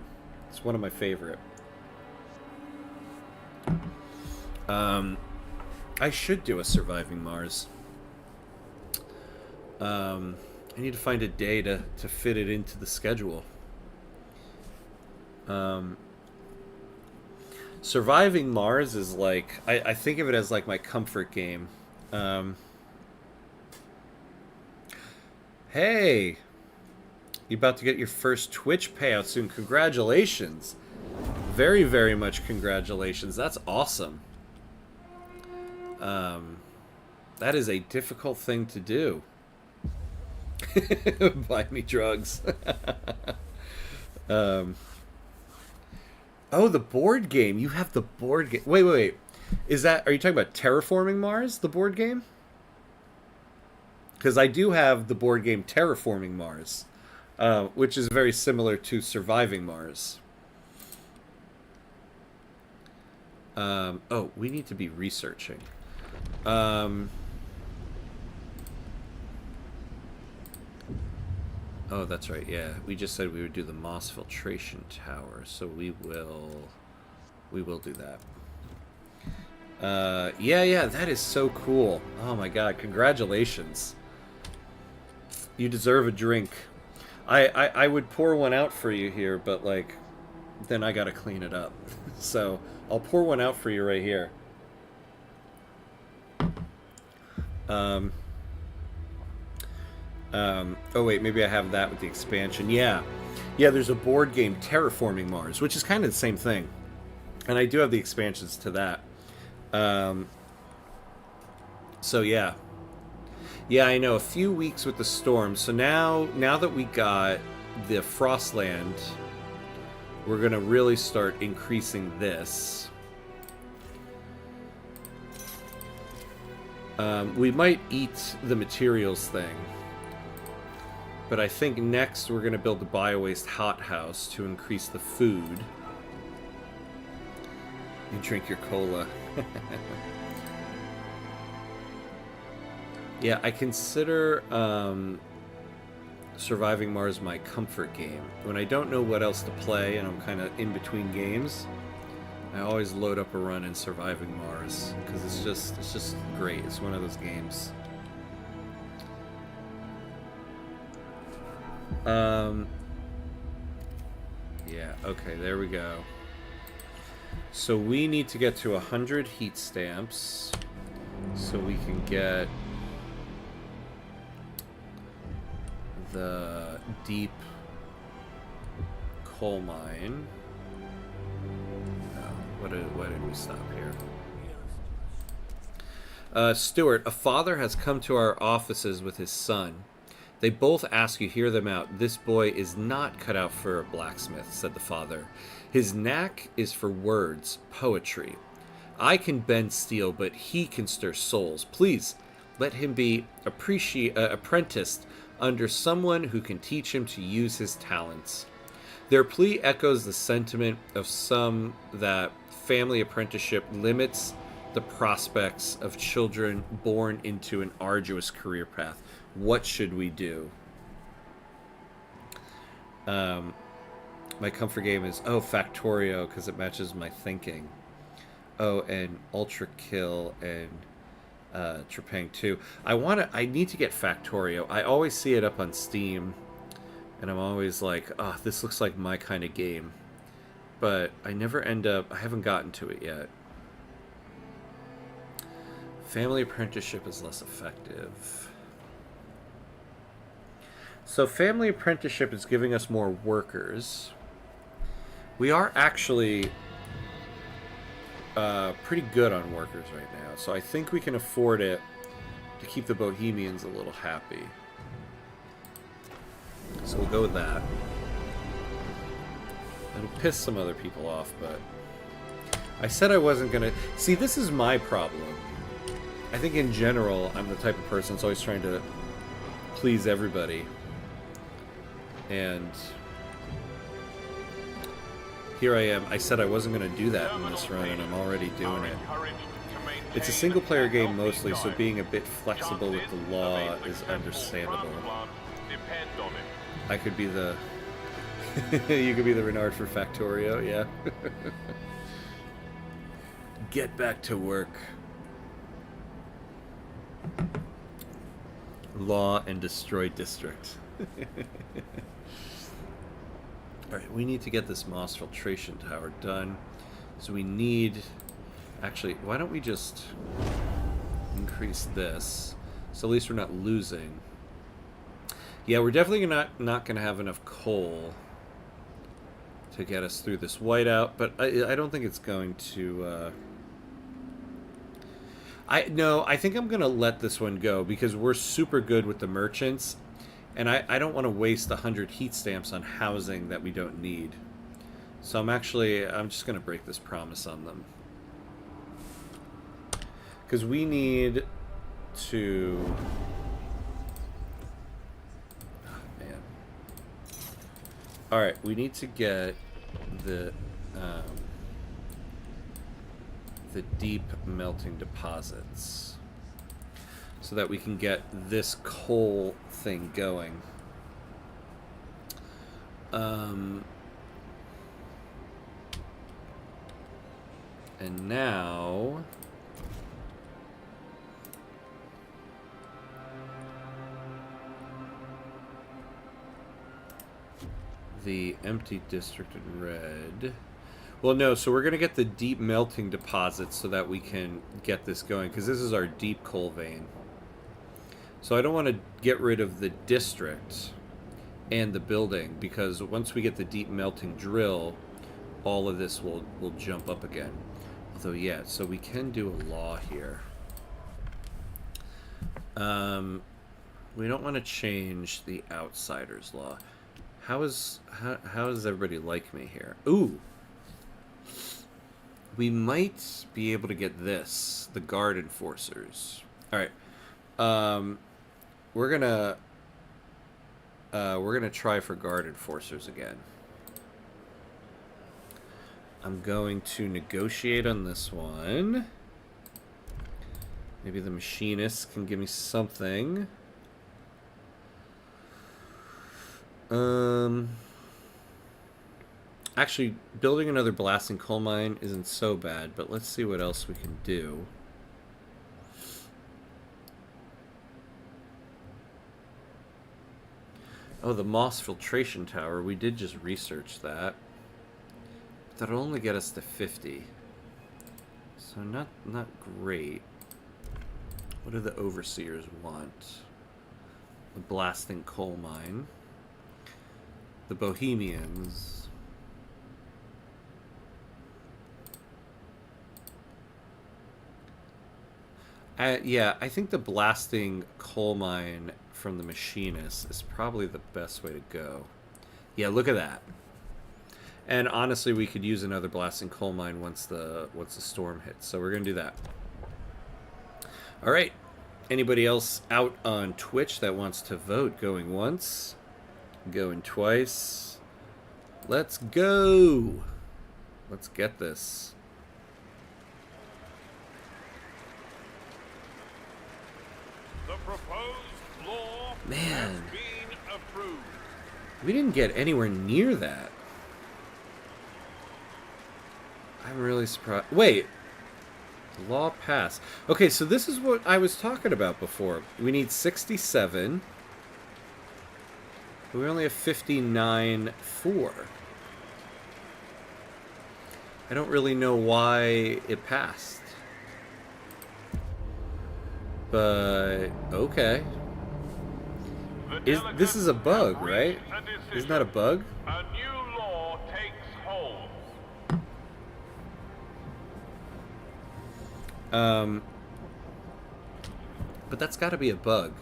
It's one of my favorite. I should do a Surviving Mars. I need to find a day to fit it into the schedule. Surviving Mars is like... I think of it as like my comfort game. Hey! You about to get your first Twitch payout soon. Congratulations. Very, very much congratulations. That's awesome. That is a difficult thing to do. Buy me drugs. Oh, the board game. You have the board game. Wait, wait, wait. Are you talking about Terraforming Mars, the board game? Because I do have the board game Terraforming Mars, which is very similar to Surviving Mars. Oh, we need to be researching. Oh, that's right, yeah. We just said we would do the Moss Filtration Tower, so we will do that. Yeah, that is so cool. Oh my god, congratulations. You deserve a drink. I would pour one out for you here, but like, then I gotta clean it up. So I'll pour one out for you right here. Oh wait, maybe I have that with the expansion. Yeah, there's a board game Terraforming Mars, which is kind of the same thing, and I do have the expansions to that. So yeah, I know, a few weeks with the storm. So now that we got the Frostland, we're gonna really start increasing this. We might eat the materials thing. But I think next we're going to build the bio-waste hothouse to increase the food. You drink your cola. Yeah, I consider Surviving Mars my comfort game. When I don't know what else to play and I'm kind of in between games, I always load up a run in Surviving Mars because it's just great. It's one of those games. Yeah, okay, there we go. So we need to get to 100 heat stamps so we can get the deep coal mine. Why did we stop here? Stuart, a father has come to our offices with his son. They both ask you hear them out. This boy is not cut out for a blacksmith, said the father. His knack is for words, poetry. I can bend steel, but he can stir souls. Please, let him be apprenticed under someone who can teach him to use his talents. Their plea echoes the sentiment of some that family apprenticeship limits the prospects of children born into an arduous career path. What should we do? My comfort game is, Factorio, because it matches my thinking. And Ultra Kill and Trepang 2. I need to get Factorio. I always see it up on Steam, and I'm always like, this looks like my kind of game. But I never I haven't gotten to it yet. Family apprenticeship is less effective. So family apprenticeship is giving us more workers. We are actually pretty good on workers right now, so I think we can afford it to keep the Bohemians a little happy. So we'll go with that. It'll piss some other people off, but I said I wasn't gonna... See, this is my problem. I think in general, I'm the type of person that's always trying to please everybody. And here I am. I said I wasn't going to do that in this run, and I'm already doing it. It's a single-player game mostly, so being a bit flexible with the law is understandable. I could be the... you could be the Renard for Factorio, yeah. Get back to work. Law and destroy district. Alright, we need to get this Moss filtration tower done. So we need... Actually, why don't we just increase this? So at least we're not losing. Yeah, we're definitely not going to have enough coal to get us through this whiteout, but I don't think it's going to... I think I'm going to let this one go because we're super good with the merchants, and I don't want to waste 100 heat stamps on housing that we don't need. So I'm just going to break this promise on them. Because we need to... Oh, man. Alright, we need to get the deep melting deposits so that we can get this coal thing going. And now the empty district in red. Well, no, so we're going to get the deep melting deposits so that we can get this going, because this is our deep coal vein. So I don't want to get rid of the district and the building, because once we get the deep melting drill, all of this will jump up again. Although, yeah, so we can do a law here. We don't want to change the outsiders law. How does everybody like me here? Ooh! We might be able to get this, the guard enforcers. Alright. We're gonna try for guard enforcers again. I'm going to negotiate on this one. Maybe the machinists can give me something. Actually, building another blasting coal mine isn't so bad, but let's see what else we can do. Oh, the Moss filtration tower. We did just research that. That'll only get us to 50. So not great. What do the overseers want? The blasting coal mine. The Bohemians. Yeah, I think the blasting coal mine from the machinists is probably the best way to go. Yeah, look at that. And honestly, we could use another blasting coal mine once the storm hits. So we're gonna do that. All right. Anybody else out on Twitch that wants to vote? Going once, going twice. Let's go. Let's get this. The proposed law Man, has been approved. we didn't get anywhere near that. I'm really surprised. Wait. Law passed. Okay, so this is what I was talking about before. We need 67. We only have 59.4. I don't really know why it passed. But okay. This is a bug, right? Isn't that a bug? A new law takes hold. But that's got to be a bug.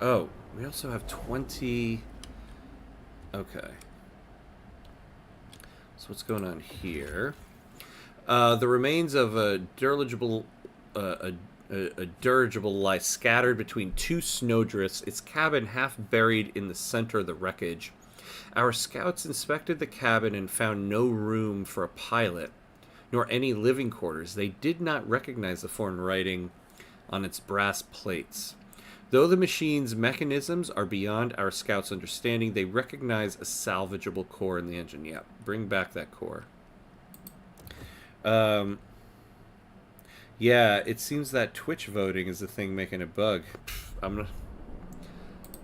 Oh, we also have 20. Okay. So what's going on here? The remains of a dirigible lie scattered between two snowdrifts, its cabin half buried in the center of the wreckage. Our scouts inspected the cabin and found no room for a pilot, nor any living quarters. They did not recognize the foreign writing on its brass plates. Though the machine's mechanisms are beyond our scouts' understanding, they recognize a salvageable core in the engine. Yeah, bring back that core. Yeah, it seems that Twitch voting is the thing making it bug. I'm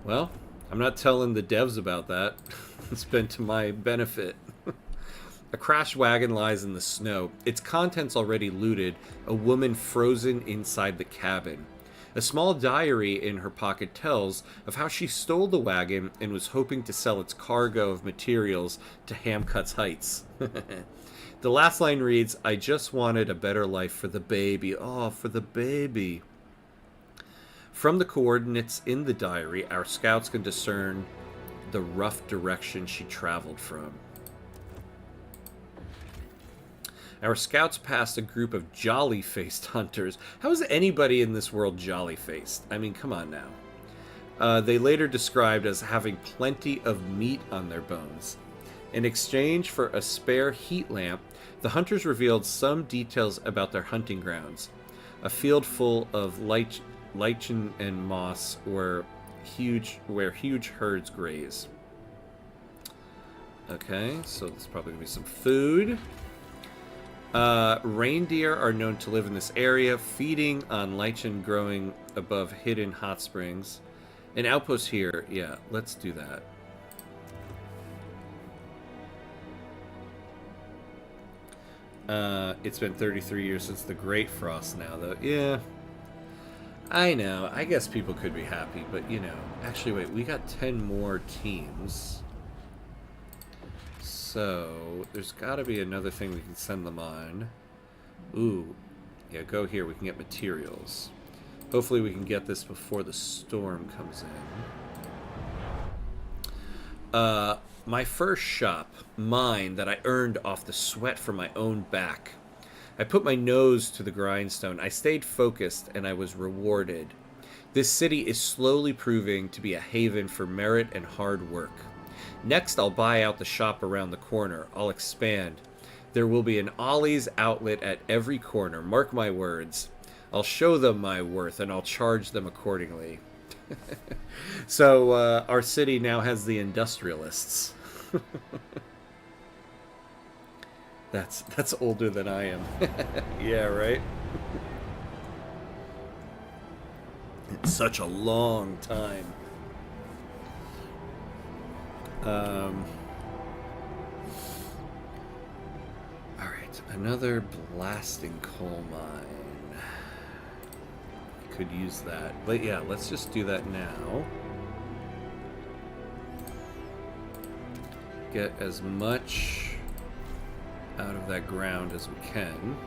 not telling the devs about that. It's been to my benefit. A crashed wagon lies in the snow. Its contents already looted. A woman frozen inside the cabin. A small diary in her pocket tells of how she stole the wagon and was hoping to sell its cargo of materials to Hamcut's Heights. The last line reads, "I just wanted a better life for the baby." Oh, for the baby. From the coordinates in the diary, our scouts can discern the rough direction she traveled from. Our scouts passed a group of jolly-faced hunters. How is anybody in this world jolly-faced? I mean, come on now. They later described as having plenty of meat on their bones. In exchange for a spare heat lamp, the hunters revealed some details about their hunting grounds. A field full of lichen and moss where huge herds graze. Okay, so there's probably going to be some food. Reindeer are known to live in this area, feeding on lichen growing above hidden hot springs. An outpost here. Yeah, let's do that. It's been 33 years since the Great Frost now, though. Yeah. I know. I guess people could be happy, but, you know. Actually, wait. We got 10 more teams. So, there's got to be another thing we can send them on. Ooh. Yeah, go here. We can get materials. Hopefully we can get this before the storm comes in. My first shop, mine, that I earned off the sweat from my own back. I put my nose to the grindstone. I stayed focused, and I was rewarded. This city is slowly proving to be a haven for merit and hard work. Next, I'll buy out the shop around the corner. I'll expand. There will be an Ollie's outlet at every corner. Mark my words. I'll show them my worth, and I'll charge them accordingly. So, our city now has the industrialists. That's older than I am. Yeah, right? It's such a long time. Alright, another blasting coal mine. Could use that. But yeah, let's just do that now. Get as much out of that ground as we can.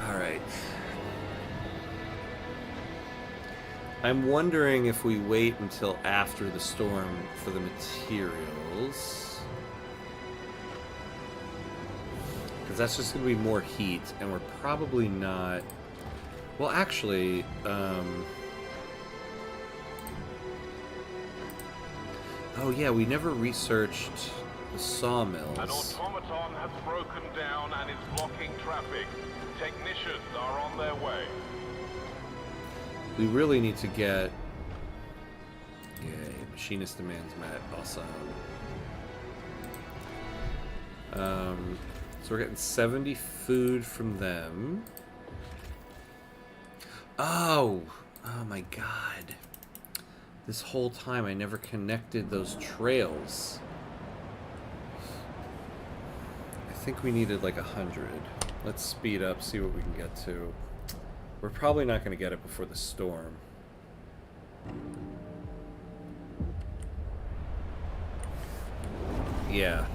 Alright. I'm wondering if we wait until after the storm for the materials. Because that's just going to be more heat, and we're probably not... Well, actually, oh yeah, we never researched the sawmills. An automaton has broken down and is blocking traffic. Technicians are on their way. We really need to get... Yay, machinist demands met. Awesome. So we're getting 70 food from them. Oh my god. This whole time I never connected those trails. I think we needed like 100. Let's speed up, see what we can get to. We're probably not going to get it before the storm. Yeah.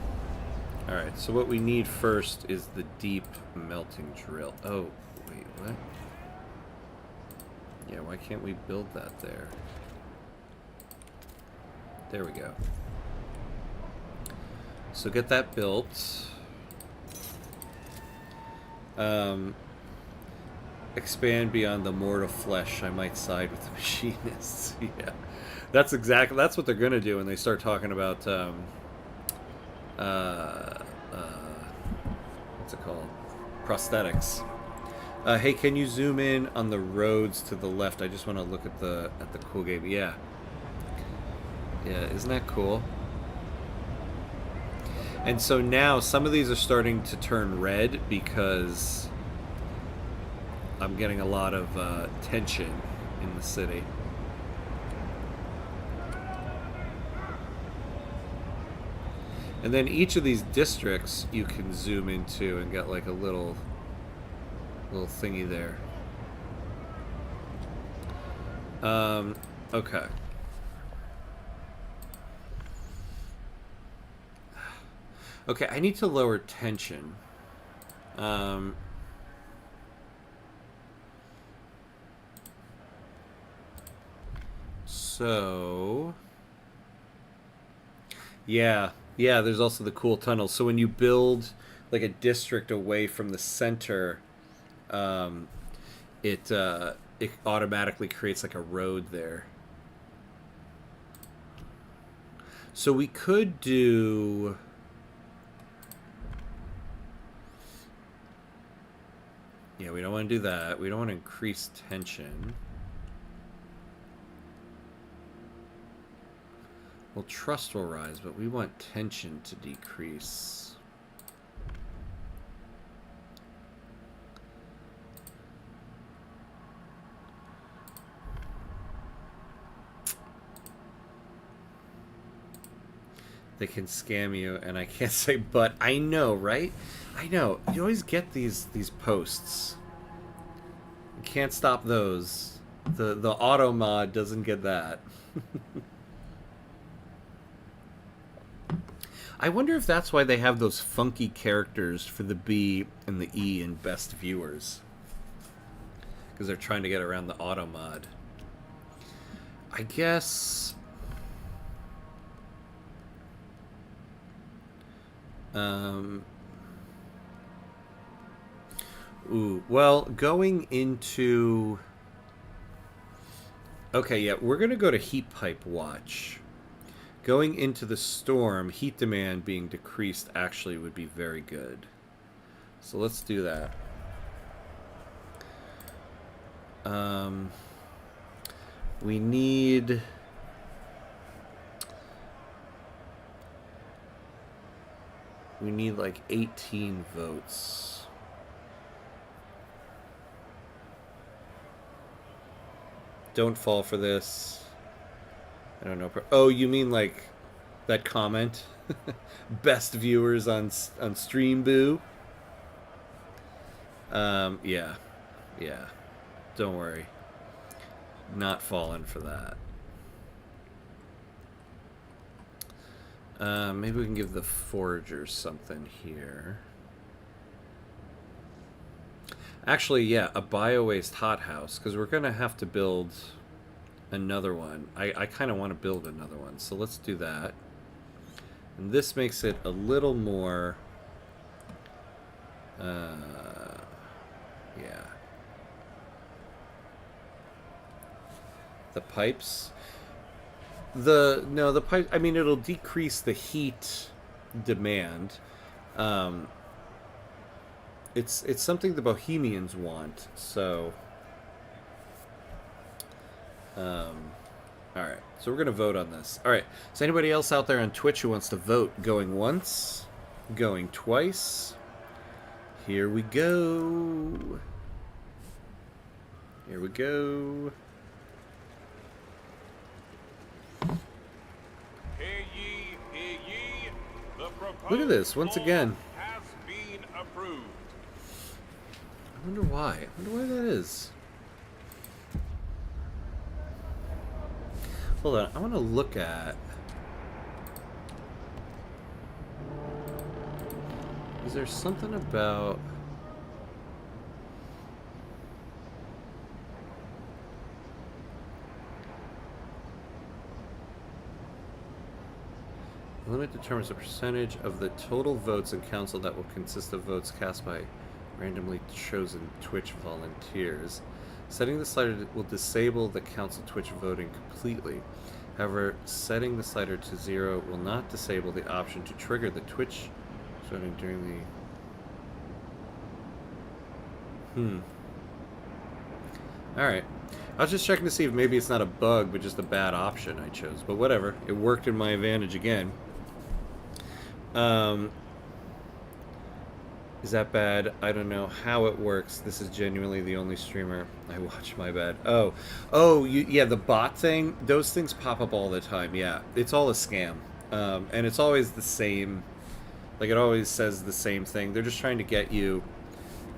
Alright, so what we need first is the deep melting drill. Oh, wait, what? Yeah, why can't we build that there? There we go. So get that built. Expand beyond the mortal flesh. I might side with the machinists. Yeah, that's what they're gonna do when they start talking about what's it called? Prosthetics. Hey, can you zoom in on the roads to the left? I just want to look at the cool game. Yeah. Yeah, isn't that cool? And so now some of these are starting to turn red because I'm getting a lot of tension in the city. And then each of these districts you can zoom into and get like a little thingy there. Okay. Okay, I need to lower tension. So... Yeah, there's also the cool tunnels. So when you build like a district away from the center, it automatically creates like a road there. So we could do... Yeah, we don't want to do that. We don't want to increase tension. Well, trust will rise, but we want tension to decrease. They can scam you, and I can't say but. I know, right? I know. You always get these posts. You can't stop those. The auto mod doesn't get that. I wonder if that's why they have those funky characters for the B and the E in best viewers. Because they're trying to get around the auto mod. I guess... Ooh, well, going into... Okay, yeah, we're going to go to heat pipe watch. Going into the storm, heat demand being decreased actually would be very good. So let's do that. We need... We need like 18 votes. Don't fall for this. I don't know. Oh, you mean like that comment? Best viewers on Stream Boo? Yeah. Yeah. Don't worry. Not falling for that. Maybe we can give the foragers something here. Actually, yeah, a bio-waste hothouse, because we're going to have to build another one. I kind of want to build another one, so let's do that. And this makes it a little more... yeah. The pipes... The pipe. I mean, it'll decrease the heat demand. It's something the Bohemians want. So, all right. So we're gonna vote on this. All right. Is anybody else out there on Twitch who wants to vote? Going once, going twice. Here we go. Here we go. Look at this, once again. Has been approved. I wonder why. I wonder why that is. Hold on, I want to look at... Is there something about... The limit determines the percentage of the total votes in council that will consist of votes cast by randomly chosen Twitch volunteers. Setting the slider will disable the council Twitch voting completely. However, setting the slider to 0 will not disable the option to trigger the Twitch voting during the... Alright. I was just checking to see if maybe it's not a bug, but just a bad option I chose. But whatever. It worked in my advantage again. Is that bad? I don't know how it works. This is genuinely the only streamer I watch. My bad. Yeah, the bot thing. Those things pop up all the time. Yeah, it's all a scam, and it's always the same. Like it always says the same thing. They're just trying to get you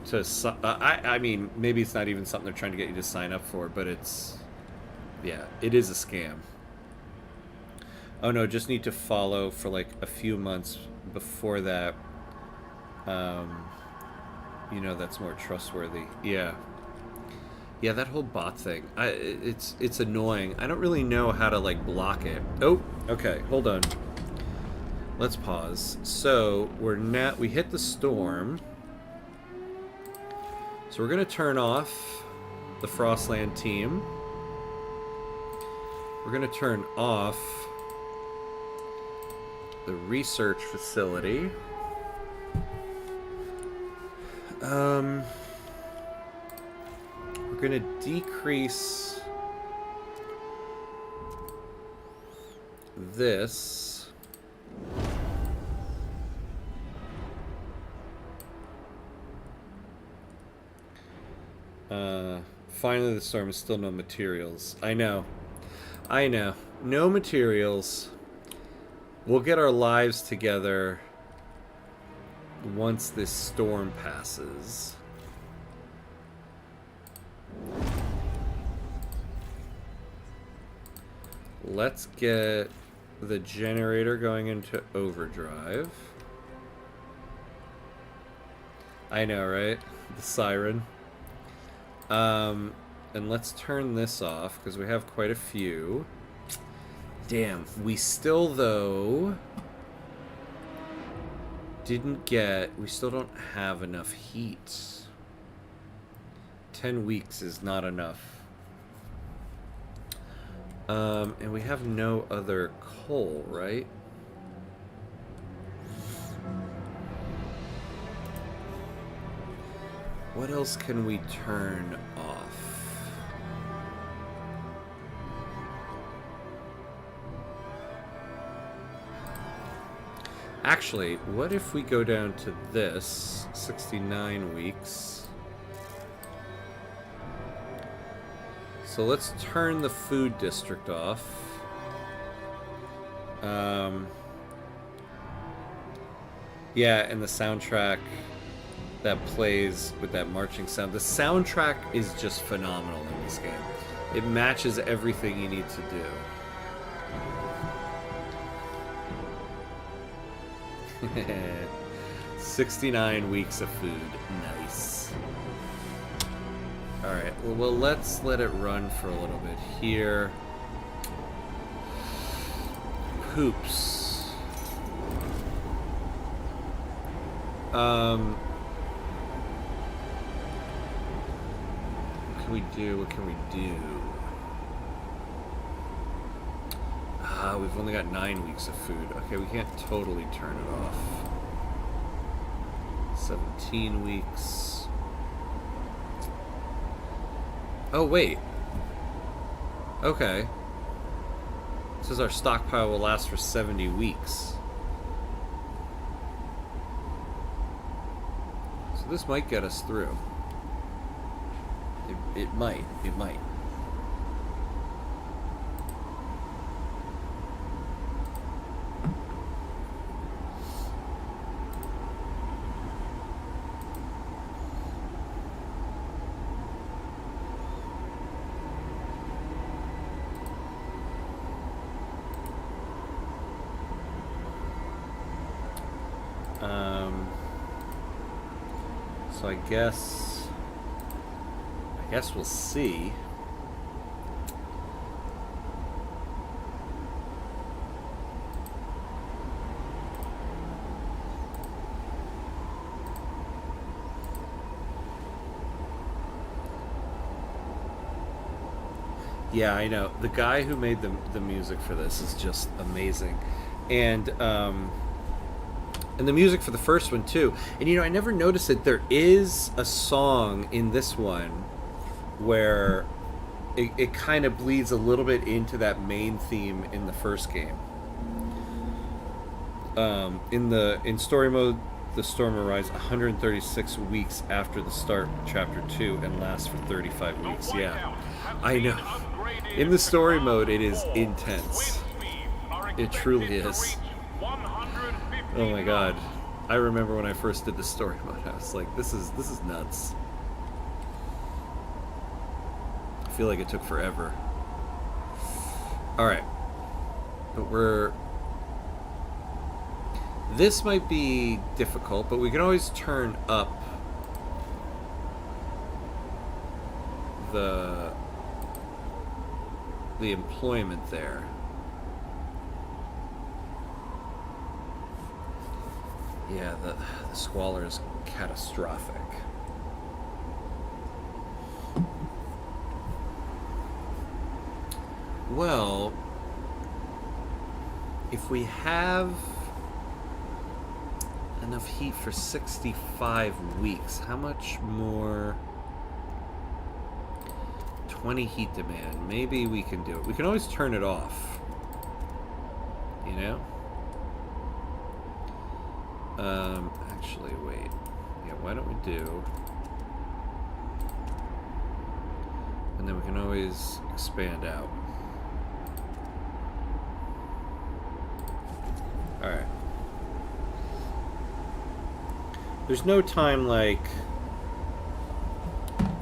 to. I mean, maybe it's not even something they're trying to get you to sign up for, but it's. Yeah, it is a scam. Oh no, just need to follow for like a few months before that. You know, that's more trustworthy. Yeah. Yeah, that whole bot thing. It's annoying. I don't really know how to like block it. Oh, okay, hold on. Let's pause. So we hit the storm. So we're gonna turn off the Frostland team. We're gonna turn off the research facility. We're gonna decrease this. Finally the storm is still no materials. I know. No materials. We'll get our lives together once this storm passes. Let's get the generator going into overdrive. I know, right? The siren. And let's turn this off because we have quite a few. Damn, we still though we still don't have enough heat. 10 weeks is not enough. And we have no other coal, right? What else can we turn off? Actually, what if we go down to this, 69 weeks. So let's turn the food district off. Yeah, and the soundtrack that plays with that marching sound. The soundtrack is just phenomenal in this game. It matches everything you need to do. 69 weeks of food. Nice. Alright, well, let's let it run for a little bit here. Poops. What can we do? What can we do? We've only got 9 weeks of food. Okay, we can't totally turn it off. 17 weeks. Oh, wait. Okay. It says our stockpile will last for 70 weeks. So this might get us through. It might. It might. So I guess we'll see. Yeah, I know. The guy who made the music for this is just amazing. And the music for the first one too. And I never noticed that there is a song in this one where it kind of bleeds a little bit into that main theme in the first game. In story mode, the storm arrives 136 weeks after the start of chapter 2 and lasts for 35 weeks. Yeah, I know. In the story mode, it is intense. It truly is. Oh my god. I remember when I first did the story mode, I was like, this is nuts. I feel like it took forever. Alright. But this might be difficult, but we can always turn up the employment there. Yeah, the squalor is catastrophic. Well, if we have enough heat for 65 weeks, how much more? 20 heat demand. Maybe we can do it. We can always turn it off. Actually, wait. Yeah, why don't we do... And then we can always expand out. Alright. There's no time like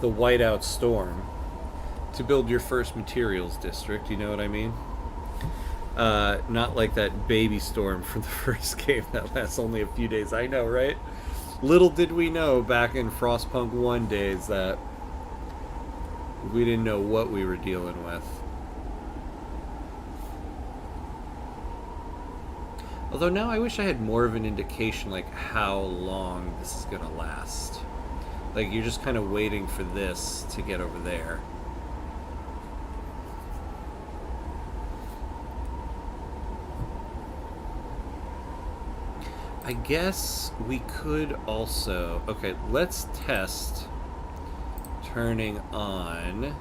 the whiteout storm to build your first materials district, you know what I mean? Not like that baby storm from the first game that lasts only a few days. I know, right? Little did we know back in Frostpunk 1 days that we didn't know what we were dealing with. Although now I wish I had more of an indication like how long this is gonna last. Like you're just kind of waiting for this to get over there. I guess we could also... Okay, let's test turning on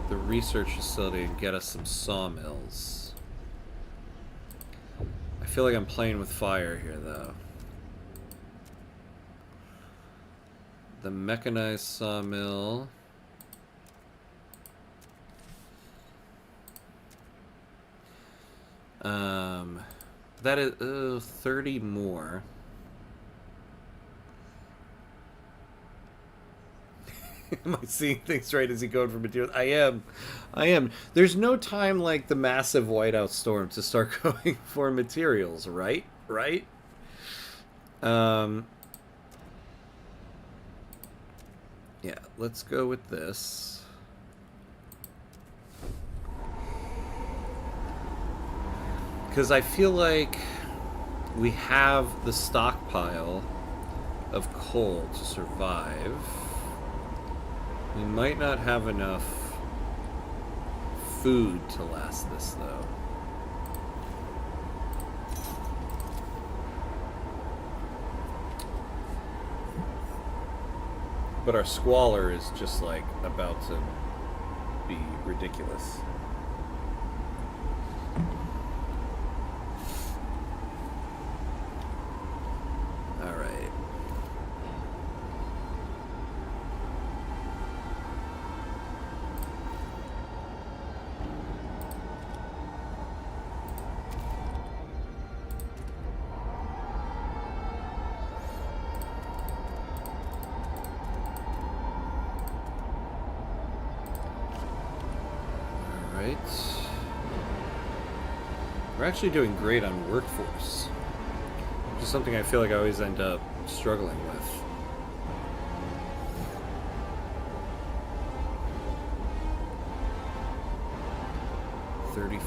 the research facility and get us some sawmills. I feel like I'm playing with fire here, though. The mechanized sawmill. That is 30 more. Am I seeing things right? Is he going for materials? I am. There's no time like the massive whiteout storm to start going for materials, right? Right? Yeah, let's go with this. Because I feel like we have the stockpile of coal to survive. We might not have enough food to last this, though. But our squalor is just, like, about to be ridiculous. We're actually doing great on workforce. is something I feel like I always end up struggling with. $30,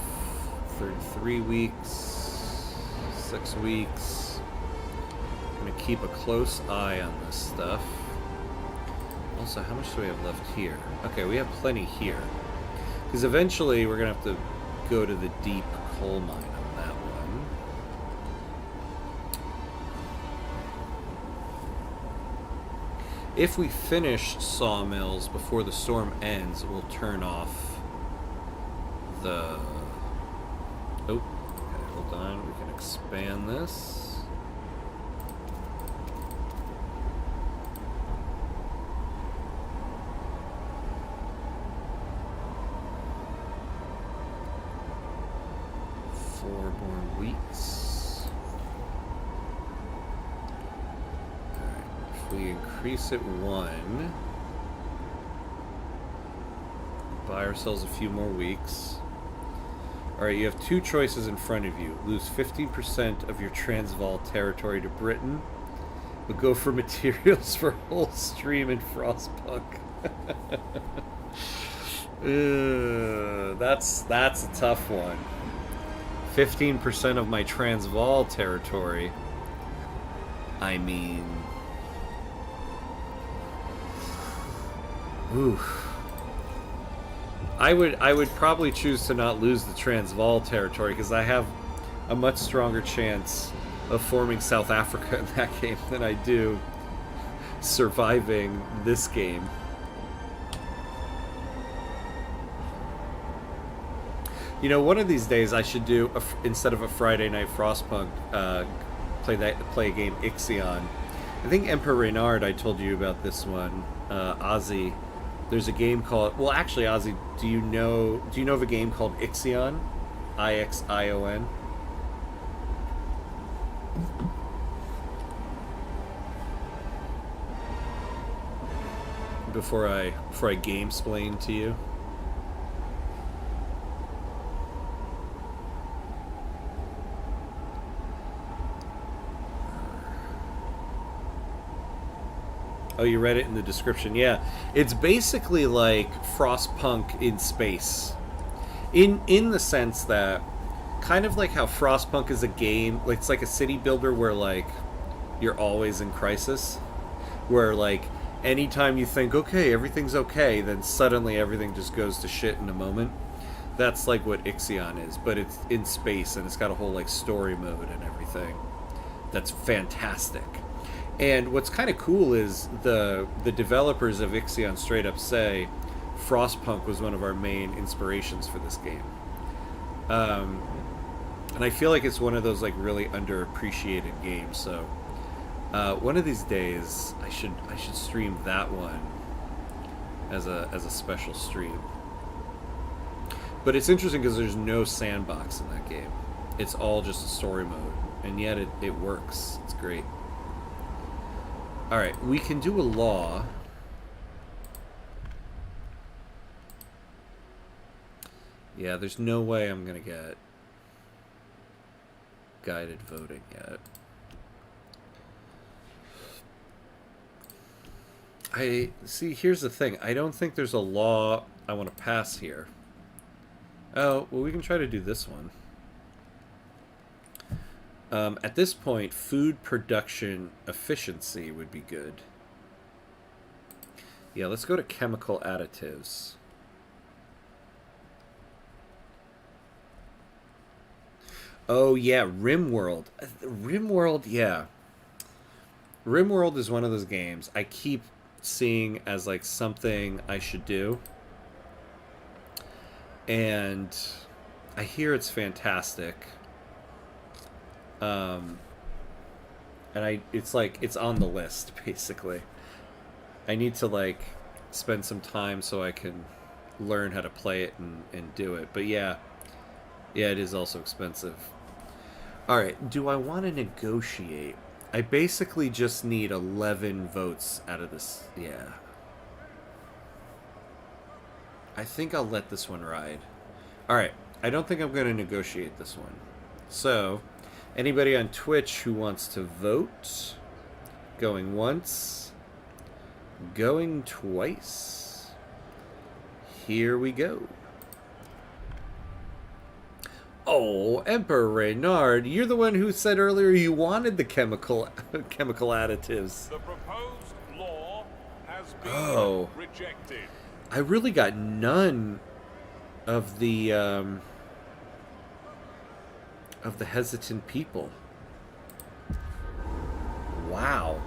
33 weeks, 6 weeks. I'm gonna keep a close eye on this stuff. Also, how much do we have left here? Okay, we have plenty here. Because eventually we're gonna have to go to the deep coal mine on that one. If we finish sawmills before the storm ends, we'll turn off the... Oh, okay, hold on. We can expand this. Increase it 1. Buy ourselves a few more weeks. Alright, you have 2 choices in front of you. Lose 15% of your Transvaal territory to Britain, but go for materials for a whole stream in Frostpunk. That's a tough one. 15% of my Transvaal territory. I mean... Oof. I would probably choose to not lose the Transvaal territory because I have a much stronger chance of forming South Africa in that game than I do surviving this game. You know, one of these days I should do instead of a Friday night Frostpunk, play a game Ixion. I think Emperor Reynard, I told you about this one. Ozzy. There's a game called... Well, actually, Ozzy, do you know of a game called Ixion? I-X-I-O-N? Before I game-splain to you. Oh, you read it in the description. Yeah, it's basically like Frostpunk in space, in the sense that, kind of like how Frostpunk is a game, like it's like a city builder where like you're always in crisis, where like anytime you think okay everything's okay, then suddenly everything just goes to shit in a moment. That's like what Ixion is, but it's in space and it's got a whole like story mode and everything. That's fantastic. And what's kind of cool is the developers of Ixion straight up say Frostpunk was one of our main inspirations for this game. And I feel like it's one of those like really underappreciated games. So one of these days I should stream that one as a special stream. But it's interesting because there's no sandbox in that game. It's all just a story mode, and yet it works. It's great. Alright, we can do a law. Yeah, there's no way I'm gonna get guided voting yet. See, here's the thing. I don't think there's a law I want to pass here. Oh, well, we can try to do this one. At this point, food production efficiency would be good. Yeah, let's go to chemical additives. Oh, yeah, RimWorld. RimWorld, yeah. RimWorld is one of those games I keep seeing as, like, something I should do. And I hear it's fantastic. And it's like, it's on the list, basically. I need to, like, spend some time so I can learn how to play it and do it. But yeah, it is also expensive. Alright, do I want to negotiate? I basically just need 11 votes out of this. Yeah. I think I'll let this one ride. Alright, I don't think I'm going to negotiate this one. So, Anybody on Twitch who wants to vote? Going once. Going twice. Here we go. Oh, Emperor Reynard, you're the one who said earlier you wanted the chemical additives. The proposed law has been rejected. I really got none of the hesitant people. Wow.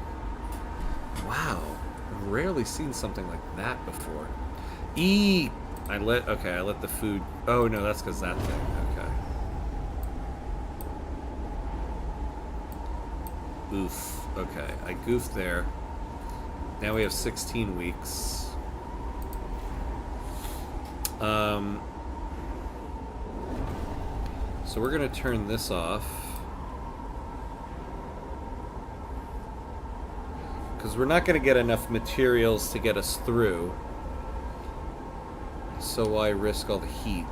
Wow. I've rarely seen something like that before. I let the food. Oh no, that's because that thing. Okay. Oof. Okay, I goofed there. Now we have 16 weeks. So we're gonna turn this off because we're not gonna get enough materials to get us through. So why risk all the heat?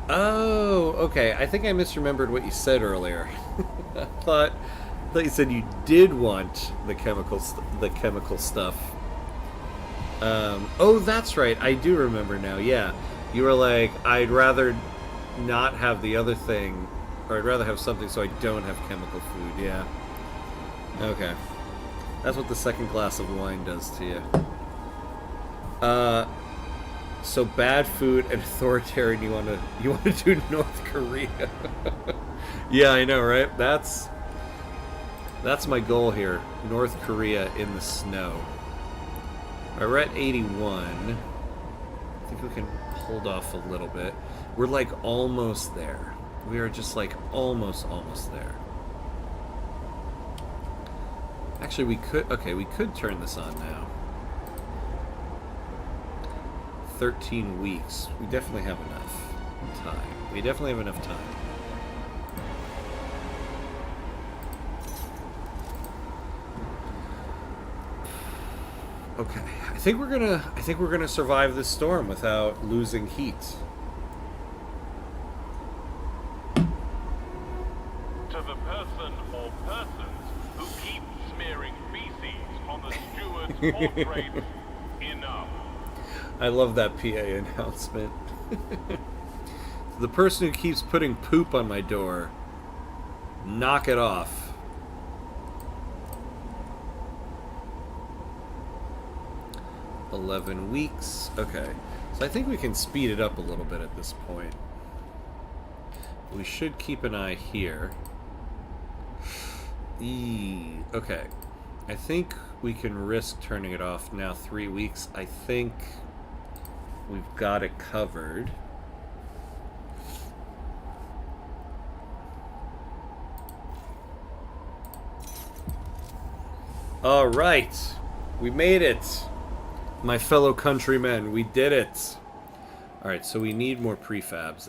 Oh, okay. I think I misremembered what you said earlier. I thought you said you did want the chemical stuff. Oh, that's right. I do remember now. Yeah, you were like, I'd rather not have the other thing, or I'd rather have something so I don't have chemical food. Yeah. Okay. That's what the second glass of wine does to you. So bad food and authoritarian. You want to do North Korea? Yeah, I know, right? That's my goal here. North Korea in the snow. All right, we're at 81. I think we can hold off a little bit. We're like almost there. We are just like almost there. Actually, we could turn this on now. 13 weeks. We definitely have enough time. Okay. I think we're gonna survive this storm without losing heat. To the person or persons who keep smearing feces on the steward's portrait, enough. I love that PA announcement. The person who keeps putting poop on my door, knock it off. $11 weeks. Okay. So I think we can speed it up a little bit at this point. We should keep an eye here. Okay. I think we can risk turning it off now. 3 weeks. I think we've got it covered. All right. We made it. My fellow countrymen, we did it. All right, so we need more prefabs.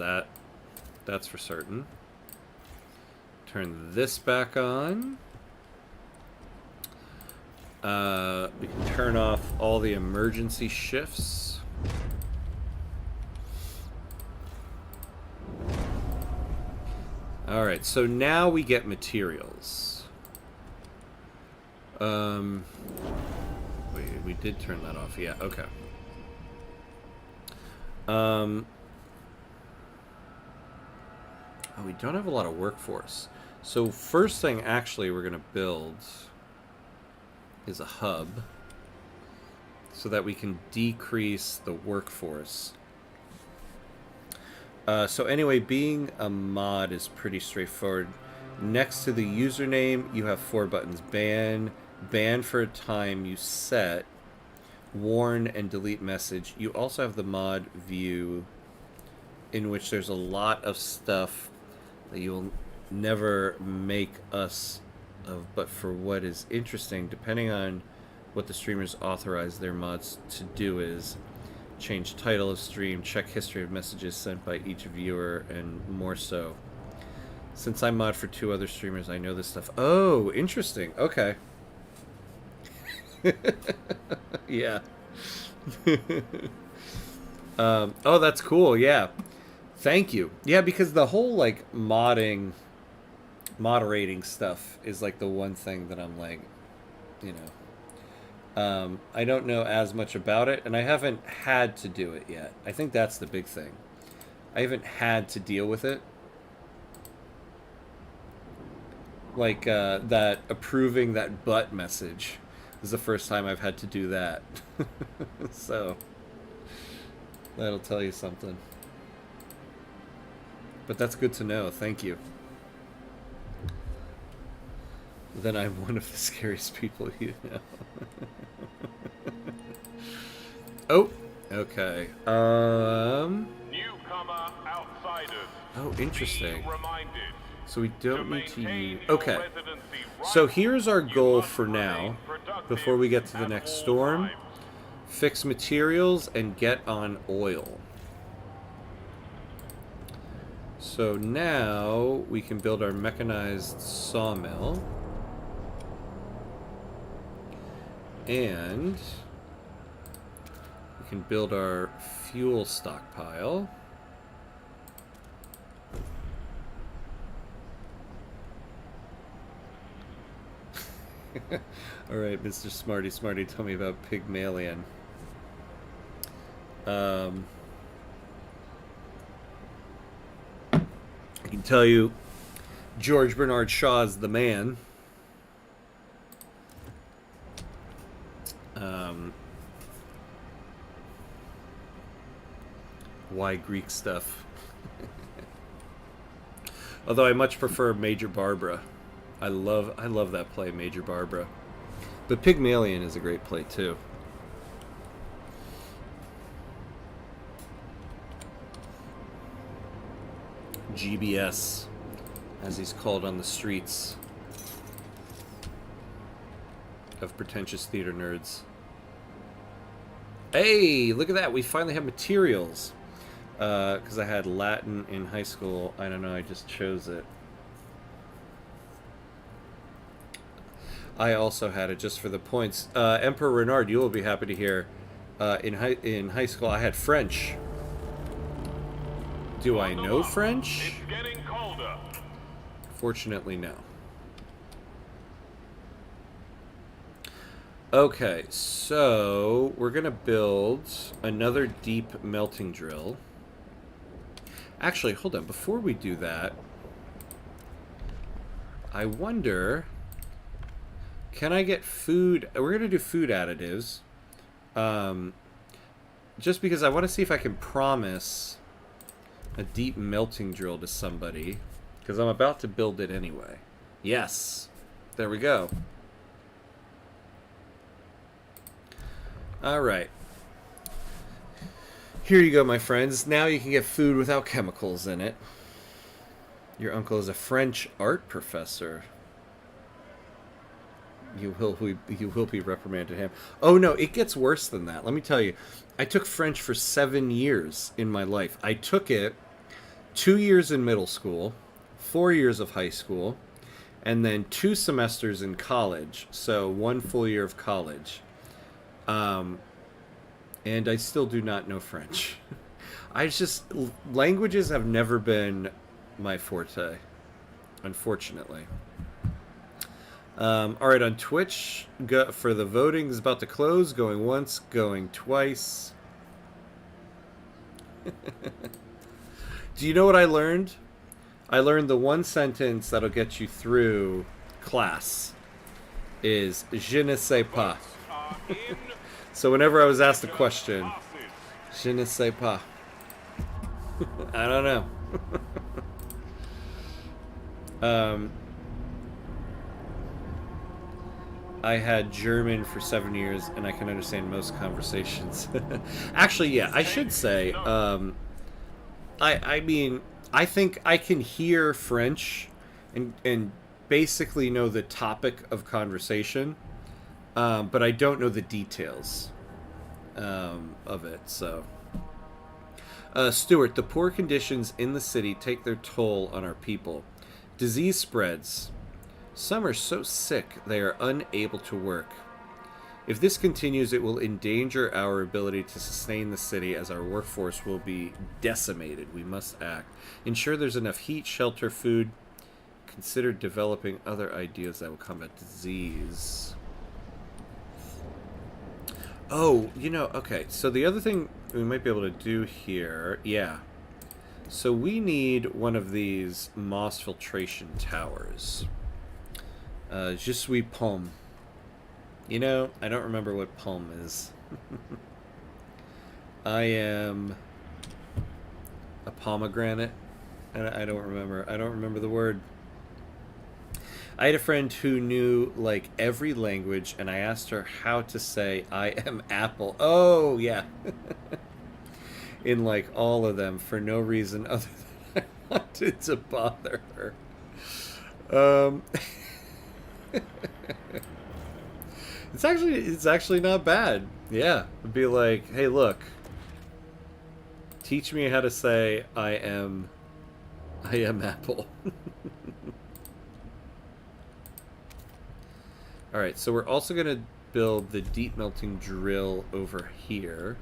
That's for certain. Turn this back on. We can turn off all the emergency shifts. All right, so now we get materials. We did turn that off. Yeah, okay. Oh, we don't have a lot of workforce. So first thing actually we're going to build is a hub so that we can decrease the workforce. So anyway, being a mod is pretty straightforward. Next to the username, you have 4 buttons. Ban for a time you set, warn and delete message. You also have the mod view, in which there's a lot of stuff that you'll never make us of, but for what is interesting, depending on what the streamers authorize their mods to do, is change title of stream, check history of messages sent by each viewer, and more so. Since I mod for 2 other streamers, I know this stuff. Oh, interesting. Okay. Yeah. Oh, that's cool. Yeah. Thank you. Yeah, because the whole like moderating stuff is like the one thing that I'm like, you know, I don't know as much about it, and I haven't had to do it yet. I think that's the big thing. I haven't had to deal with it. Like that approving that butt message is the first time I've had to do that. So that'll tell you something. But that's good to know. Thank you. Then I'm one of the scariest people you know. Oh, okay. Newcomer outsiders. Oh, interesting. Be reminded. So we don't need to maintain use... your Okay. residency So rights, here's our you goal must for remain now, productive before we get to the at next all storm. times. Fix materials and get on oil. So now we can build our mechanized sawmill. And we can build our fuel stockpile. Alright, Mr. Smarty, tell me about Pygmalion. I can tell you George Bernard Shaw's the man. Why Greek stuff? Although I much prefer Major Barbara. I love that play, Major Barbara. But Pygmalion is a great play too. GBS, as he's called on the streets of pretentious theater nerds. Hey, look at that. We finally have materials. Because I had Latin in high school. I don't know, I just chose it. I also had it just for the points. Emperor Renard, you will be happy to hear. In high school, I had French. Do I know French? It's getting colder. Fortunately, no. Okay, so we're gonna build another deep melting drill. Actually, hold on. Before we do that, I wonder, can I get food? We're gonna do food additives. Just because I want to see if I can promise a deep melting drill to somebody, because I'm about to build it anyway. Yes, there we go. All right. Here you go, my friends. Now you can get food without chemicals in it. Your uncle is a French art professor. You will be reprimanded him. Oh no, it gets worse than that. Let me tell you. I took French for 7 years in my life. I took it 2 years in middle school, 4 years of high school, and then 2 semesters in college. So 1 full year of college. And I still do not know French. Languages have never been my forte, unfortunately. Alright, on Twitch, for the voting is about to close. Going once, going twice. Do you know what I learned? I learned the one sentence that'll get you through class is je ne sais pas. So whenever I was asked a question, je ne sais pas. I don't know. I had German for 7 years, and I can understand most conversations. Actually, yeah, I should say, I mean, I think I can hear French and basically know the topic of conversation, but I don't know the details of it, so. Stuart, the poor conditions in the city take their toll on our people. Disease spreads. Some are so sick they are unable to work. If this continues, it will endanger our ability to sustain the city as our workforce will be decimated. We must act. Ensure there's enough heat, shelter, food. Consider developing other ideas that will combat disease. Oh, okay. So the other thing we might be able to do here, yeah. So we need one of these moss filtration towers. Je suis pomme. I don't remember what pomme is. I am a pomegranate. I don't remember. I don't remember the word. I had a friend who knew, like, every language, and I asked her how to say, I am apple. Oh, yeah. In, like, all of them, for no reason other than I wanted to bother her. It's actually not bad. Yeah. It'd be like, hey, look. Teach me how to say, I am apple. Alright, so we're also going to build the deep melting drill over here.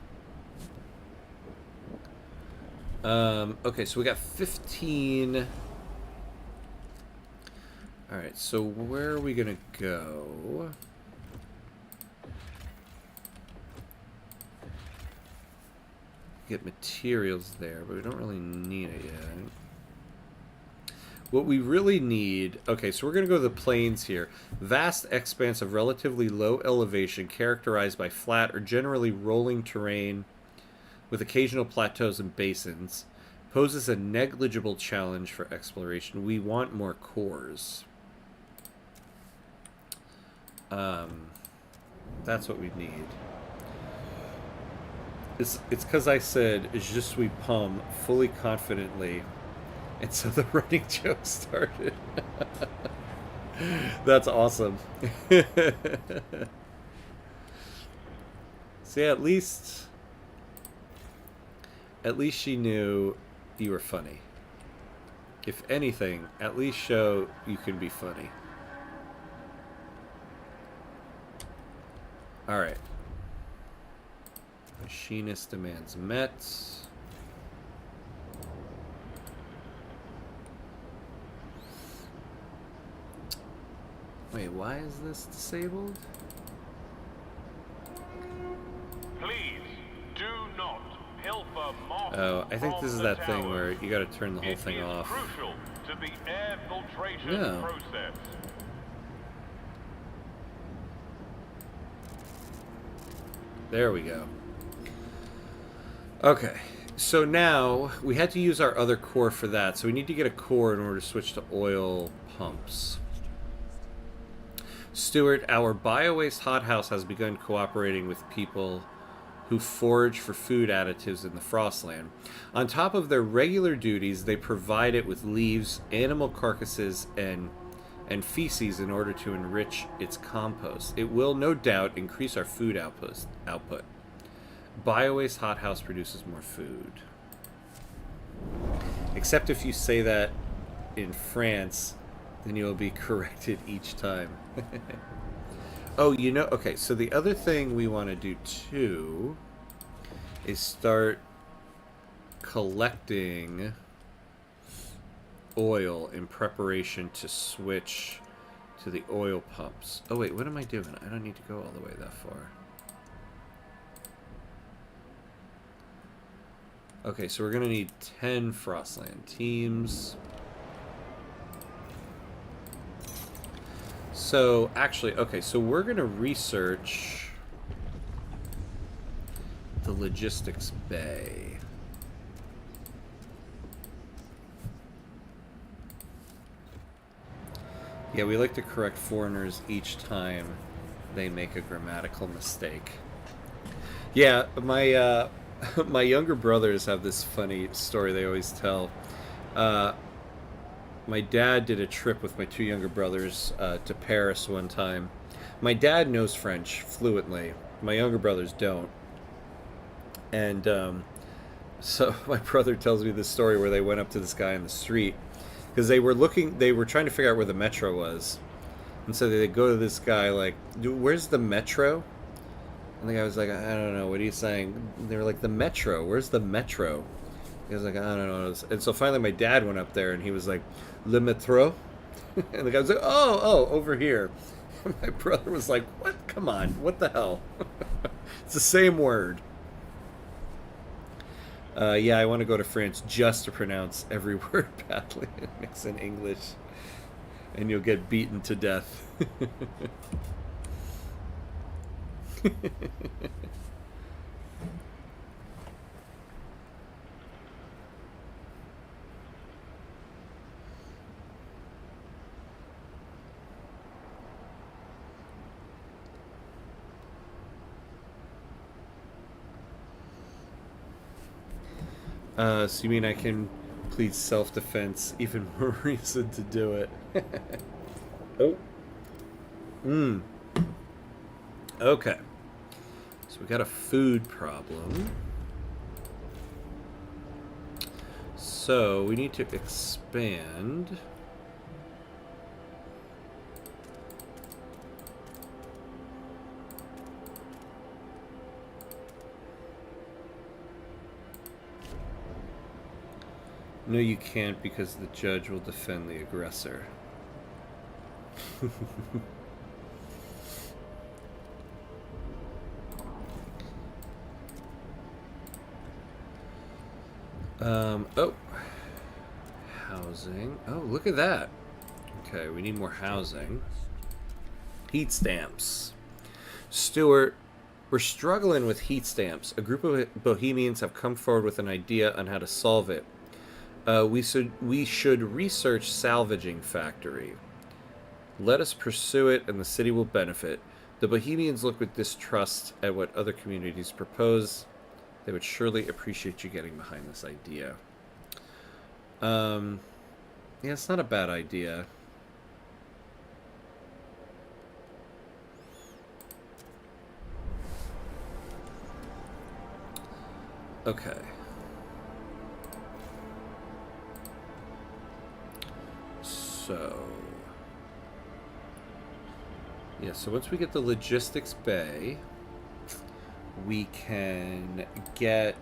Okay, so we got 15. Alright, so where are we going to go? Get materials there, but we don't really need it yet. What we really need... Okay, so we're going to go to the plains here. Vast expanse of relatively low elevation characterized by flat or generally rolling terrain with occasional plateaus and basins poses a negligible challenge for exploration. We want more cores. That's what we need. It's because I said je suis pomme fully confidently. And so the running joke started. That's awesome. See, at least she knew you were funny. If anything, at least show you can be funny. Alright. Machinist demands met. Wait, why is this disabled? Please do not pilfer moss. Oh, I think this is that thing towers. where you gotta turn the whole thing It is off. crucial to the air filtration No. process. There we go. Okay, so now we had to use our other core for that, so we need to get a core in order to switch to oil pumps. Stuart, our bio-waste hothouse has begun cooperating with people who forage for food additives in the Frostland. On top of their regular duties, they provide it with leaves, animal carcasses, and feces in order to enrich its compost. It will no doubt increase our food output. Bio-waste hothouse produces more food. Except if you say that in France, then you'll be corrected each time. Oh, okay, so the other thing we want to do too is start collecting oil in preparation to switch to the oil pumps. Oh wait, what am I doing? I don't need to go all the way that far. Okay, so we're gonna need 10 Frostland teams. So, actually, okay, so we're gonna research the logistics bay. Yeah, we like to correct foreigners each time they make a grammatical mistake. Yeah, my my younger brothers have this funny story they always tell. My dad did a trip with my two younger brothers to Paris one time. My dad knows French fluently. My younger brothers don't. And so my brother tells me this story where they went up to this guy in the street because they were trying to figure out where the metro was. And so they go to this guy like, where's the metro? And the guy was like, I don't know, what are you saying? They were like, the metro. Where's the metro? He was like, I don't know. And so finally my dad went up there and he was like, le metro? And the guy was like, oh, over here. And my brother was like, what? Come on, what the hell? It's the same word. Yeah, I want to go to France just to pronounce every word badly and mix in English. And you'll get beaten to death. So you mean I can plead self-defense? Even more reason to do it. Oh. Okay. So we got a food problem. So we need to expand. No, you can't, because the judge will defend the aggressor. Oh. Housing. Oh, look at that. Okay, we need more housing. Heat stamps. Stuart, we're struggling with heat stamps. A group of bohemians have come forward with an idea on how to solve it. We should research salvaging factory. Let us pursue it, and the city will benefit. The Bohemians look with distrust at what other communities propose. They would surely appreciate you getting behind this idea. Yeah, it's not a bad idea. Okay. So... yeah, so once we get the logistics bay, we can get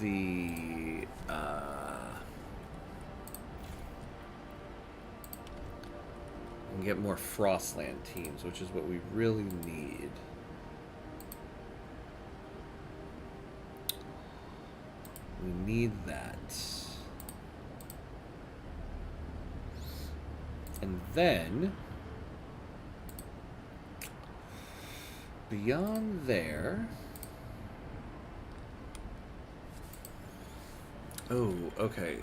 the and get more Frostland teams, which is what we really need. We need that. And then beyond there, oh, okay.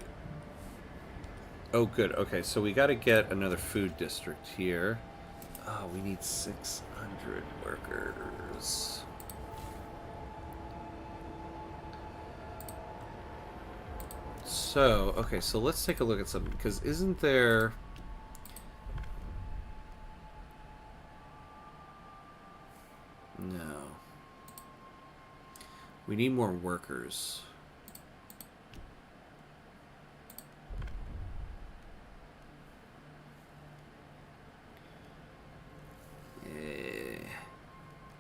Oh, good. Okay, so we got to get another food district here. Oh, we need 600 workers. So, okay, so let's take a look at something, because isn't there... no. We need more workers.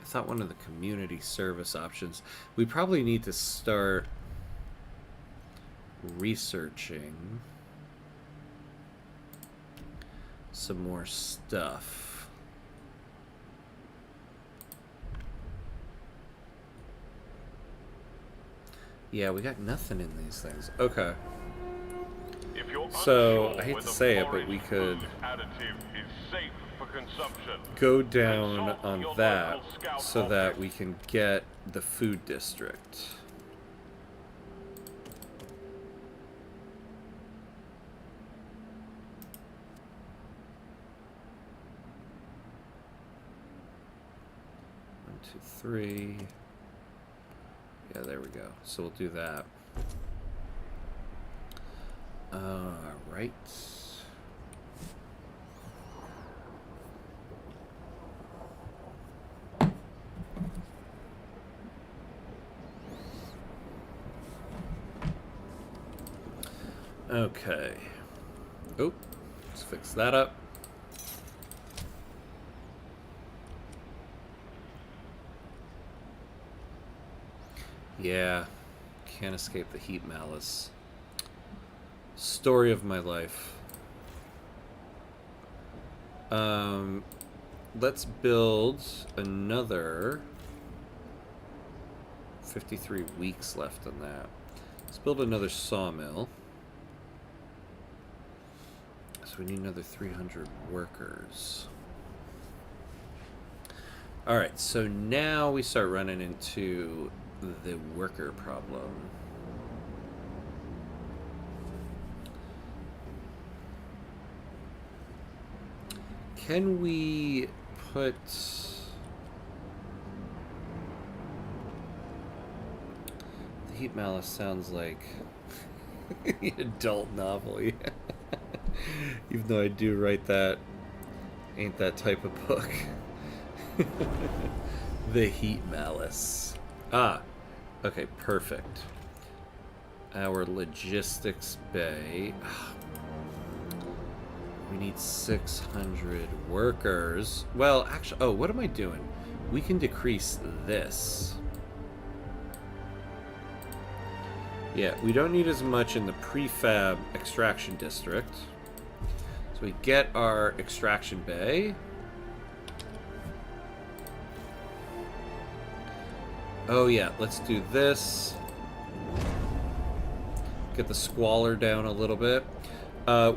I thought one of the community service options. We probably need to start researching some more stuff. Yeah, we got nothing in these things. Okay. So, I hate to say it, but we could go down on that so that we can get the food district. One, two, three. Yeah, there we go. So we'll do that. Right. Okay. Oh, let's fix that up. Yeah. Can't escape the heat malice. Story of my life. Let's build another 53 weeks left on that. Let's build another sawmill. So we need another 300 workers. Alright, so now we start running into the worker problem. Can we put... The Heat Malice sounds like an adult novel, yeah. Even though I do write that, ain't that type of book. The Heat Malice. Ah, okay, perfect. Our logistics bay. We need 600 workers. Well, actually, oh, what am I doing? We can decrease this. Yeah, we don't need as much in the prefab extraction district. So we get our extraction bay. Oh yeah, let's do this. Get the squalor down a little bit.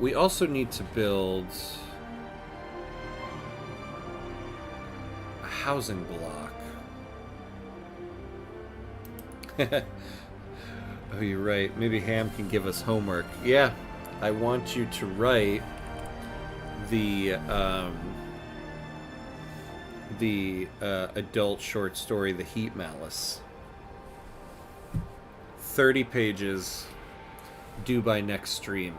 We also need to build a housing block. Oh, you're right. Maybe Ham can give us homework. Yeah, I want you to write the adult short story, The Heat Malice. 30 pages, due by next stream.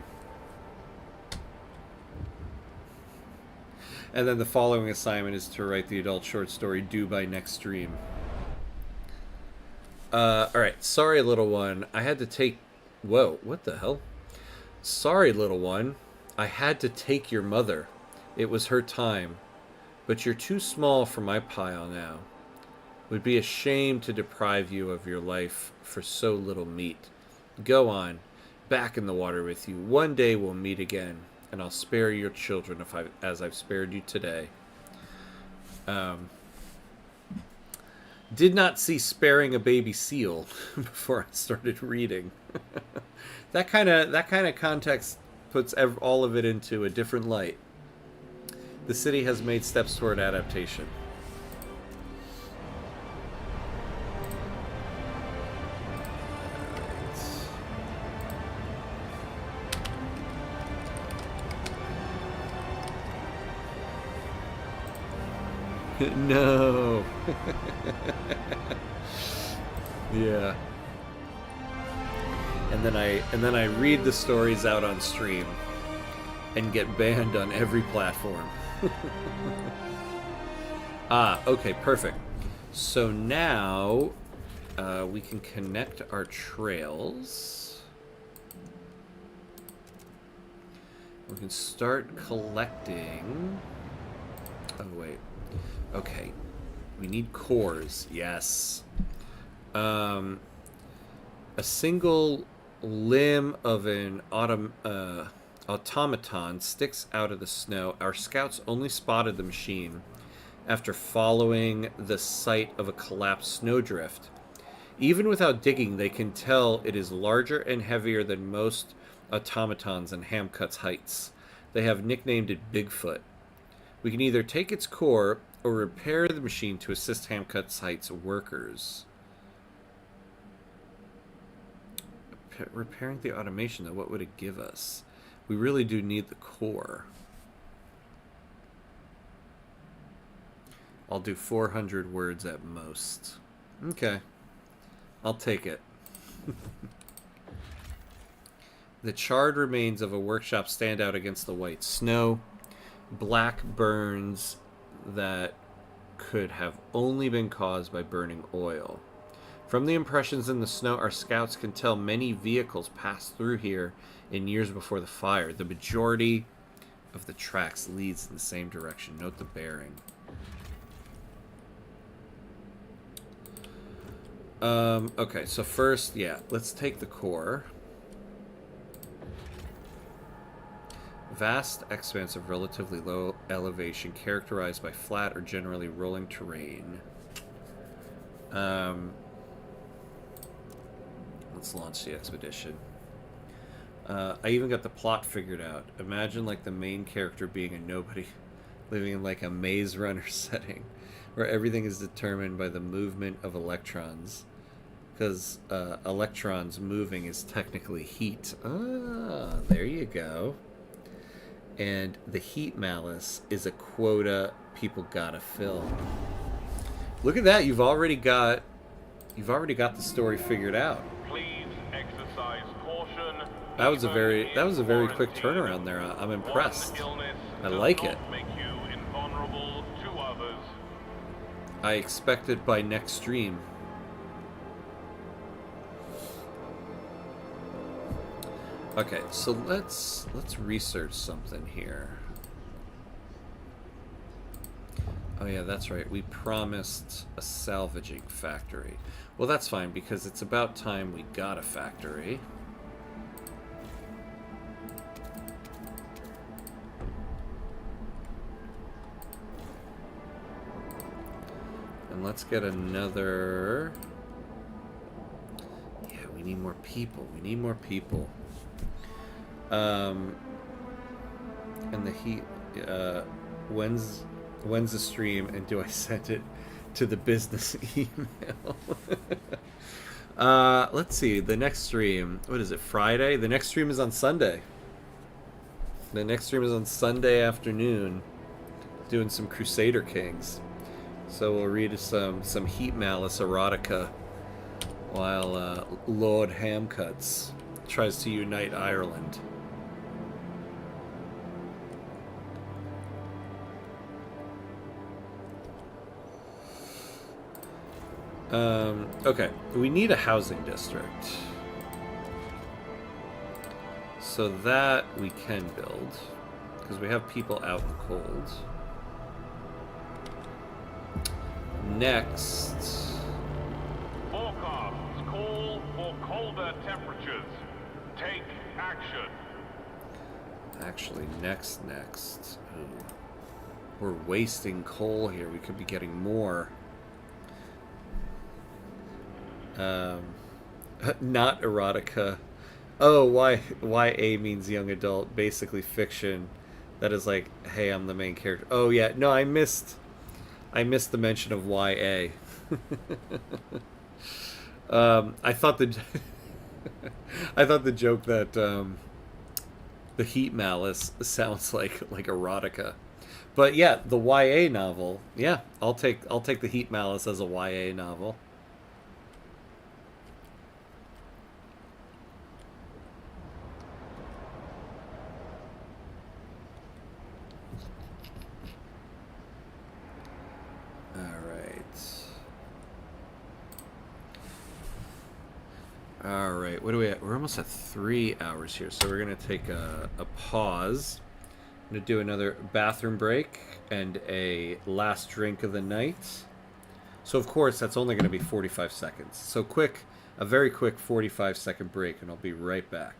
And then the following assignment is to write the adult short story, due by next stream. Alright, sorry, little one. I had to take... Whoa, what the hell? Sorry, little one. I had to take your mother. It was her time. But you're too small for my pile now. It would be a shame to deprive you of your life for so little meat. Go on. Back in the water with you. One day we'll meet again. And I'll spare your children as I've spared you today. Did not see sparing a baby seal before I started reading. that kind of context puts all of it into a different light. The city has made steps toward adaptation. No. Yeah. And then I read the stories out on stream and get banned on every platform. Okay, perfect. So now we can connect our trails. We can start collecting. Oh wait. Okay, we need cores. Yes. A single limb of an automaton sticks out of the snow. Our scouts only spotted the machine after following the site of a collapsed snowdrift. Even without digging, they can tell it is larger and heavier than most automatons in Hamcut's heights. They have nicknamed it Bigfoot. We can either take its core or repair the machine to assist Hamcut's Heights workers. Repairing the automation, though, what would it give us? We really do need the core. I'll do 400 words at most. Okay. I'll take it. The charred remains of a workshop stand out against the white snow. Black burns that could have only been caused by burning oil. From the impressions in the snow, our scouts can tell many vehicles passed through here in years before the fire. The majority of the tracks leads in the same direction. Note the bearing. Okay, so first, yeah, let's take the core. Vast expanse of relatively low elevation characterized by flat or generally rolling terrain. Let's launch the expedition. I even got the plot figured out. Imagine like the main character being a nobody, living in like a Maze Runner setting, where everything is determined by the movement of electrons. Because electrons moving is technically heat. Ah, there you go. And the heat malice is a quota people gotta fill. Look at that! You've already got the story figured out. Please exercise caution. That was a very quick turnaround there. I'm impressed. I like it. Make you invulnerable to others. I expect it by next stream. Okay, so let's research something here. Oh yeah, that's right. We promised a salvaging factory. Well, that's fine because it's about time we got a factory. And let's get another... Yeah, we need more people. We need more people. And the heat... when's the stream and do I send it to the business email? Let's see. The next stream... What is it, Friday? The next stream is on Sunday. The next stream is on Sunday afternoon. Doing some Crusader Kings. So we'll read some Heat Malice erotica while Lord Hamcuts tries to unite Ireland. Okay, we need a housing district. So that we can build, because we have people out in the cold. Next... Forecasts call for colder temperatures. Take action. Actually, next. Ooh. We're wasting coal here. We could be getting more. Not erotica. Oh, YA means young adult, basically fiction. That is like, hey, I'm the main character. Oh yeah, no, I missed the mention of YA. I thought the joke that the Heat Malice sounds like erotica. But yeah, the YA novel. Yeah, I'll take the Heat Malice as a YA novel. Alright, what are we at? We're almost at 3 hours here, so we're going to take a pause. I'm going to do another bathroom break and a last drink of the night. So, of course, that's only going to be 45 seconds. So, a very quick 45-second break, and I'll be right back.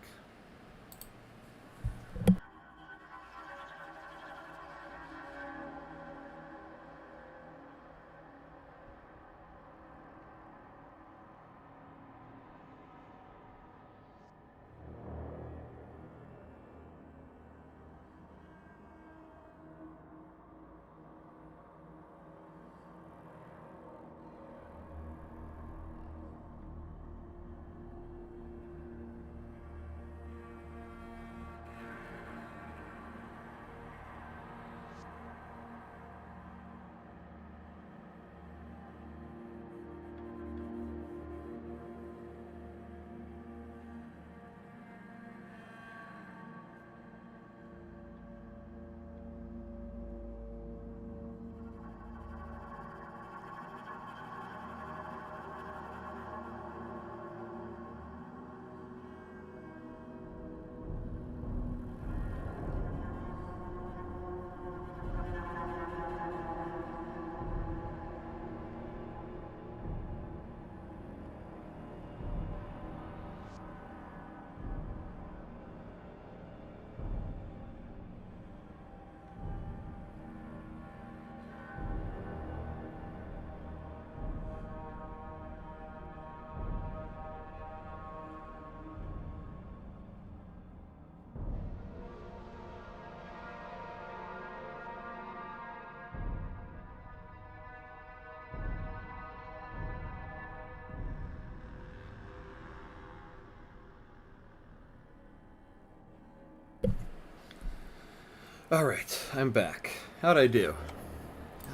All right, I'm back. How'd I do?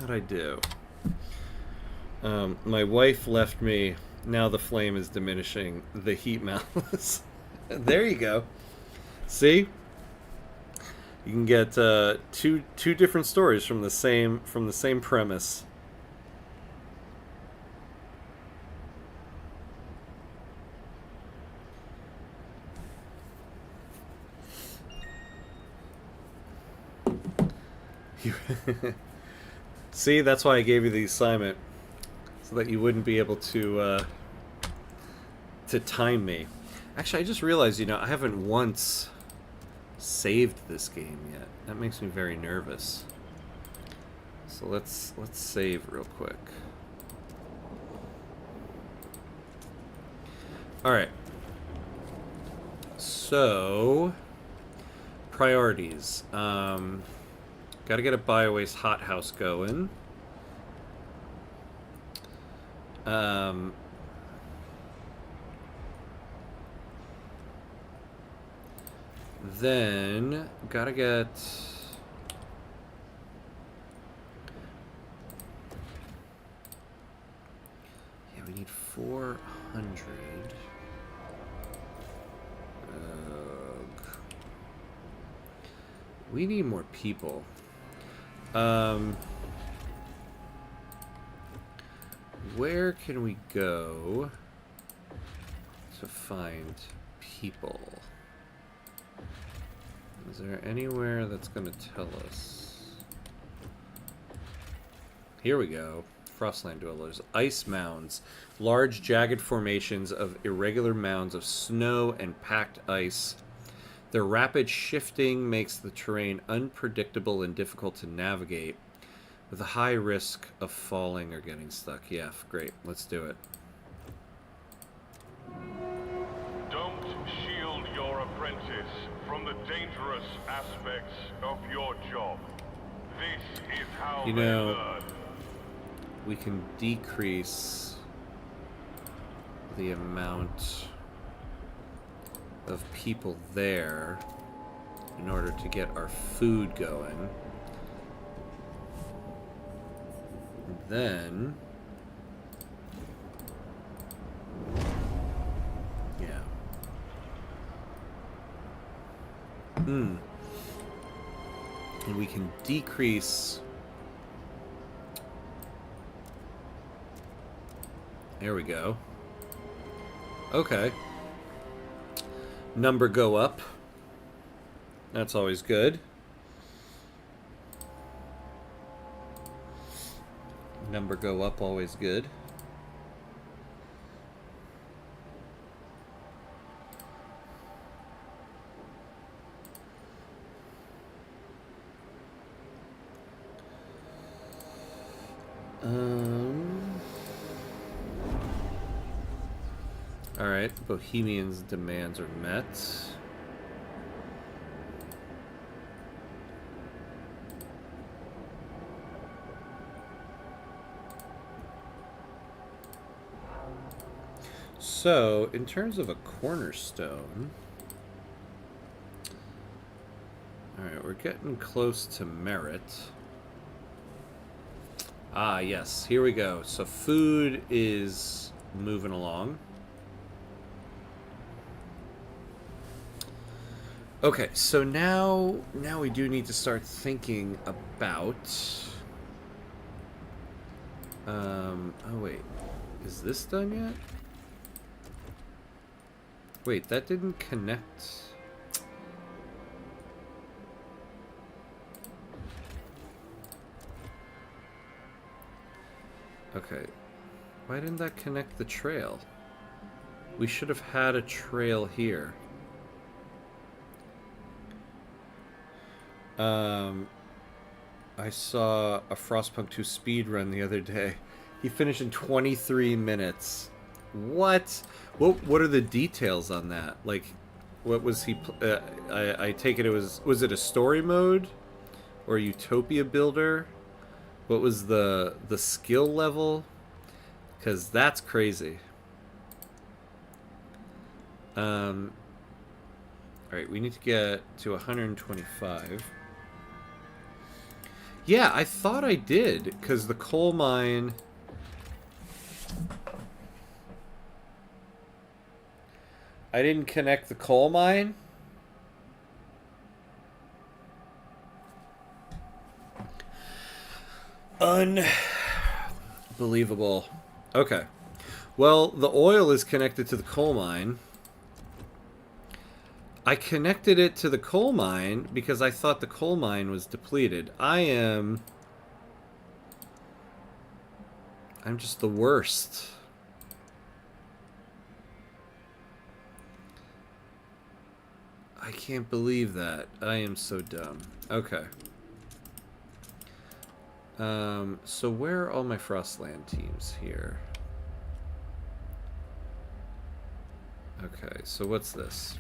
How'd I do? My wife left me. Now the flame is diminishing. The heat malice. There you go. See, you can get two different stories from the same premise. See, that's why I gave you the assignment, so that you wouldn't be able to time me. Actually, I just realized, I haven't once saved this game yet. That makes me very nervous. So let's save real quick. All right. So priorities. Got to get a biowaste hothouse going. Then gotta get we need 400. We need more people. Where can we go to find people? Is there anywhere that's going to tell us? Here we go. Frostland dwellers. Ice mounds. Large, jagged formations of irregular mounds of snow and packed ice. Their rapid shifting makes the terrain unpredictable and difficult to navigate, with a high risk of falling or getting stuck. Yeah, great. Let's do it. Don't shield your apprentice from the dangerous aspects of your job. This is how they learn. We can decrease the amount of people there in order to get our food going. Then, yeah. And we can decrease. There we go. Okay. Number go up. That's always good. Number go up, always good. Alright, Bohemian's demands are met. So, in terms of a cornerstone, alright, we're getting close to merit. Ah, yes, here we go. So food is moving along. Okay, so now we do need to start thinking about... oh wait, is this done yet? Wait, that didn't connect. Okay, why didn't that connect the trail? We should have had a trail here. I saw a Frostpunk 2 speedrun the other day. He finished in 23 minutes. What? What are the details on that? Like, what was he... I take it was it a story mode? Or Utopia Builder? What was the skill level? Because that's crazy. Alright, we need to get to 125. Yeah, I thought I did, because the coal mine... I didn't connect the coal mine? Unbelievable. Okay. Well, the oil is connected to the coal mine. I connected it to the coal mine because I thought the coal mine was depleted. I'm just the worst. I can't believe that. I am so dumb. Okay. So where are all my Frostland teams here? Okay, so what's this?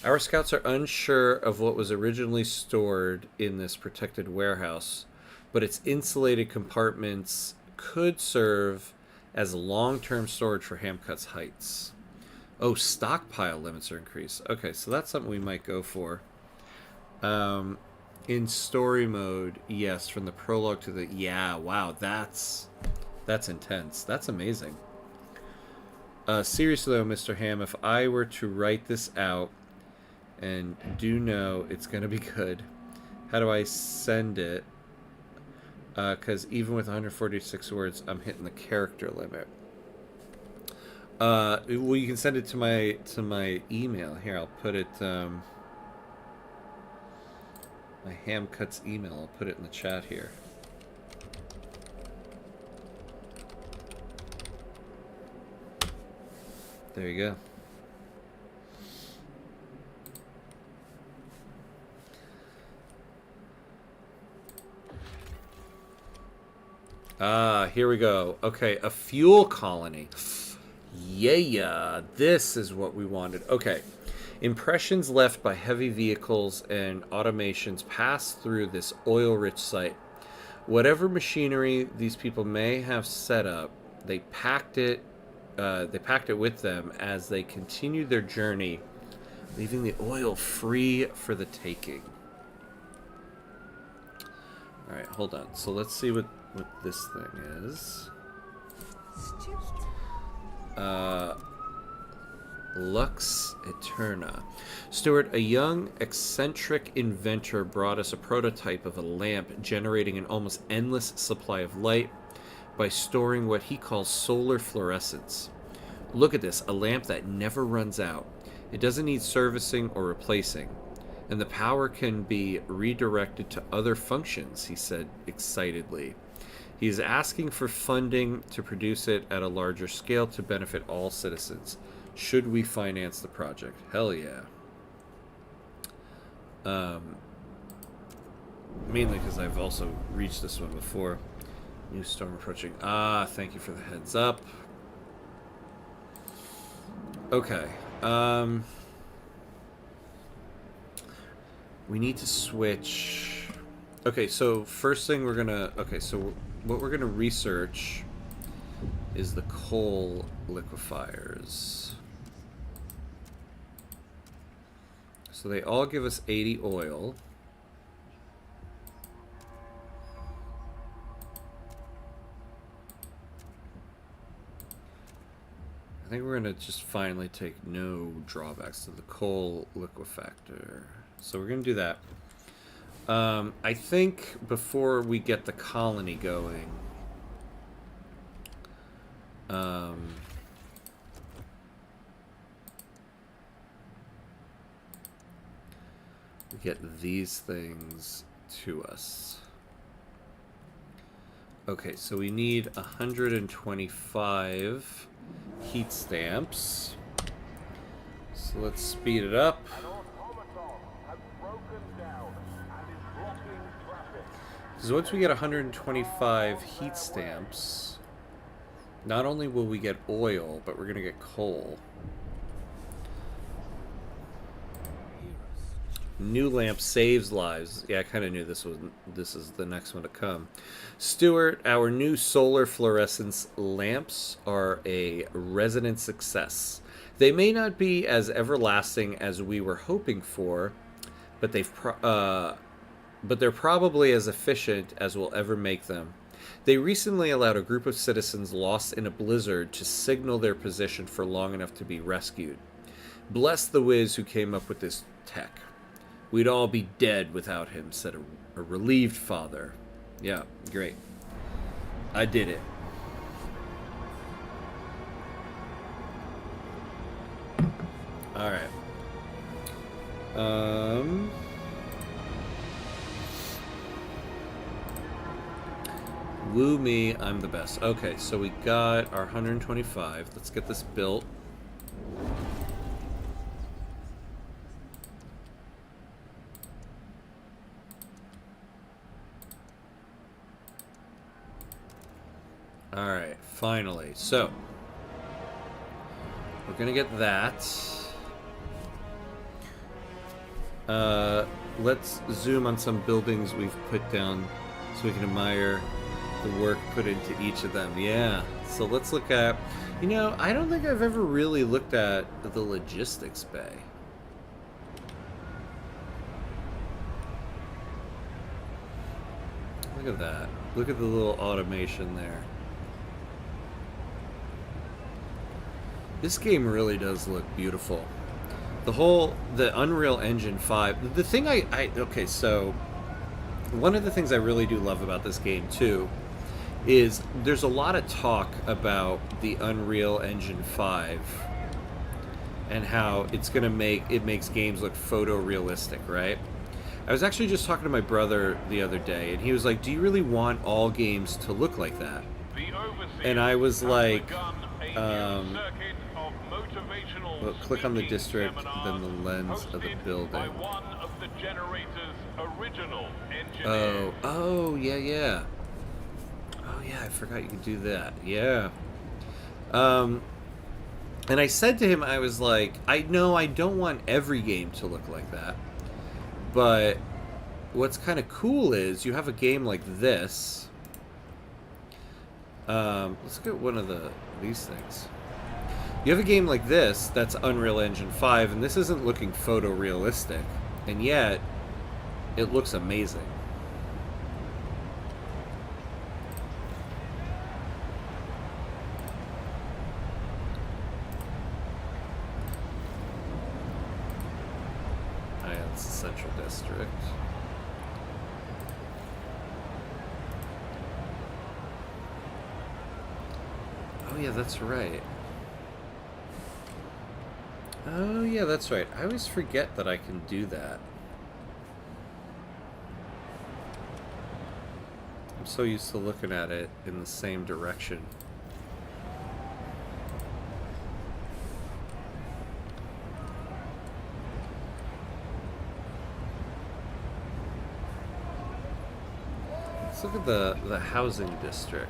Our scouts are unsure of what was originally stored in this protected warehouse, but its insulated compartments could serve as long-term storage for Hamcut's Heights. Oh, stockpile limits are increased. Okay, so that's something we might go for. In story mode, yes, from the prologue to the... Yeah, wow, that's intense. That's amazing. Seriously though, Mr. Ham, if I were to write this out, and do know it's going to be good, how do I send it? Because even with 146 words, I'm hitting the character limit. Well, you can send it to my email. Here, I'll put it... my Hamcut's email. I'll put it in the chat here. There you go. Here we go. Okay, a fuel colony. Yeah, this is what we wanted. Okay. Impressions left by heavy vehicles and automations pass through this oil-rich site. Whatever machinery these people may have set up, they packed it with them as they continued their journey, leaving the oil free for the taking. All right, hold on. So let's see what this thing is. Lux Eterna. Stuart, a young, eccentric inventor, brought us a prototype of a lamp generating an almost endless supply of light by storing what he calls solar fluorescence. Look at this, a lamp that never runs out. It doesn't need servicing or replacing, and the power can be redirected to other functions, he said excitedly. He is asking for funding to produce it at a larger scale to benefit all citizens. Should we finance the project? Hell yeah. Mainly because I've also reached this one before. New storm approaching. Thank you for the heads up. Okay. We need to switch. Okay, so first thing we're gonna... Okay, so what we're gonna research is the coal liquefiers. So they all give us 80 oil. I think we're going to just finally take no drawbacks to the coal liquefactor. So we're going to do that. I think before we get the colony going... we get these things to us. Okay, so we need 125 heat stamps. So let's speed it up. So once we get 125 heat stamps, not only will we get oil, but we're going to get coal. New lamp saves lives. Yeah, I kind of knew this is the next one to come. Stuart, our new solar fluorescence lamps are a resonant success. They may not be as everlasting as we were hoping for, but they've but they're probably as efficient as we'll ever make them. They recently allowed a group of citizens lost in a blizzard to signal their position for long enough to be rescued. Bless the whiz who came up with this tech. We'd all be dead without him, said a relieved father. Yeah, great. I did it. Alright. Woo me, I'm the best. Okay, so we got our 125. Let's get this built. Alright, finally. So, we're gonna get that. Let's zoom on some buildings we've put down so we can admire the work put into each of them. Yeah, so let's look at... You know, I don't think I've ever really looked at the logistics bay. Look at that. Look at the little automation there. This game really does look beautiful. The Unreal Engine 5, the thing okay, so one of the things I really do love about this game too is there's a lot of talk about the Unreal Engine 5 and how it makes games look photorealistic, right? I was actually just talking to my brother the other day, and he was like, do you really want all games to look like that? And I was like, well, click on the district, then the lens of the building. Oh, yeah. Oh, yeah, I forgot you could do that. Yeah. And I said to him, I was like, I know I don't want every game to look like that. But what's kind of cool is you have a game like this. Let's look at one of these things. You have a game like this that's Unreal Engine 5, and this isn't looking photorealistic, and yet it looks amazing. Oh, yeah, it's the Central District. Oh, yeah, that's right. Oh, yeah, that's right. I always forget that I can do that. I'm so used to looking at it in the same direction. Let's look at the housing district.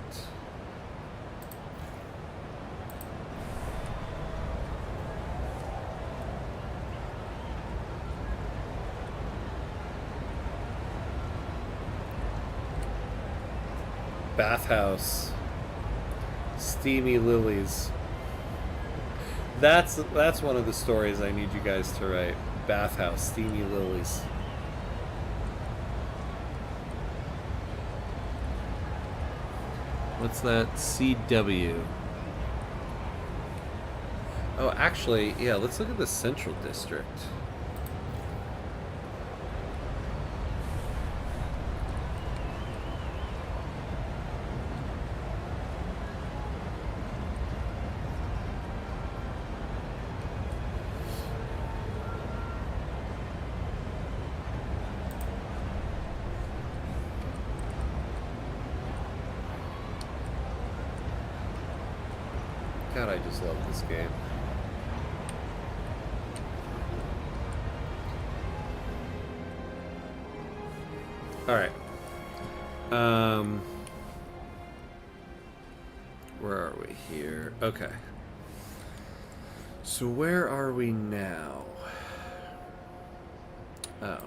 Bathhouse, steamy lilies. That's one of the stories I need you guys to write. Bathhouse, steamy lilies. What's that? CW. Oh, actually, yeah, let's look at the Central District. God, I just love this game. Alright. Where are we here? Okay. So where are we now? Oh.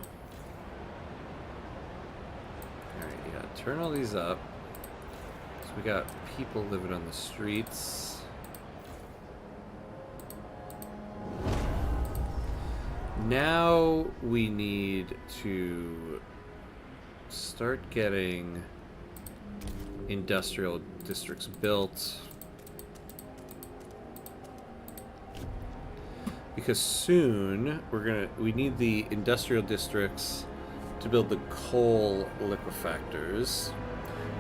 Alright, yeah, turn all these up. So we got people living on the streets. Now we need to start getting industrial districts built. Because soon we need the industrial districts to build the coal liquefactors,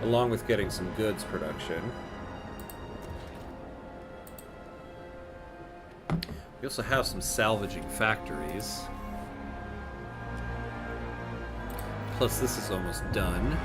along with getting some goods production. We also have some salvaging factories. Plus, this is almost done.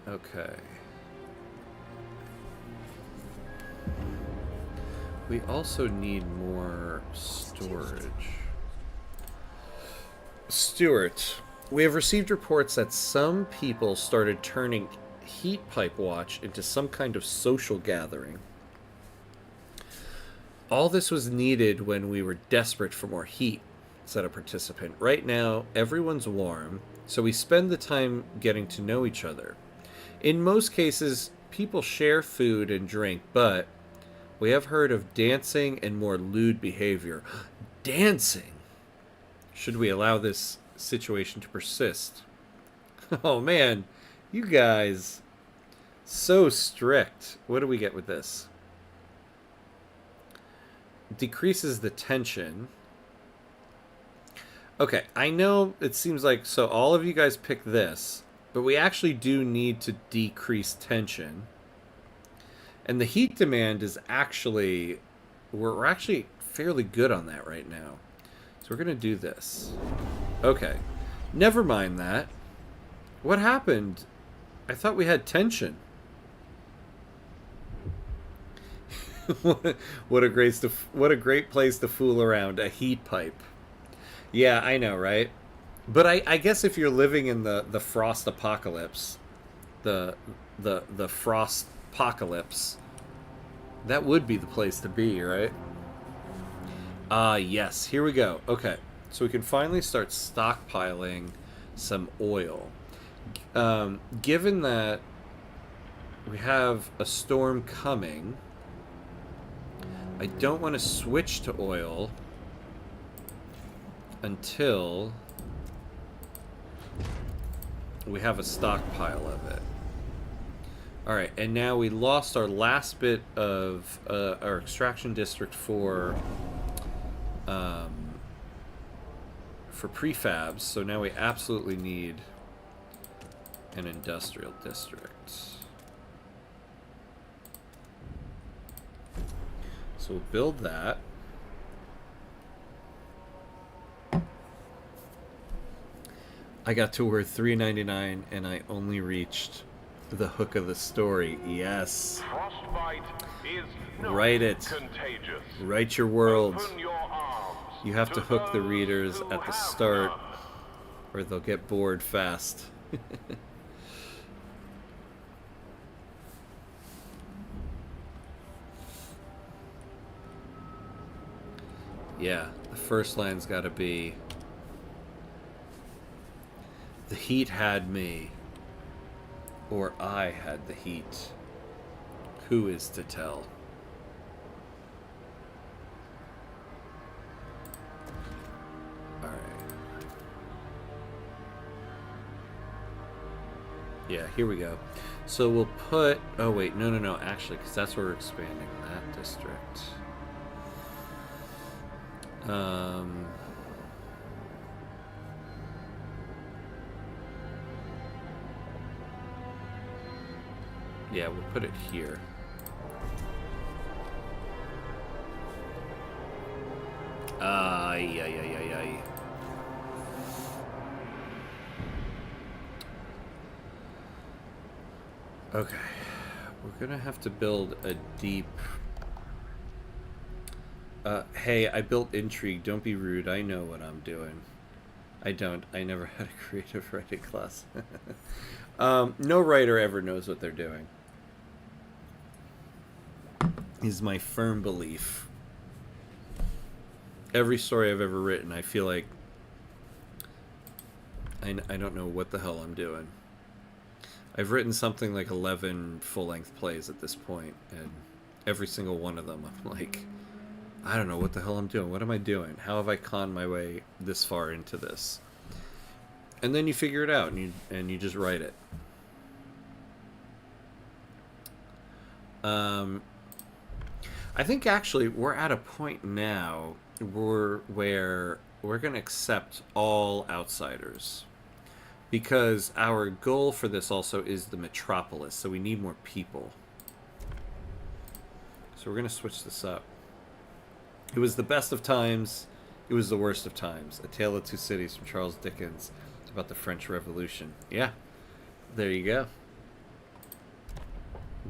Okay. We also need more storage. Stuart, we have received reports that some people started turning heat pipe watch into some kind of social gathering. All this was needed when we were desperate for more heat, said a participant. Right now, everyone's warm, so we spend the time getting to know each other. In most cases, people share food and drink, but we have heard of dancing and more lewd behavior. Dancing? Should we allow this situation to persist? Oh man, you guys, so strict. What do we get with this? Decreases the tension. Okay, I know it seems like, so all of you guys pick this. But we actually do need to decrease tension. And the heat demand is actually... We're actually fairly good on that right now. So we're going to do this. Okay. Never mind that. What happened? I thought we had tension. What a great place to fool around. A heat pipe. Yeah, I know, right? But I guess if you're living in the frost apocalypse, the frost apocalypse, that would be the place to be, right? Yes, here we go. Okay, so we can finally start stockpiling some oil. Given that we have a storm coming, I don't want to switch to oil until we have a stockpile of it. Alright, and now we lost our last bit of our extraction district for prefabs, so now we absolutely need an industrial district. So we'll build that. I got to word 399 and I only reached the hook of the story. Yes. Frostbite is not Write it. contagious. Write your world. Open your arms You have to hook the those readers who at the have start none. or they'll get bored fast. Yeah, the first line's got to be... The heat had me, or I had the heat. Who is to tell? Alright. Yeah, here we go. So we'll put... Oh, wait, no, actually, because that's where we're expanding that district. Yeah, we'll put it here. Yeah. Okay. We're gonna have to build a deep... hey, I built intrigue. Don't be rude. I know what I'm doing. I don't. I never had a creative writing class. No writer ever knows what they're doing. is my firm belief. Every story I've ever written, I feel like I don't know what the hell I'm doing. I've written something like 11 full-length plays at this point, and every single one of them, I'm like, I don't know what the hell I'm doing. What am I doing? How have I conned my way this far into this? And then you figure it out, and you just write it. I think actually we're at a point now where we're going to accept all outsiders. Because our goal for this also is the metropolis, so we need more people. So we're going to switch this up. It was the best of times, it was the worst of times. A Tale of Two Cities from Charles Dickens about the French Revolution. Yeah, there you go.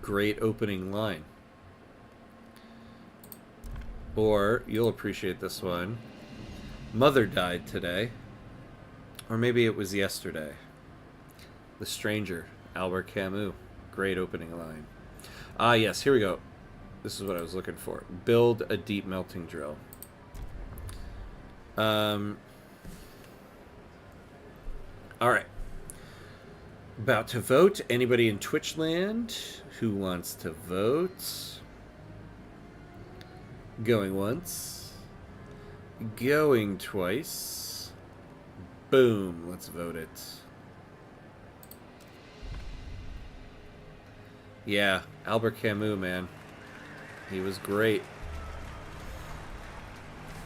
Great opening line. Or, you'll appreciate this one. Mother died today. Or maybe it was yesterday. The Stranger, Albert Camus. Great opening line. Ah, yes, here we go. This is what I was looking for. Build a deep melting drill. Alright. About to vote. Anybody in Twitch land who wants to vote? Going once. Going twice. Boom. Let's vote it. Yeah, Albert Camus, man. He was great.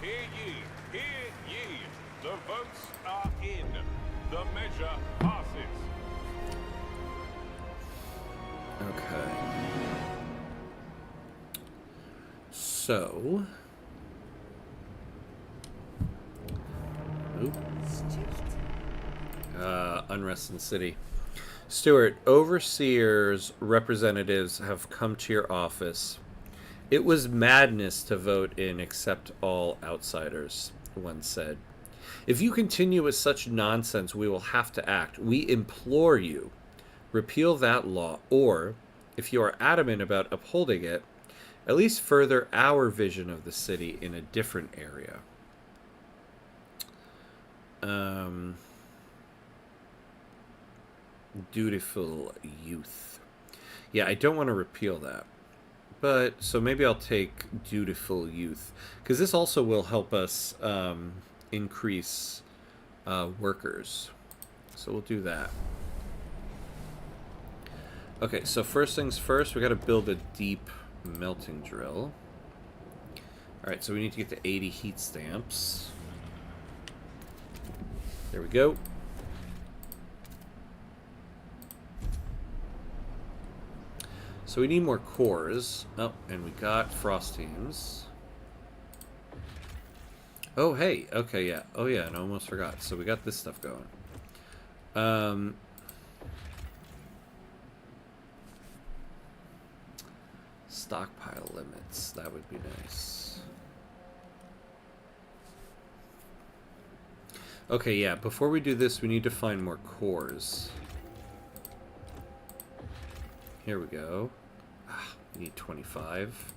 Hear ye, hear ye. The votes are in. The measure passes. Okay. So... Oop. Unrest in the city. Stuart, overseers representatives have come to your office. It was madness to vote in accept all outsiders, one said. If you continue with such nonsense, we will have to act. We implore you, repeal that law, or, if you are adamant about upholding it, at least further our vision of the city in a different area. Dutiful youth. Yeah, I don't want to repeal that. But, so maybe I'll take dutiful youth. Because this also will help us increase workers. So we'll do that. Okay, so first things first, we got to build a deep melting drill. Alright, so we need to get to 80 heat stamps. There we go. So we need more cores. Oh, and we got frost teams. Oh, hey. Okay, yeah. Oh, yeah, and I almost forgot. So we got this stuff going. Stockpile limits. That would be nice. Okay, yeah. Before we do this, we need to find more cores. Here we go. We need 25.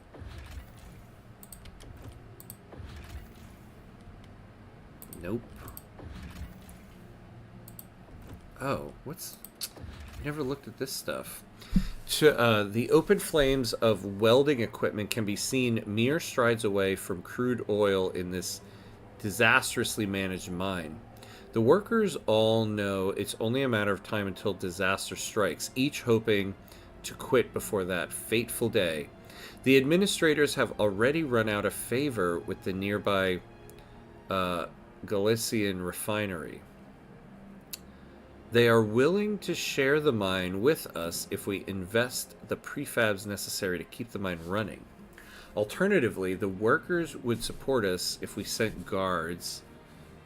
Nope. Oh, what's... I never looked at this stuff. The open flames of welding equipment can be seen mere strides away from crude oil in this disastrously managed mine. The workers all know it's only a matter of time until disaster strikes, each hoping to quit before that fateful day. The administrators have already run out of favor with the nearby Galician refinery. They are willing to share the mine with us if we invest the prefabs necessary to keep the mine running. Alternatively, the workers would support us if we sent guards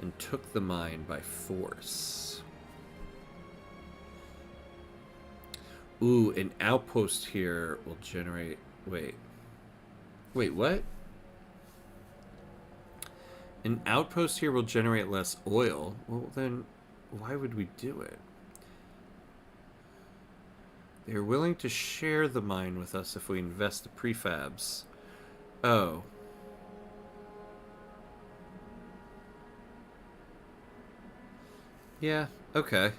and took the mine by force. Ooh, an outpost here will generate... Wait, what? An outpost here will generate less oil. Well, then, why would we do it? They're willing to share the mine with us if we invest the prefabs. Oh. Yeah, okay.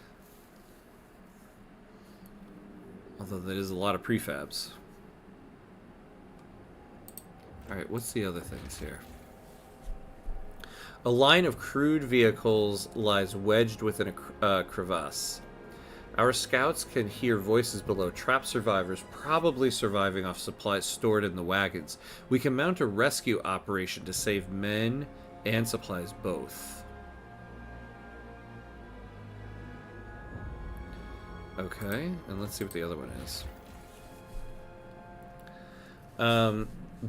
Although that is a lot of prefabs. Alright, what's the other things here? A line of crude vehicles lies wedged within a crevasse. Our scouts can hear voices below, trapped survivors, probably surviving off supplies stored in the wagons. We can mount a rescue operation to save men and supplies both. Okay, and let's see what the other one is.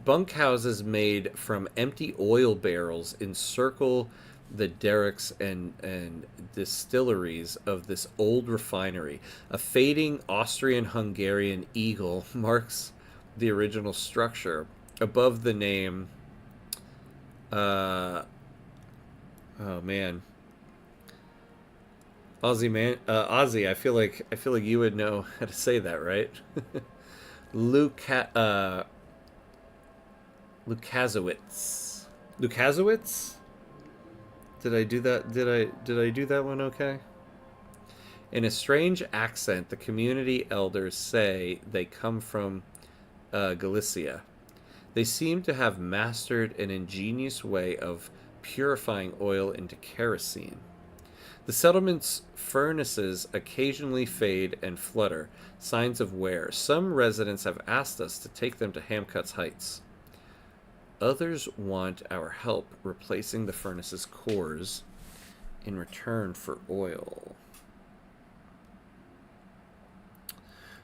Bunkhouses made from empty oil barrels encircle the derricks and distilleries of this old refinery. A fading Austrian-Hungarian eagle marks the original structure. Above the name, oh man, Ozzy. I feel like you would know how to say that, right? Lukaszowicz. Lukaszowicz? Did I do that? Did I do that one okay? In a strange accent, the community elders say they come from Galicia. They seem to have mastered an ingenious way of purifying oil into kerosene. The settlement's furnaces occasionally fade and flutter, signs of wear. Some residents have asked us to take them to Hamcut's Heights. Others want our help replacing the furnace's cores in return for oil.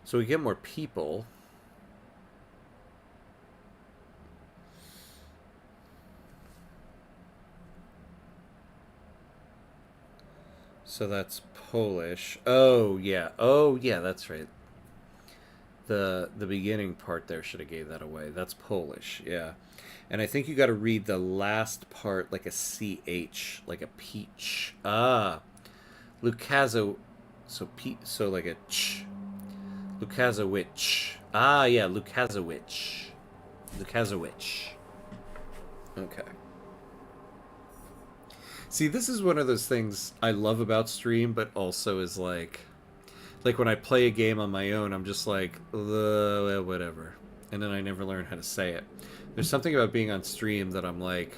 So we get more people. So that's Polish. Oh yeah, that's right. The beginning part there should have gave that away. That's Polish, yeah. And I think you got to read the last part like a CH, like a peach. Ah, Lukazo, so like a ch. Lukaszowicz. Ah, yeah, Lukaszowicz. Lukaszowicz. Okay. See, this is one of those things I love about stream, but also is like when I play a game on my own, I'm just like, whatever. And then I never learn how to say it. There's something about being on stream that I'm like,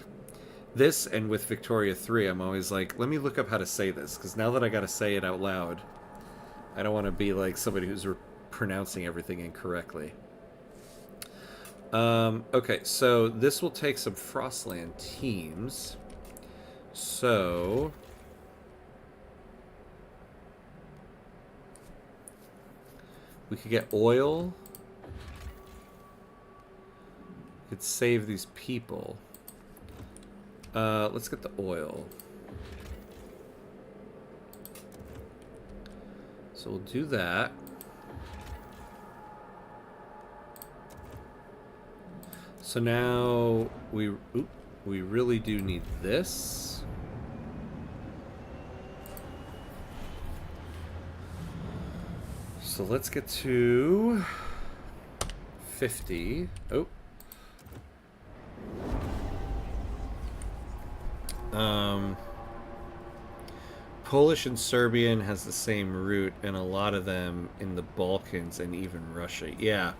this, and with Victoria 3, I'm always like, let me look up how to say this, because now that I gotta say it out loud, I don't want to be like somebody who's pronouncing everything incorrectly. Okay, so this will take some Frostland teams. So we could get oil. We could save these people. Let's get the oil. So we'll do that. So now we really do need this. So let's get to 50. Oh. Polish and Serbian has the same root, and a lot of them in the Balkans and even Russia. Yeah.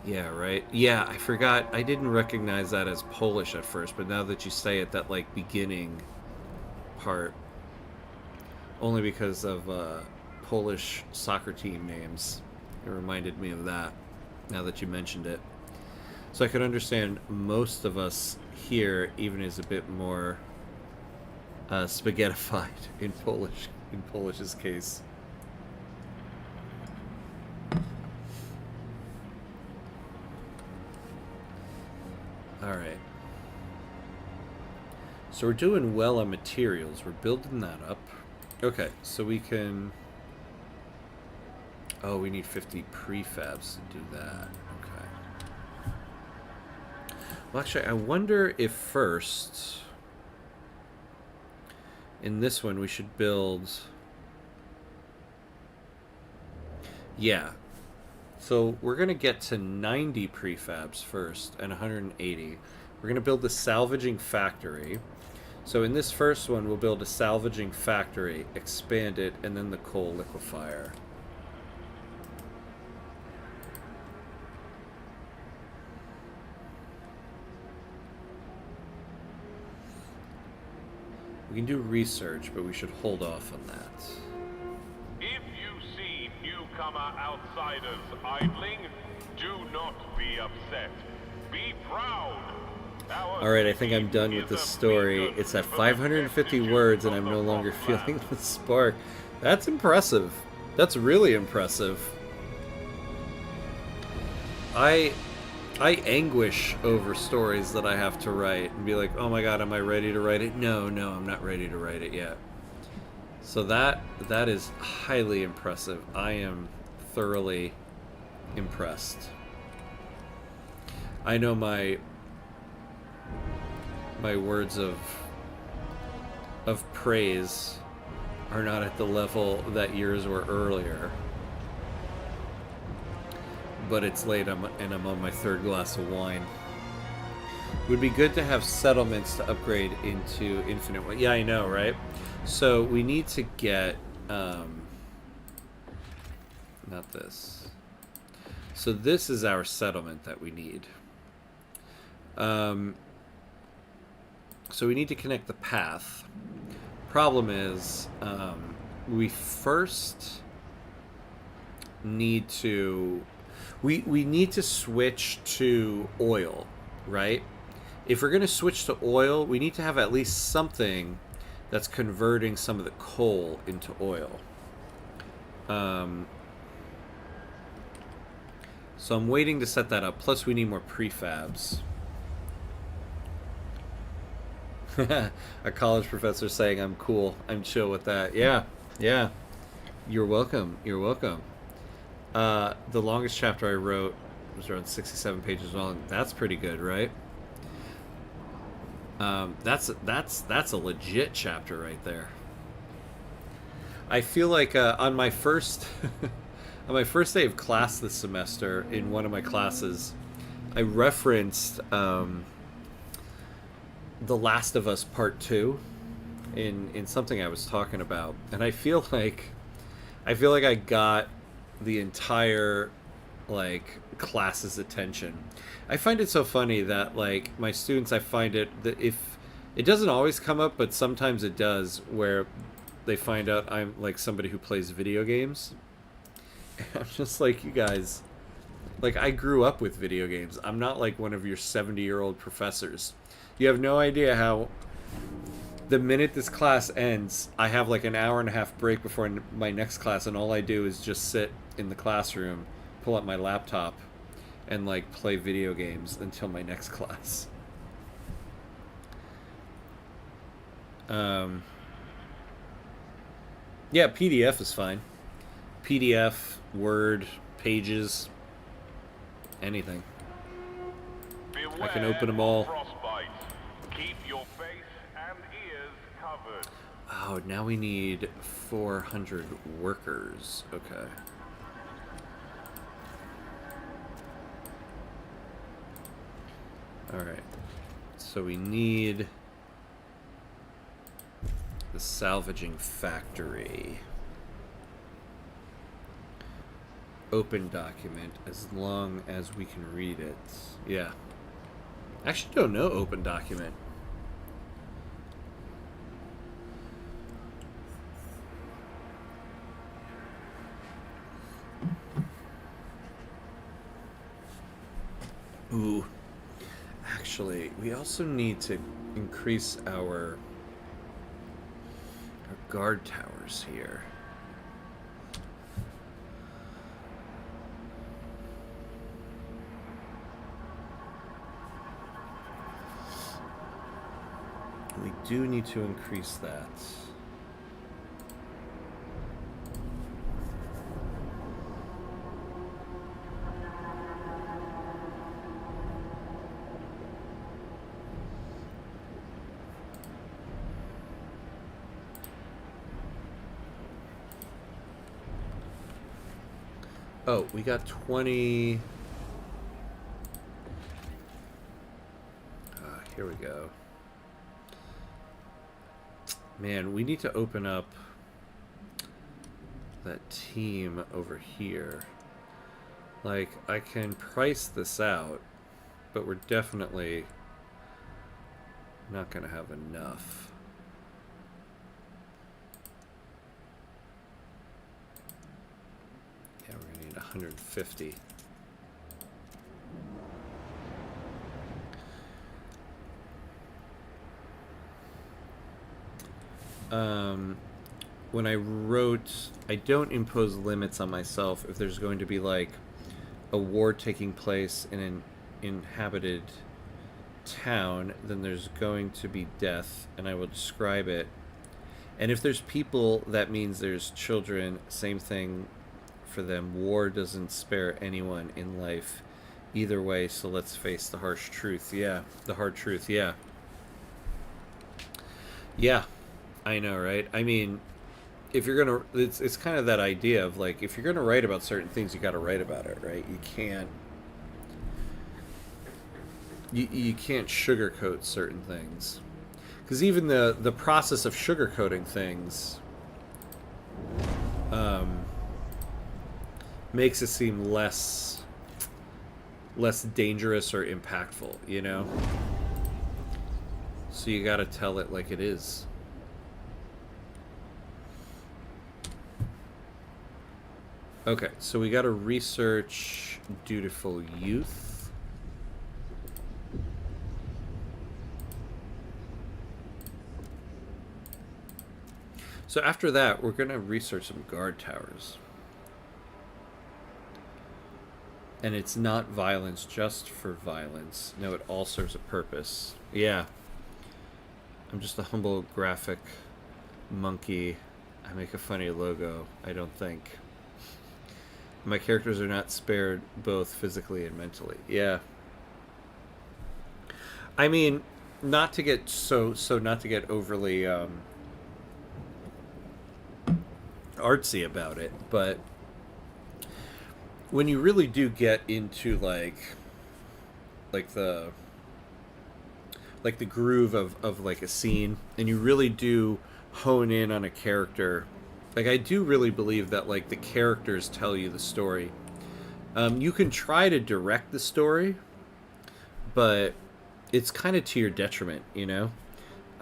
Yeah, right. Yeah, I forgot. I didn't recognize that as Polish at first, but now that you say it, that like beginning part, only because of Polish soccer team names, it reminded me of that. Now that you mentioned it, so I could understand most of us here even is a bit more spaghettified in Polish. In Polish's case. Alright. So we're doing well on materials. We're building that up. Okay, so we can... Oh, we need 50 prefabs to do that. Okay. Well, actually, I wonder if first... In this one, we should build... Yeah. So we're going to get to 90 prefabs first and 180. We're going to build the salvaging factory. So in this first one, we'll build a salvaging factory, expand it, and then the coal liquefier. We can do research, but we should hold off on that. If you see newcomer outsiders idling, do not be upset. Be proud. Alright, I think I'm done with this story. It's at 550 words and I'm no longer feeling the spark. That's impressive. That's really impressive. I anguish over stories that I have to write and be like, oh my god, am I ready to write it? No, I'm not ready to write it yet. So that is highly impressive. I am thoroughly impressed. I know my words of praise are not at the level that yours were earlier. But it's late and I'm on my third glass of wine. It would be good to have settlements to upgrade into infinite. Yeah, I know, right? So we need to get not this. So this is our settlement that we need. So we need to connect the path. Problem is, we first need to we need to switch to oil, right? If we're going to switch to oil, we need to have at least something that's converting some of the coal into oil. So I'm waiting to set that up. Plus, we need more prefabs. A college professor saying I'm cool. I'm chill with that. Yeah. You're welcome. The longest chapter I wrote was around 67 pages long. That's pretty good, right? That's a legit chapter right there. I feel like on my first on my first day of class this semester, in one of my classes, I referenced The Last of Us Part 2 in something I was talking about, and I feel like I got the entire class's attention. I find it so funny that my students, I find it that if it doesn't always come up, but sometimes it does, where they find out I'm somebody who plays video games. And I'm just like, you guys, I grew up with video games. I'm not like one of your 70-year-old professors. You have no idea how the minute this class ends, I have an hour and a half break before my next class, and all I do is just sit in the classroom, pull up my laptop, and play video games until my next class. Yeah, PDF is fine. PDF, Word, Pages, anything. Beware I can open them all. frostbite. Keep your face and ears covered. Oh, now we need 400 workers. Okay. Alright. So we need the salvaging factory. Open document as long as we can read it. Yeah. I actually don't know open document. Ooh. Actually, we also need to increase our guard towers here. We do need to increase that. Oh, we got 20. Here we go. Man, we need to open up that team over here. Like, I can price this out, but we're definitely not going to have enough. Yeah, we're going to need 150. When I wrote, I don't impose limits on myself. If there's going to be like a war taking place in an inhabited town, then there's going to be death, and I will describe it. And if there's people, that means there's children. Same thing for them. War doesn't spare anyone in life either way, so let's face the harsh truth. Yeah, the hard truth. Yeah. Yeah, I know, right? I mean, if you're gonna, it's kind of that idea of like, if you're gonna write about certain things, you got to write about it, right? You can't sugarcoat certain things, because even the process of sugarcoating things makes it seem less dangerous or impactful, you know. So you got to tell it like it is. Okay, so we got to research dutiful youth. So after that, we're going to research some guard towers. And it's not violence just for violence. No, it all serves a purpose. Yeah. I'm just a humble graphic monkey. I make a funny logo, I don't think. My characters are not spared both physically and mentally. Yeah. I mean, not to get not to get overly artsy about it, but when you really do get into like the groove of like a scene, and you really do hone in on a character, like I do really believe that like the characters tell you the story. You can try to direct the story, but it's kind of to your detriment, you know.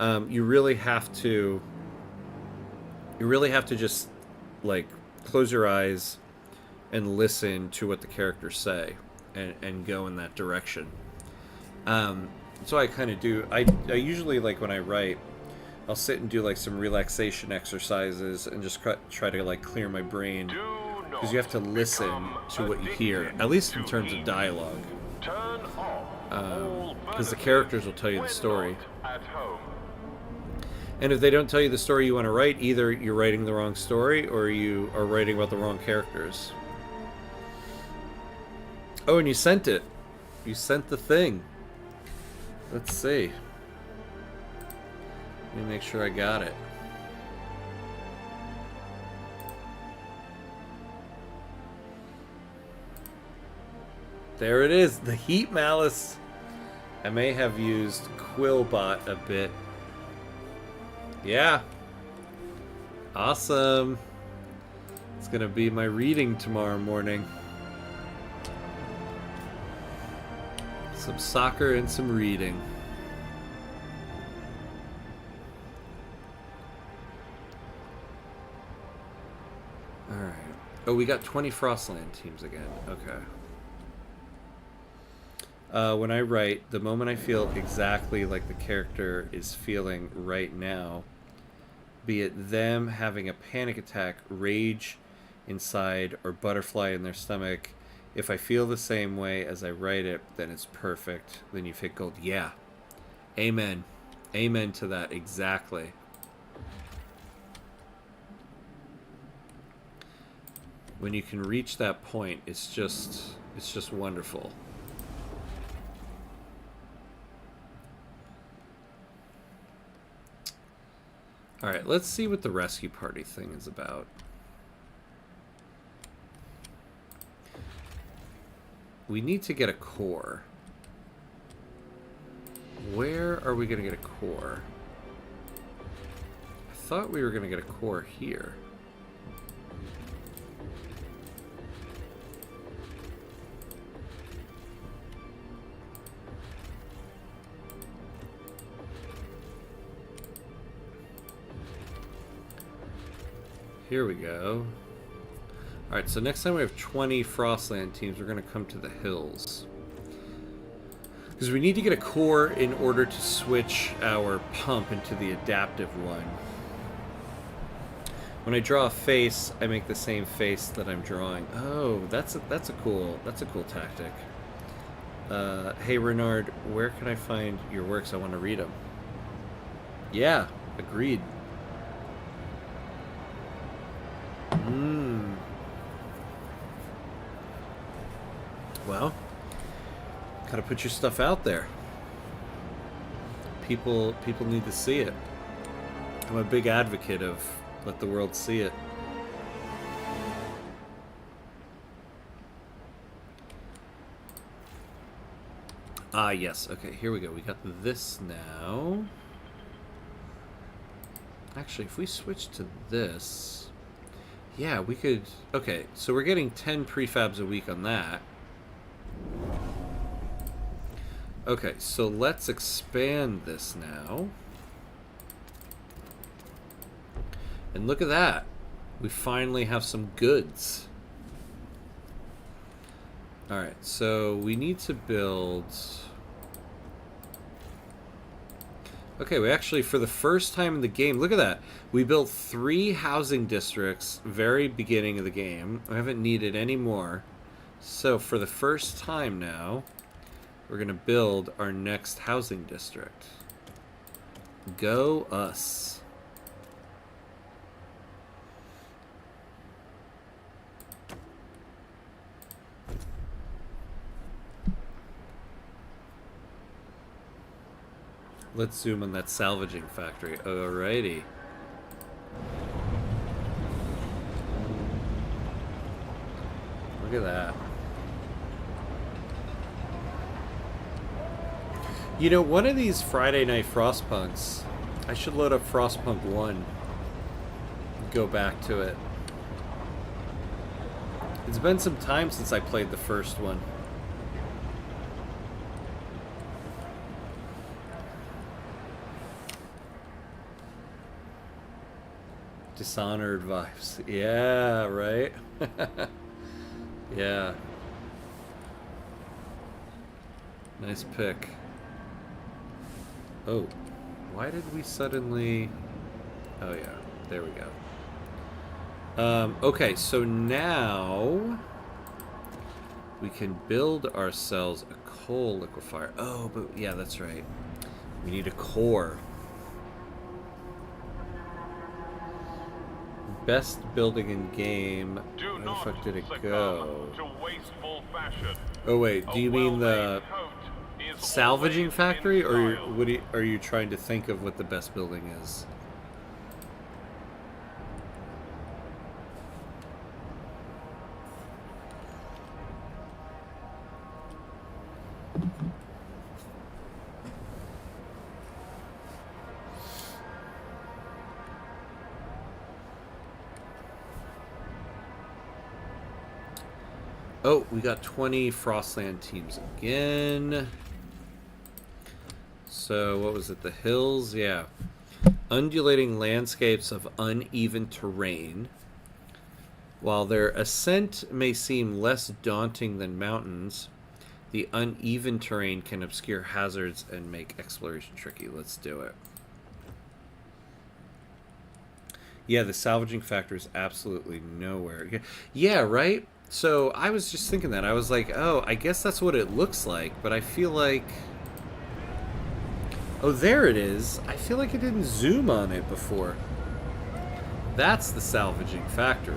You really have to just like close your eyes and listen to what the characters say, and go in that direction. So I kind of do. I usually, like when I write, I'll sit and do like some relaxation exercises and just try to like clear my brain, because you have to listen to what you hear, at least in terms of dialogue, because the characters will tell you the story. And if they don't tell you the story you want to write, either you're writing the wrong story or you are writing about the wrong characters. Oh, and you sent it. You sent the thing. Let's see. Let me make sure I got it. There it is, the Heat Malice. I may have used Quillbot a bit. Yeah. Awesome. It's gonna be my reading tomorrow morning. Some soccer and some reading. Alright. Oh, we got 20 Frostland teams again. Okay. When I write, the moment I feel exactly like the character is feeling right now, be it them having a panic attack, rage inside, or butterfly in their stomach, if I feel the same way as I write it, then it's perfect. Then you've hit gold. Yeah. Amen. Amen to that. Exactly. When you can reach that point, it's just wonderful. Alright, let's see what the rescue party thing is about. we need to get a core. Where are we going to get a core? I thought we were going to get a core here. Here we go. Alright, so next time we have 20 Frostland teams, we're going to come to the hills. Because we need to get a core in order to switch our pump into the adaptive one. When I draw a face, I make the same face that I'm drawing. Oh, that's a cool tactic. Hey Renard, where can I find your works? I want to read them. Yeah, agreed. Well, gotta put your stuff out there. People need to see it. I'm a big advocate of let the world see it. Ah, yes. Okay, here we go. We got this now. Actually, if we switch to this, yeah, we could... Okay, so we're getting 10 prefabs a week on that. Okay, so let's expand this now. And look at that. We finally have some goods. Alright, so we need to build... Okay, we actually, for the first time in the game, look at that. We built 3 housing districts very beginning of the game. I haven't needed any more. So for the first time now, we're going to build our next housing district. Go us. Let's zoom on that salvaging factory. Alrighty. Look at that. You know, one of these Friday night Frostpunks, I should load up Frostpunk 1. Go back to it. It's been some time since I played the first one. Dishonored vibes. Yeah, right? Yeah. Nice pick. Oh, why did we suddenly... Oh yeah, there we go. Okay, so now we can build ourselves a coal liquefier. Oh, but yeah, that's right. We need a core. Best building in game. Where the fuck did it go? Oh wait, do you mean the salvaging factory, or what are you trying to think of what the best building is? Oh, we got 20 Frostland teams again. So, what was it? The hills? Yeah. Undulating landscapes of uneven terrain. While their ascent may seem less daunting than mountains, the uneven terrain can obscure hazards and make exploration tricky. Let's do it. Yeah, the salvaging factor is absolutely nowhere. Yeah, right? So I was just thinking that. I was like, oh, I guess that's what it looks like, but I feel like... Oh, there it is. I feel like it didn't zoom on it before. That's the salvaging factory.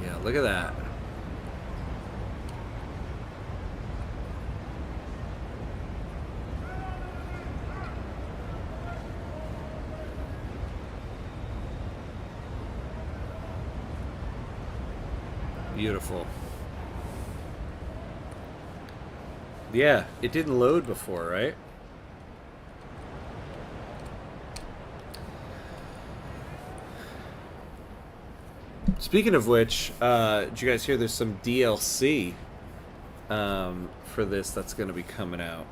Yeah, look at that. Beautiful. Yeah, it didn't load before, right? Speaking of which, did you guys hear there's some DLC for this that's going to be coming out?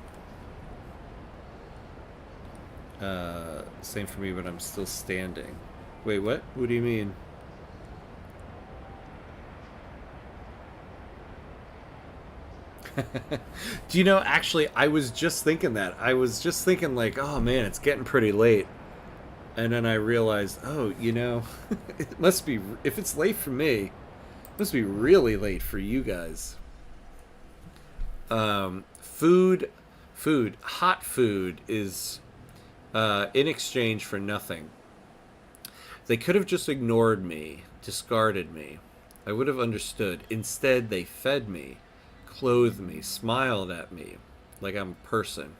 Same for me, but I'm still standing. Wait, what? What do you mean? Do you know, actually, I was just thinking that. I was just thinking, like, oh man, it's getting pretty late. And then I realized, oh, you know, it must be, if it's late for me, it must be really late for you guys. Hot food is in exchange for nothing. They could have just ignored me, discarded me. I would have understood. Instead, they fed me, clothed me, smiled at me like I'm a person.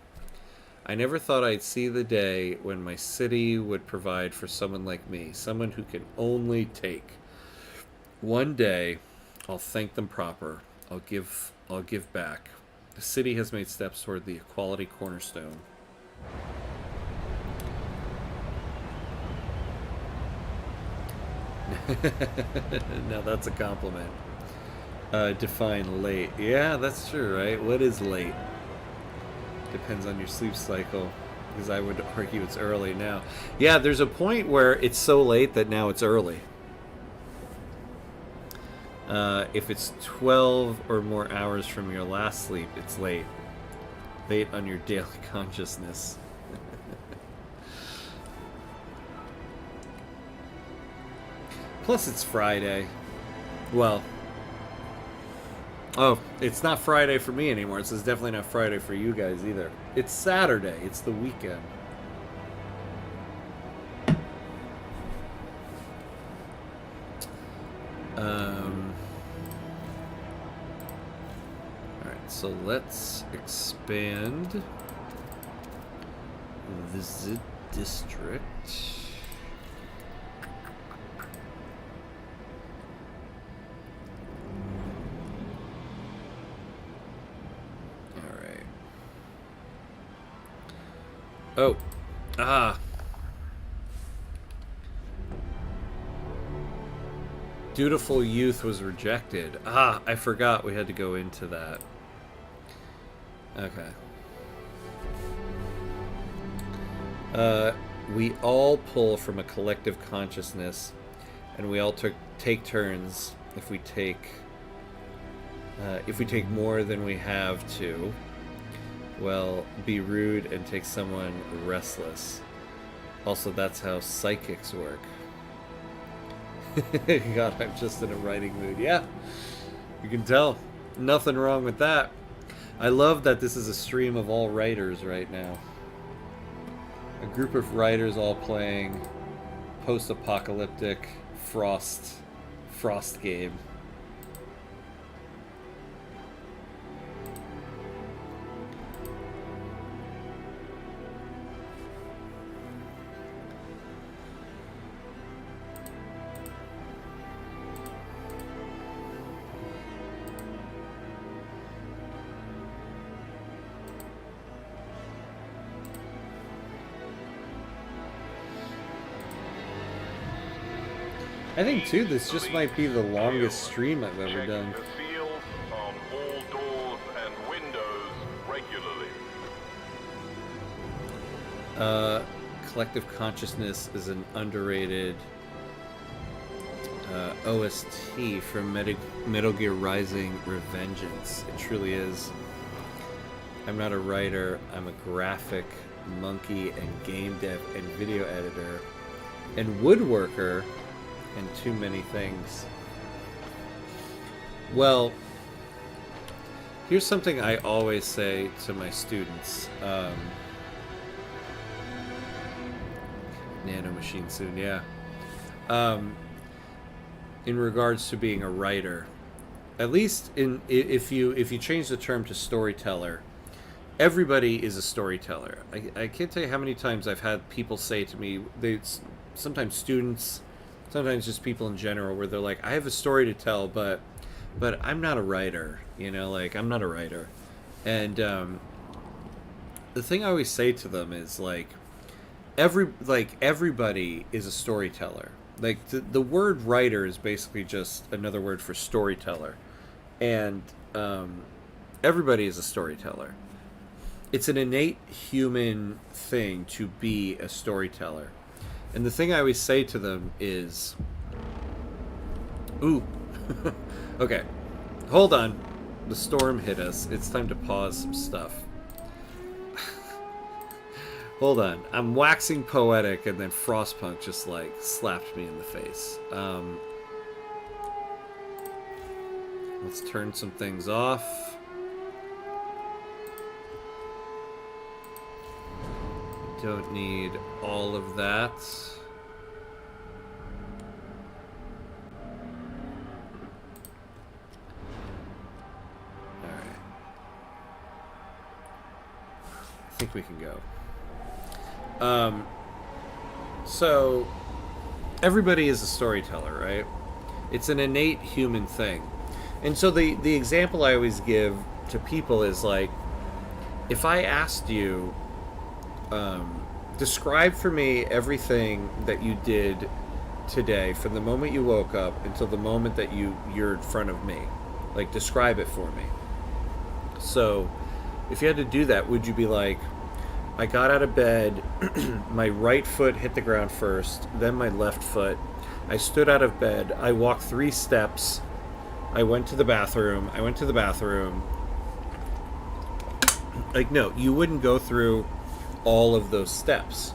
I never thought I'd see the day when my city would provide for someone like me, someone who can only take. One day, I'll thank them proper. I'll give back. The city has made steps toward the equality cornerstone. Now that's a compliment. Define late. Yeah, that's true, right? What is late? Depends on your sleep cycle, because I would argue it's early now. Yeah, there's a point where it's so late that now it's early. If it's 12 or more hours from your last sleep, it's late. Late on your daily consciousness. Plus, it's Friday. Well, oh, it's not Friday for me anymore. It's definitely not Friday for you guys either. It's Saturday. It's the weekend. Alright, so let's expand visit district. Oh. Ah. Dutiful youth was rejected. Ah, I forgot we had to go into that. Okay. We all pull from a collective consciousness, and we all take turns if we take more than we have to. Well, be rude and take someone restless. Also, that's how psychics work. God, I'm just in a writing mood. Yeah, you can tell. Nothing wrong with that. I love that this is a stream of all writers right now. A group of writers all playing post-apocalyptic Frost game. I think too, this just might be the longest stream I've ever done. The seals on all doors and windows regularly. Collective Consciousness is an underrated OST from Metal Gear Rising: Revengeance. It truly is. I'm not a writer. I'm a graphic monkey and game dev and video editor and woodworker. And too many things. Well, here's something I always say to my students. Nano machine soon, yeah. In regards to being a writer, at least if you change the term to storyteller, everybody is a storyteller. I can't tell you how many times I've had people say to me, sometimes students, sometimes just people in general, where they're like, I have a story to tell, but but I'm not a writer, you know, like I'm not a writer. And the thing I always say to them is like everybody is a storyteller. Like the word writer is basically just another word for storyteller, and everybody is a storyteller. It's an innate human thing to be a storyteller. And the thing I always say to them is, ooh, okay, hold on. The storm hit us. It's time to pause some stuff. Hold on. I'm waxing poetic, and then Frostpunk just, like, slapped me in the face. Let's turn some things off. Don't need all of that. Alright. I think we can go. So everybody is a storyteller, right? It's an innate human thing. And so the example I always give to people is like, if I asked you, describe for me everything that you did today from the moment you woke up until the moment that you're in front of me. Like, describe it for me. So if you had to do that, would you be like, I got out of bed, my right foot hit the ground first, then my left foot. I stood out of bed, I walked 3 steps, I went to the bathroom, Like, no, you wouldn't go through all of those steps.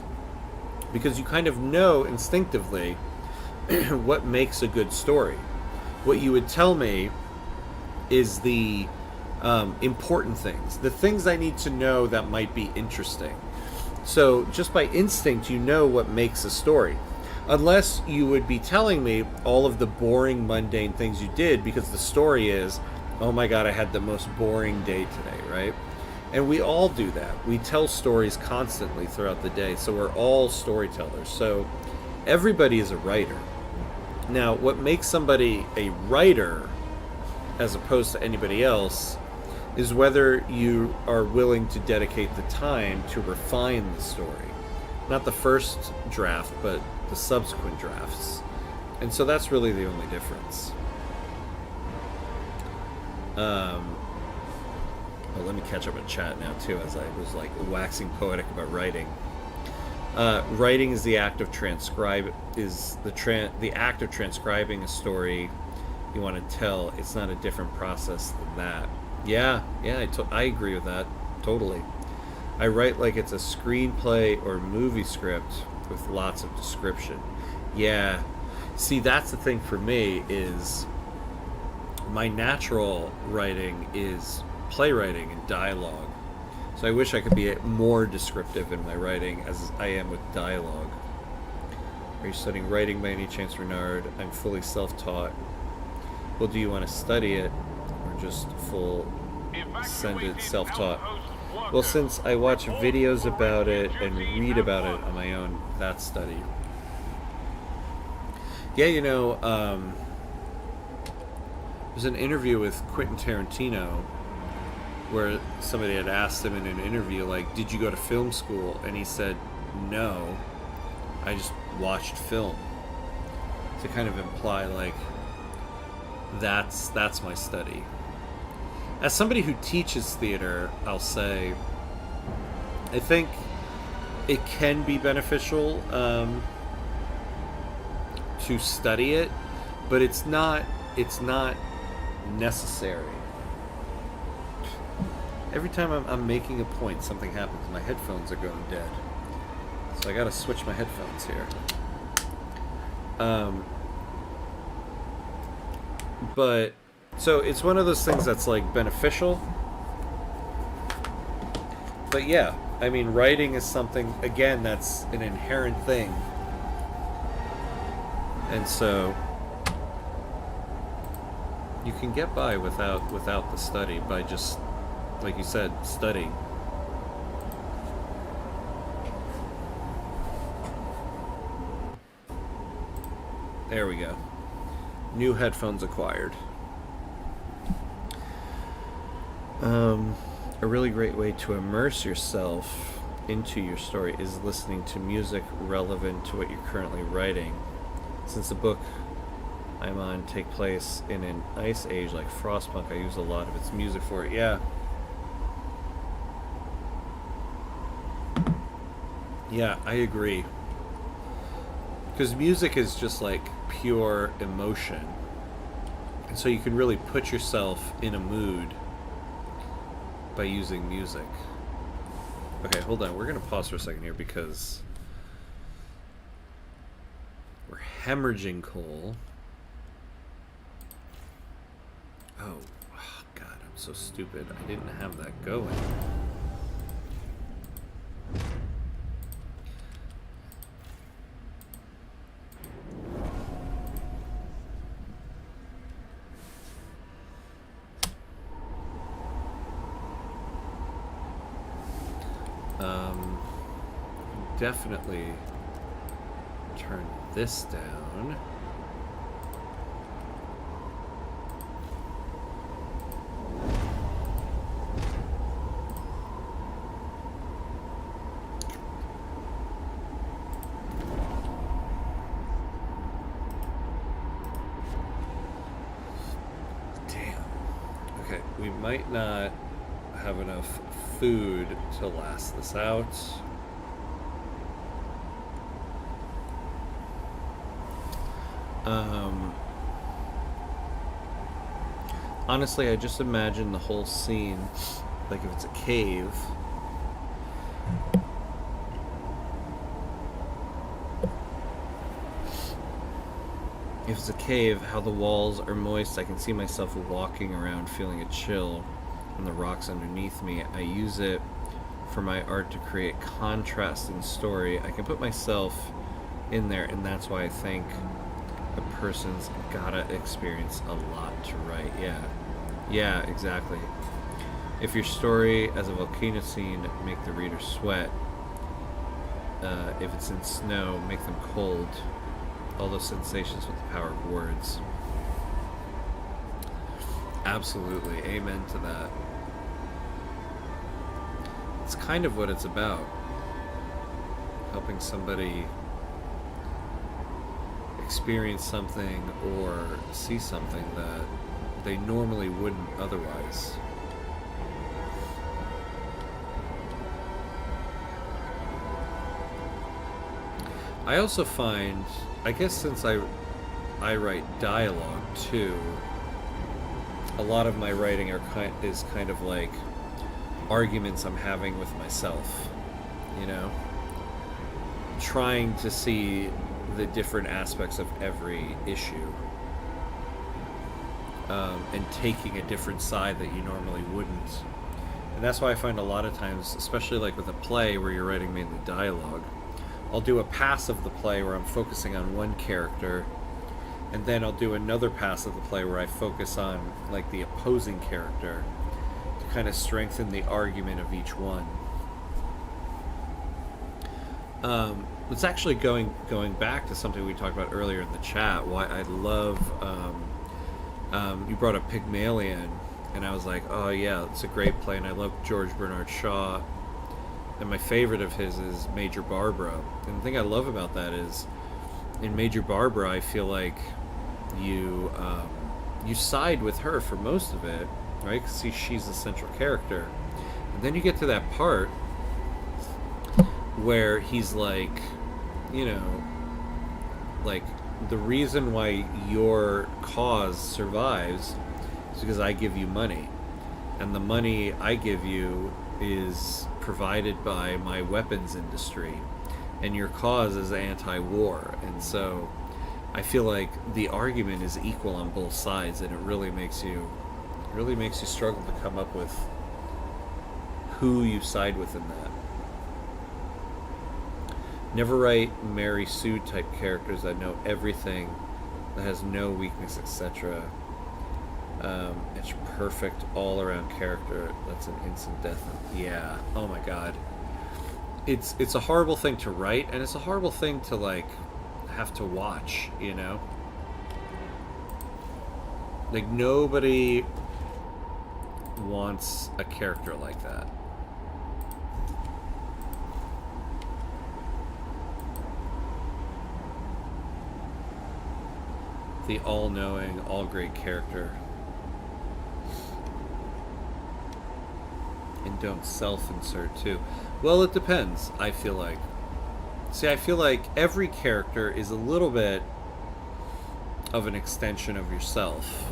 Because you kind of know instinctively what makes a good story. What you would tell me is the important things, the things I need to know that might be interesting. So just by instinct, you know what makes a story. Unless you would be telling me all of the boring, mundane things you did, because the story is, oh my god, I had the most boring day today, right? And we all do that. We tell stories constantly throughout the day, so we're all storytellers. So everybody is a writer. Now, what makes somebody a writer as opposed to anybody else is whether you are willing to dedicate the time to refine the story. Not the first draft, but the subsequent drafts. And so that's really the only difference. Well, let me catch up in chat now too, as I was like waxing poetic about writing. Writing is the act of the act of transcribing a story you want to tell. It's not a different process than that. Yeah, I agree with that totally. I write like it's a screenplay or movie script with lots of description. Yeah, see, that's the thing for me, is my natural writing is playwriting and dialogue. So I wish I could be more descriptive in my writing as I am with dialogue. Are you studying writing by any chance, Renard? I'm fully self-taught. Well, do you want to study it or just full send it self-taught? Well, since I watch videos about it and read about it on my own, that's study. Yeah, you know, there's an interview with Quentin Tarantino where somebody had asked him in an interview, like, did you go to film school? And he said, no, I just watched film. To kind of imply, like, that's my study. As somebody who teaches theater, I'll say, I think it can be beneficial to study it, but it's not necessary. Every time I'm making a point, something happens. My headphones are going dead. So I gotta switch my headphones here. But, so it's one of those things that's like beneficial. But yeah, I mean, writing is something, again, that's an inherent thing. And so you can get by without the study, by just, like you said, studying. There we go. New headphones acquired. A really great way to immerse yourself into your story is listening to music relevant to what you're currently writing. Since the book I'm on take place in an ice age like Frostpunk, I use a lot of its music for it. Yeah. Yeah, I agree. Because music is just like pure emotion. And so you can really put yourself in a mood by using music. Okay, hold on. We're going to pause for a second here because we're hemorrhaging coal. Oh, God, I'm so stupid. I didn't have that going. Definitely turn this down. Damn. Okay, we might not have enough food to last this out. Honestly, I just imagine the whole scene, like if it's a cave. If it's a cave, how the walls are moist, I can see myself walking around feeling a chill and the rocks underneath me. I use it for my art to create contrast in story. I can put myself in there, and that's why I think a person's gotta experience a lot to write. Yeah, exactly. If your story as a volcano scene make the reader sweat, if it's in snow, make them cold. All those sensations with the power of words. Absolutely, amen to that. It's kind of what it's about. Helping somebody experience something or see something that they normally wouldn't otherwise. I also find, I guess since I write dialogue too, a lot of my writing is kind of like arguments I'm having with myself, you know? Trying to see the different aspects of every issue. And taking a different side that you normally wouldn't. And that's why I find a lot of times, especially like with a play where you're writing mainly dialogue, I'll do a pass of the play where I'm focusing on one character, and then I'll do another pass of the play where I focus on like the opposing character to kind of strengthen the argument of each one. It's actually going back to something we talked about earlier in the chat. Why I love you brought up Pygmalion, and I was like, oh yeah, it's a great play, and I love George Bernard Shaw. And my favorite of his is Major Barbara. And the thing I love about that is, in Major Barbara, I feel like you side with her for most of it, right? Because she's the central character. And then you get to that part where he's like, you know, like, the reason why your cause survives is because I give you money. And the money I give you is provided by my weapons industry, and your cause is anti-war. And so I feel like the argument is equal on both sides, and it really makes you struggle to come up with who you side with in that. Never write Mary Sue type characters that know everything, that has no weakness, etc. It's perfect all around character. That's an instant death. Yeah. Oh my god. It's a horrible thing to write, and it's a horrible thing to like have to watch, you know? Like nobody wants a character like that. The all-knowing, all-great character. And don't self-insert too. Well, it depends, I feel like. See, I feel like every character is a little bit of an extension of yourself.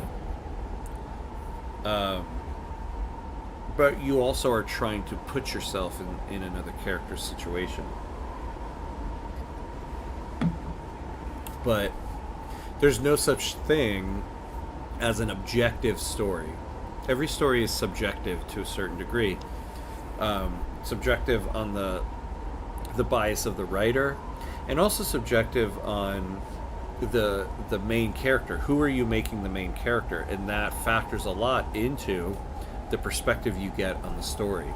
But you also are trying to put yourself in another character's situation. But there's no such thing as an objective story. Every story is subjective to a certain degree. Subjective on the bias of the writer, and also subjective on the main character. Who are you making the main character? And that factors a lot into the perspective you get on the story.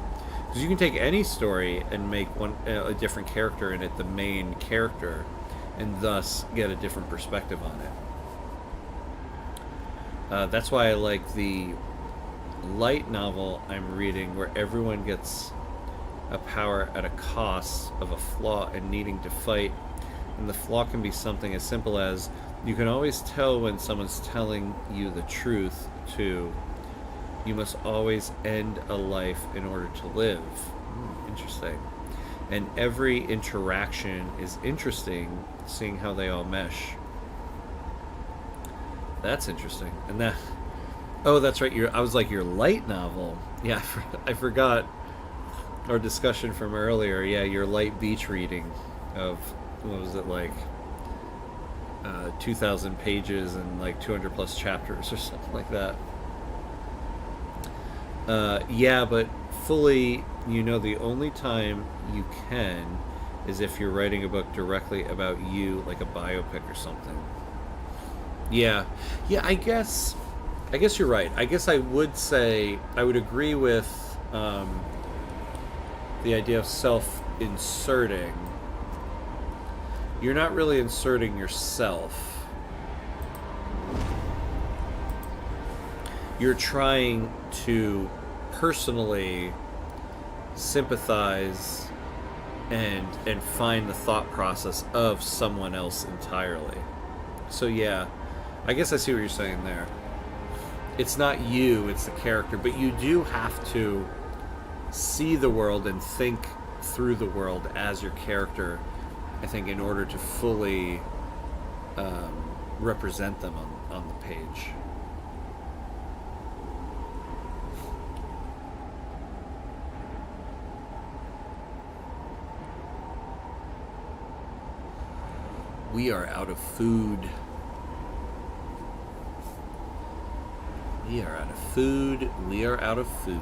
Because you can take any story and make a different character in it the main character, and thus get a different perspective on it. That's why I like the light novel I'm reading, where everyone gets a power at a cost of a flaw and needing to fight. And the flaw can be something as simple as, you can always tell when someone's telling you the truth, to you must always end a life in order to live. Interesting. And every interaction is interesting, seeing how they all mesh. That's interesting. And that... Oh, that's right. I was like, your light novel. Yeah, I forgot our discussion from earlier. Yeah, your light beach reading of, what was it, like 2,000 pages and like 200 plus chapters or something like that. Yeah, but fully, the only time you can is if you're writing a book directly about you, like a biopic or something. Yeah, I guess you're right. I guess I would say, I would agree with the idea of self-inserting. You're not really inserting yourself. You're trying to personally sympathize and find the thought process of someone else entirely. So yeah, I guess I see what you're saying there. It's not you, it's the character, but you do have to see the world and think through the world as your character, I think, in order to fully represent them on the page. We are out of food. We are out of food. We are out of food.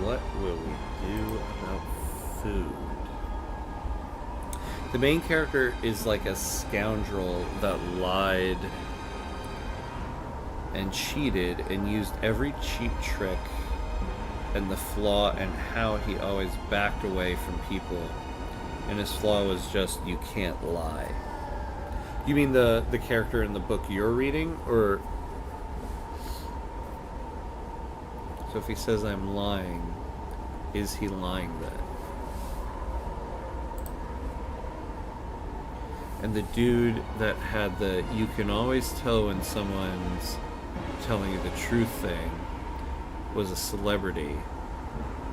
What will we do about food? The main character is like a scoundrel that lied and cheated and used every cheap trick, and the flaw and how he always backed away from people. And his flaw was just, you can't lie. You mean the character in the book you're reading? Or... So if he says I'm lying, is he lying then? And the dude that had the you can always tell when someone's telling you the truth thing was a celebrity.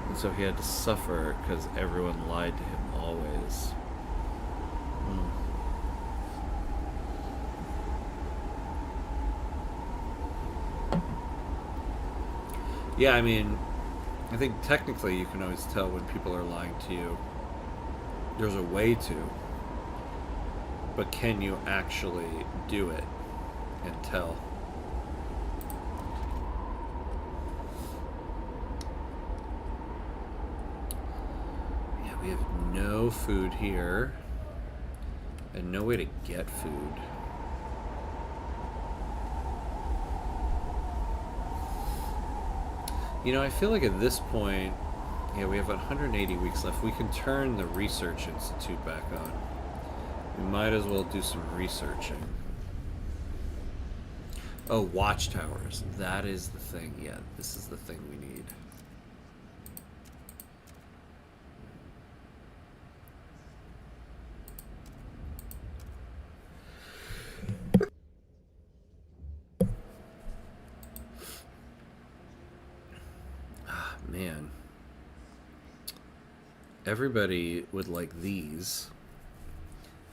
And so he had to suffer because everyone lied to him always. Yeah, I mean, I think technically you can always tell when people are lying to you. There's a way to. But can you actually do it? and tell. Yeah, we have no food here. And no way to get food. You know, I feel like at this point, yeah, we have 180 weeks left. We can turn the Research Institute back on. We might as well do some researching. Oh, watchtowers. That is the thing. Yeah, this is the thing we need. Man, everybody would like these.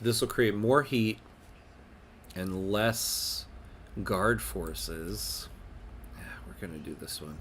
This will create more heat and less guard forces. Yeah, we're gonna do this one.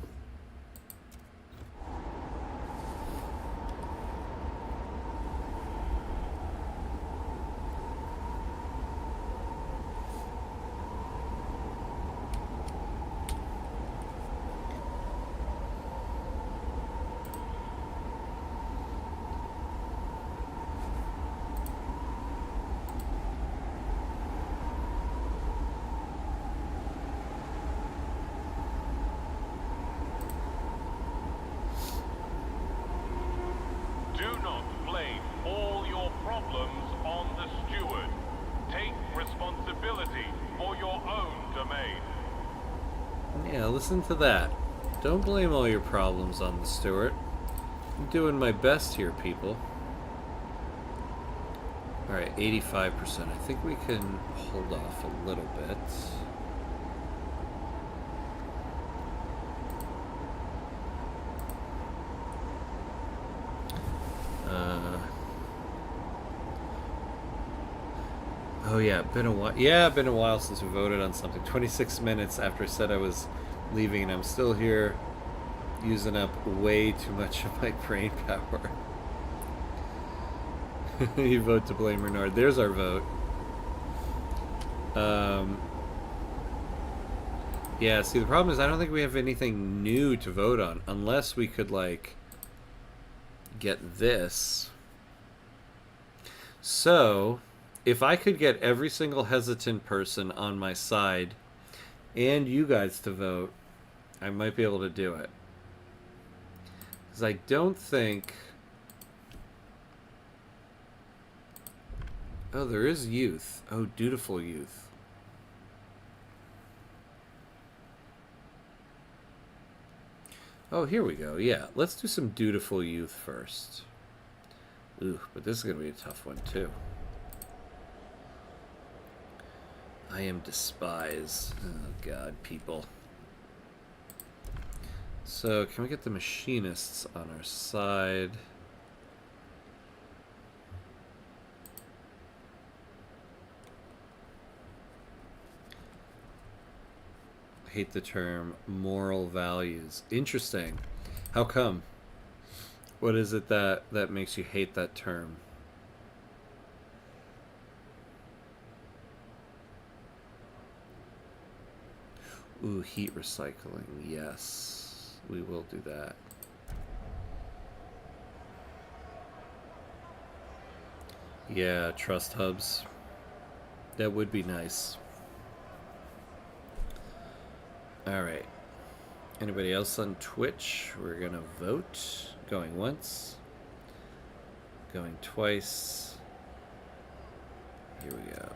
Listen to that. Don't blame all your problems on the steward. I'm doing my best here, people. Alright, 85%. I think we can hold off a little bit. Oh yeah, been a while. Yeah, been a while since we voted on something. 26 minutes after I said I was leaving, and I'm still here using up way too much of my brain power. You vote to blame Renard. There's our vote. Yeah, see, the problem is I don't think we have anything new to vote on, unless we could, like, get this. So, if I could get every single hesitant person on my side and you guys to vote, I might be able to do it. Because I don't think... Oh, there is youth. Oh, dutiful youth. Oh, here we go. Yeah, let's do some dutiful youth first. Ooh, but this is going to be a tough one, too. I am despised. Oh, God, people. So, can we get the machinists on our side? I hate the term moral values. Interesting. How come? What is it that makes you hate that term? Ooh, heat recycling. Yes, we will do that. Yeah, trust hubs. That would be nice. Alright. Anybody else on Twitch? We're gonna vote. Going once. Going twice. Here we go.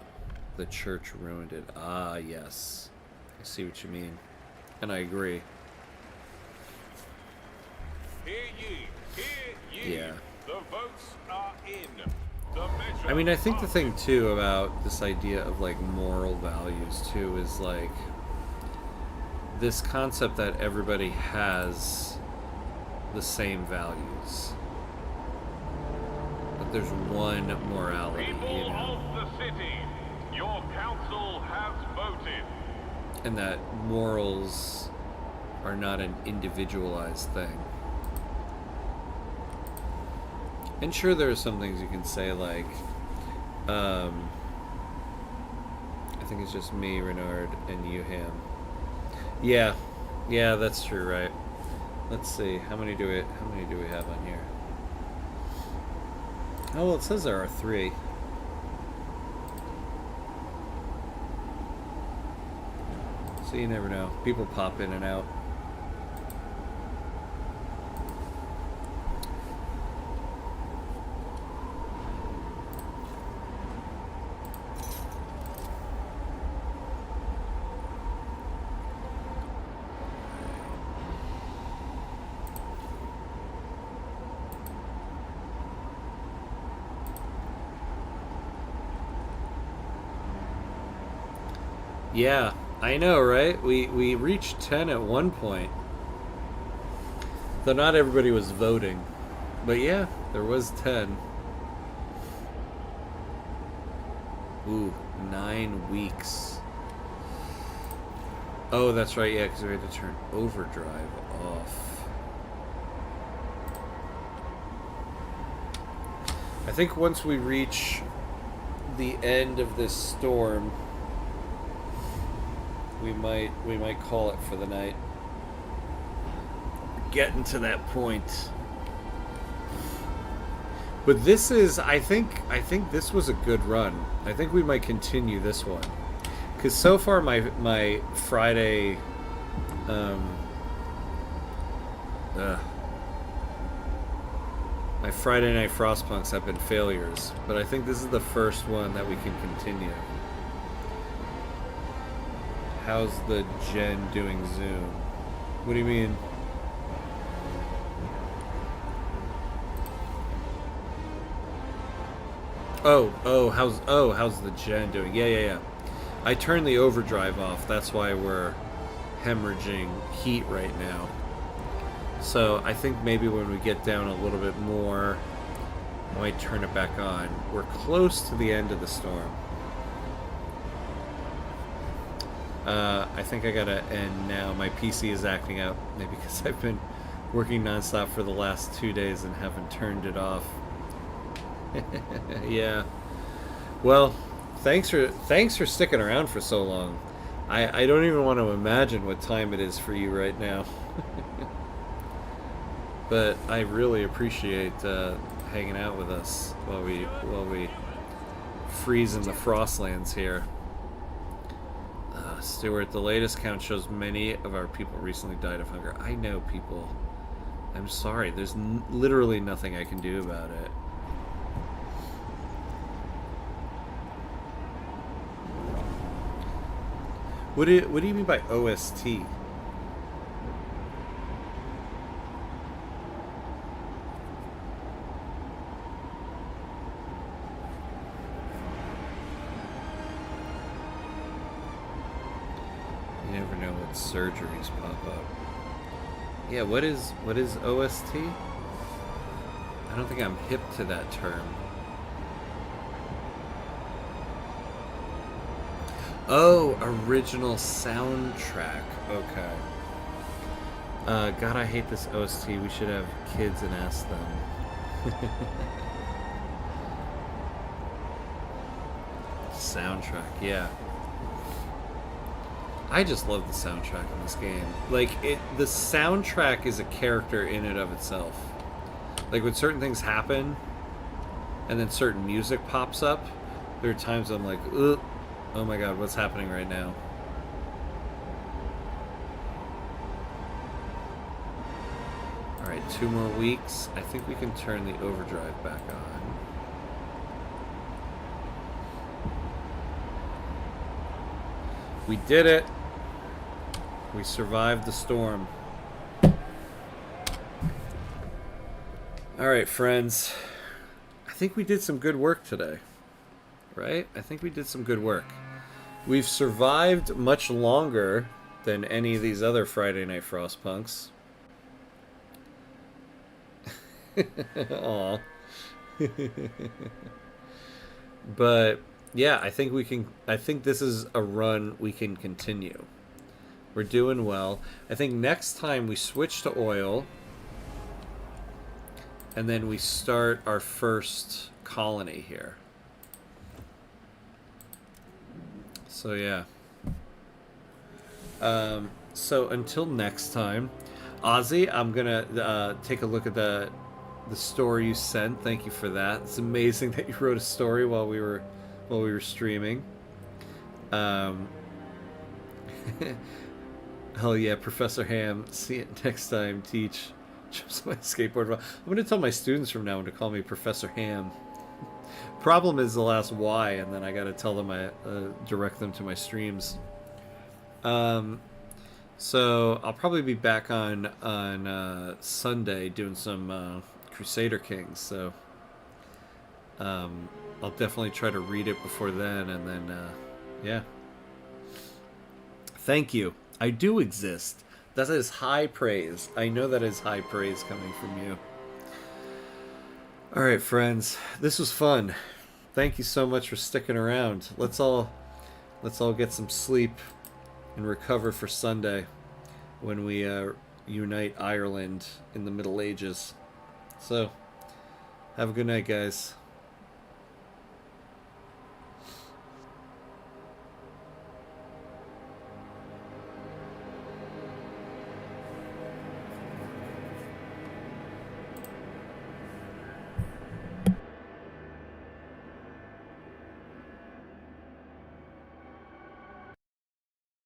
The church ruined it. Ah, yes. I see what you mean. And I agree. Hear ye, hear ye. Yeah. The votes are in. The measure I mean, I think the thing, too, about this idea of, like, moral values, too, is, like, this concept that everybody has the same values. But there's one morality, people you know? of the city, your council has voted. And that morals are not an individualized thing. And sure, there are some things you can say, like, I think it's just me, Renard, and Yuham. Yeah, yeah, that's true, right? Let's see, how many do we have on here? Oh, well, it says there are 3. So you never know. People pop in and out. Yeah, I know, right? We reached 10 at one point. Though not everybody was voting. But yeah, there was 10. Ooh, 9 weeks. Oh, that's right, yeah, because we had to turn overdrive off. I think once we reach the end of this storm, we might call it for the night. Getting to that point. But this is, I think this was a good run. I think we might continue this one. Because so far my Friday my Friday night Frostpunks have been failures. But I think this is the first one that we can continue. How's the gen doing Zoom? What do you mean? How's the gen doing? Yeah. I turned the overdrive off. That's why we're hemorrhaging heat right now. So I think maybe when we get down a little bit more, I might turn it back on. We're close to the end of the storm. I think I gotta end now. My PC is acting up, maybe because I've been working nonstop for the last 2 days and haven't turned it off. Yeah. Well, thanks for sticking around for so long. I don't even want to imagine what time it is for you right now. But I really appreciate hanging out with us while we freeze in the Frostlands here. Stuart, the latest count shows many of our people recently died of hunger. I know, people. I'm sorry. There's literally nothing I can do about it. What do you mean by OST? You never know what surgeries pop up. Yeah, what is OST? I don't think I'm hip to that term. Oh, original soundtrack. Okay. God, I hate this OST. We should have kids and ask them. Soundtrack, yeah. I just love the soundtrack in this game. Like, the soundtrack is a character in and of itself. Like, when certain things happen, and then certain music pops up, there are times I'm like, ugh. Oh my god, what's happening right now? Alright, 2 more weeks. I think we can turn the overdrive back on. We did it! We survived the storm. Alright, friends. I think we did some good work today. Right? I think we did some good work. We've survived much longer than any of these other Friday Night Frostpunks. Aw. But yeah, I think this is a run we can continue. We're doing well. I think next time we switch to oil, and then we start our first colony here. So yeah. So until next time, Ozzy, I'm gonna take a look at the story you sent. Thank you for that. It's amazing that you wrote a story while we were streaming. Um, hell yeah, Professor Ham. See it next time. Teach. Jumps on my skateboard. I'm gonna tell my students from now on to call me Professor Ham. Problem is the last Y, and then I gotta tell them I direct them to my streams. So I'll probably be back on Sunday doing some Crusader Kings. So I'll definitely try to read it before then, and then yeah. Thank you. I do exist. That is high praise. I know that is high praise coming from you. All right, friends. This was fun. Thank you so much for sticking around. Let's all get some sleep and recover for Sunday when we unite Ireland in the Middle Ages. So, have a good night, guys.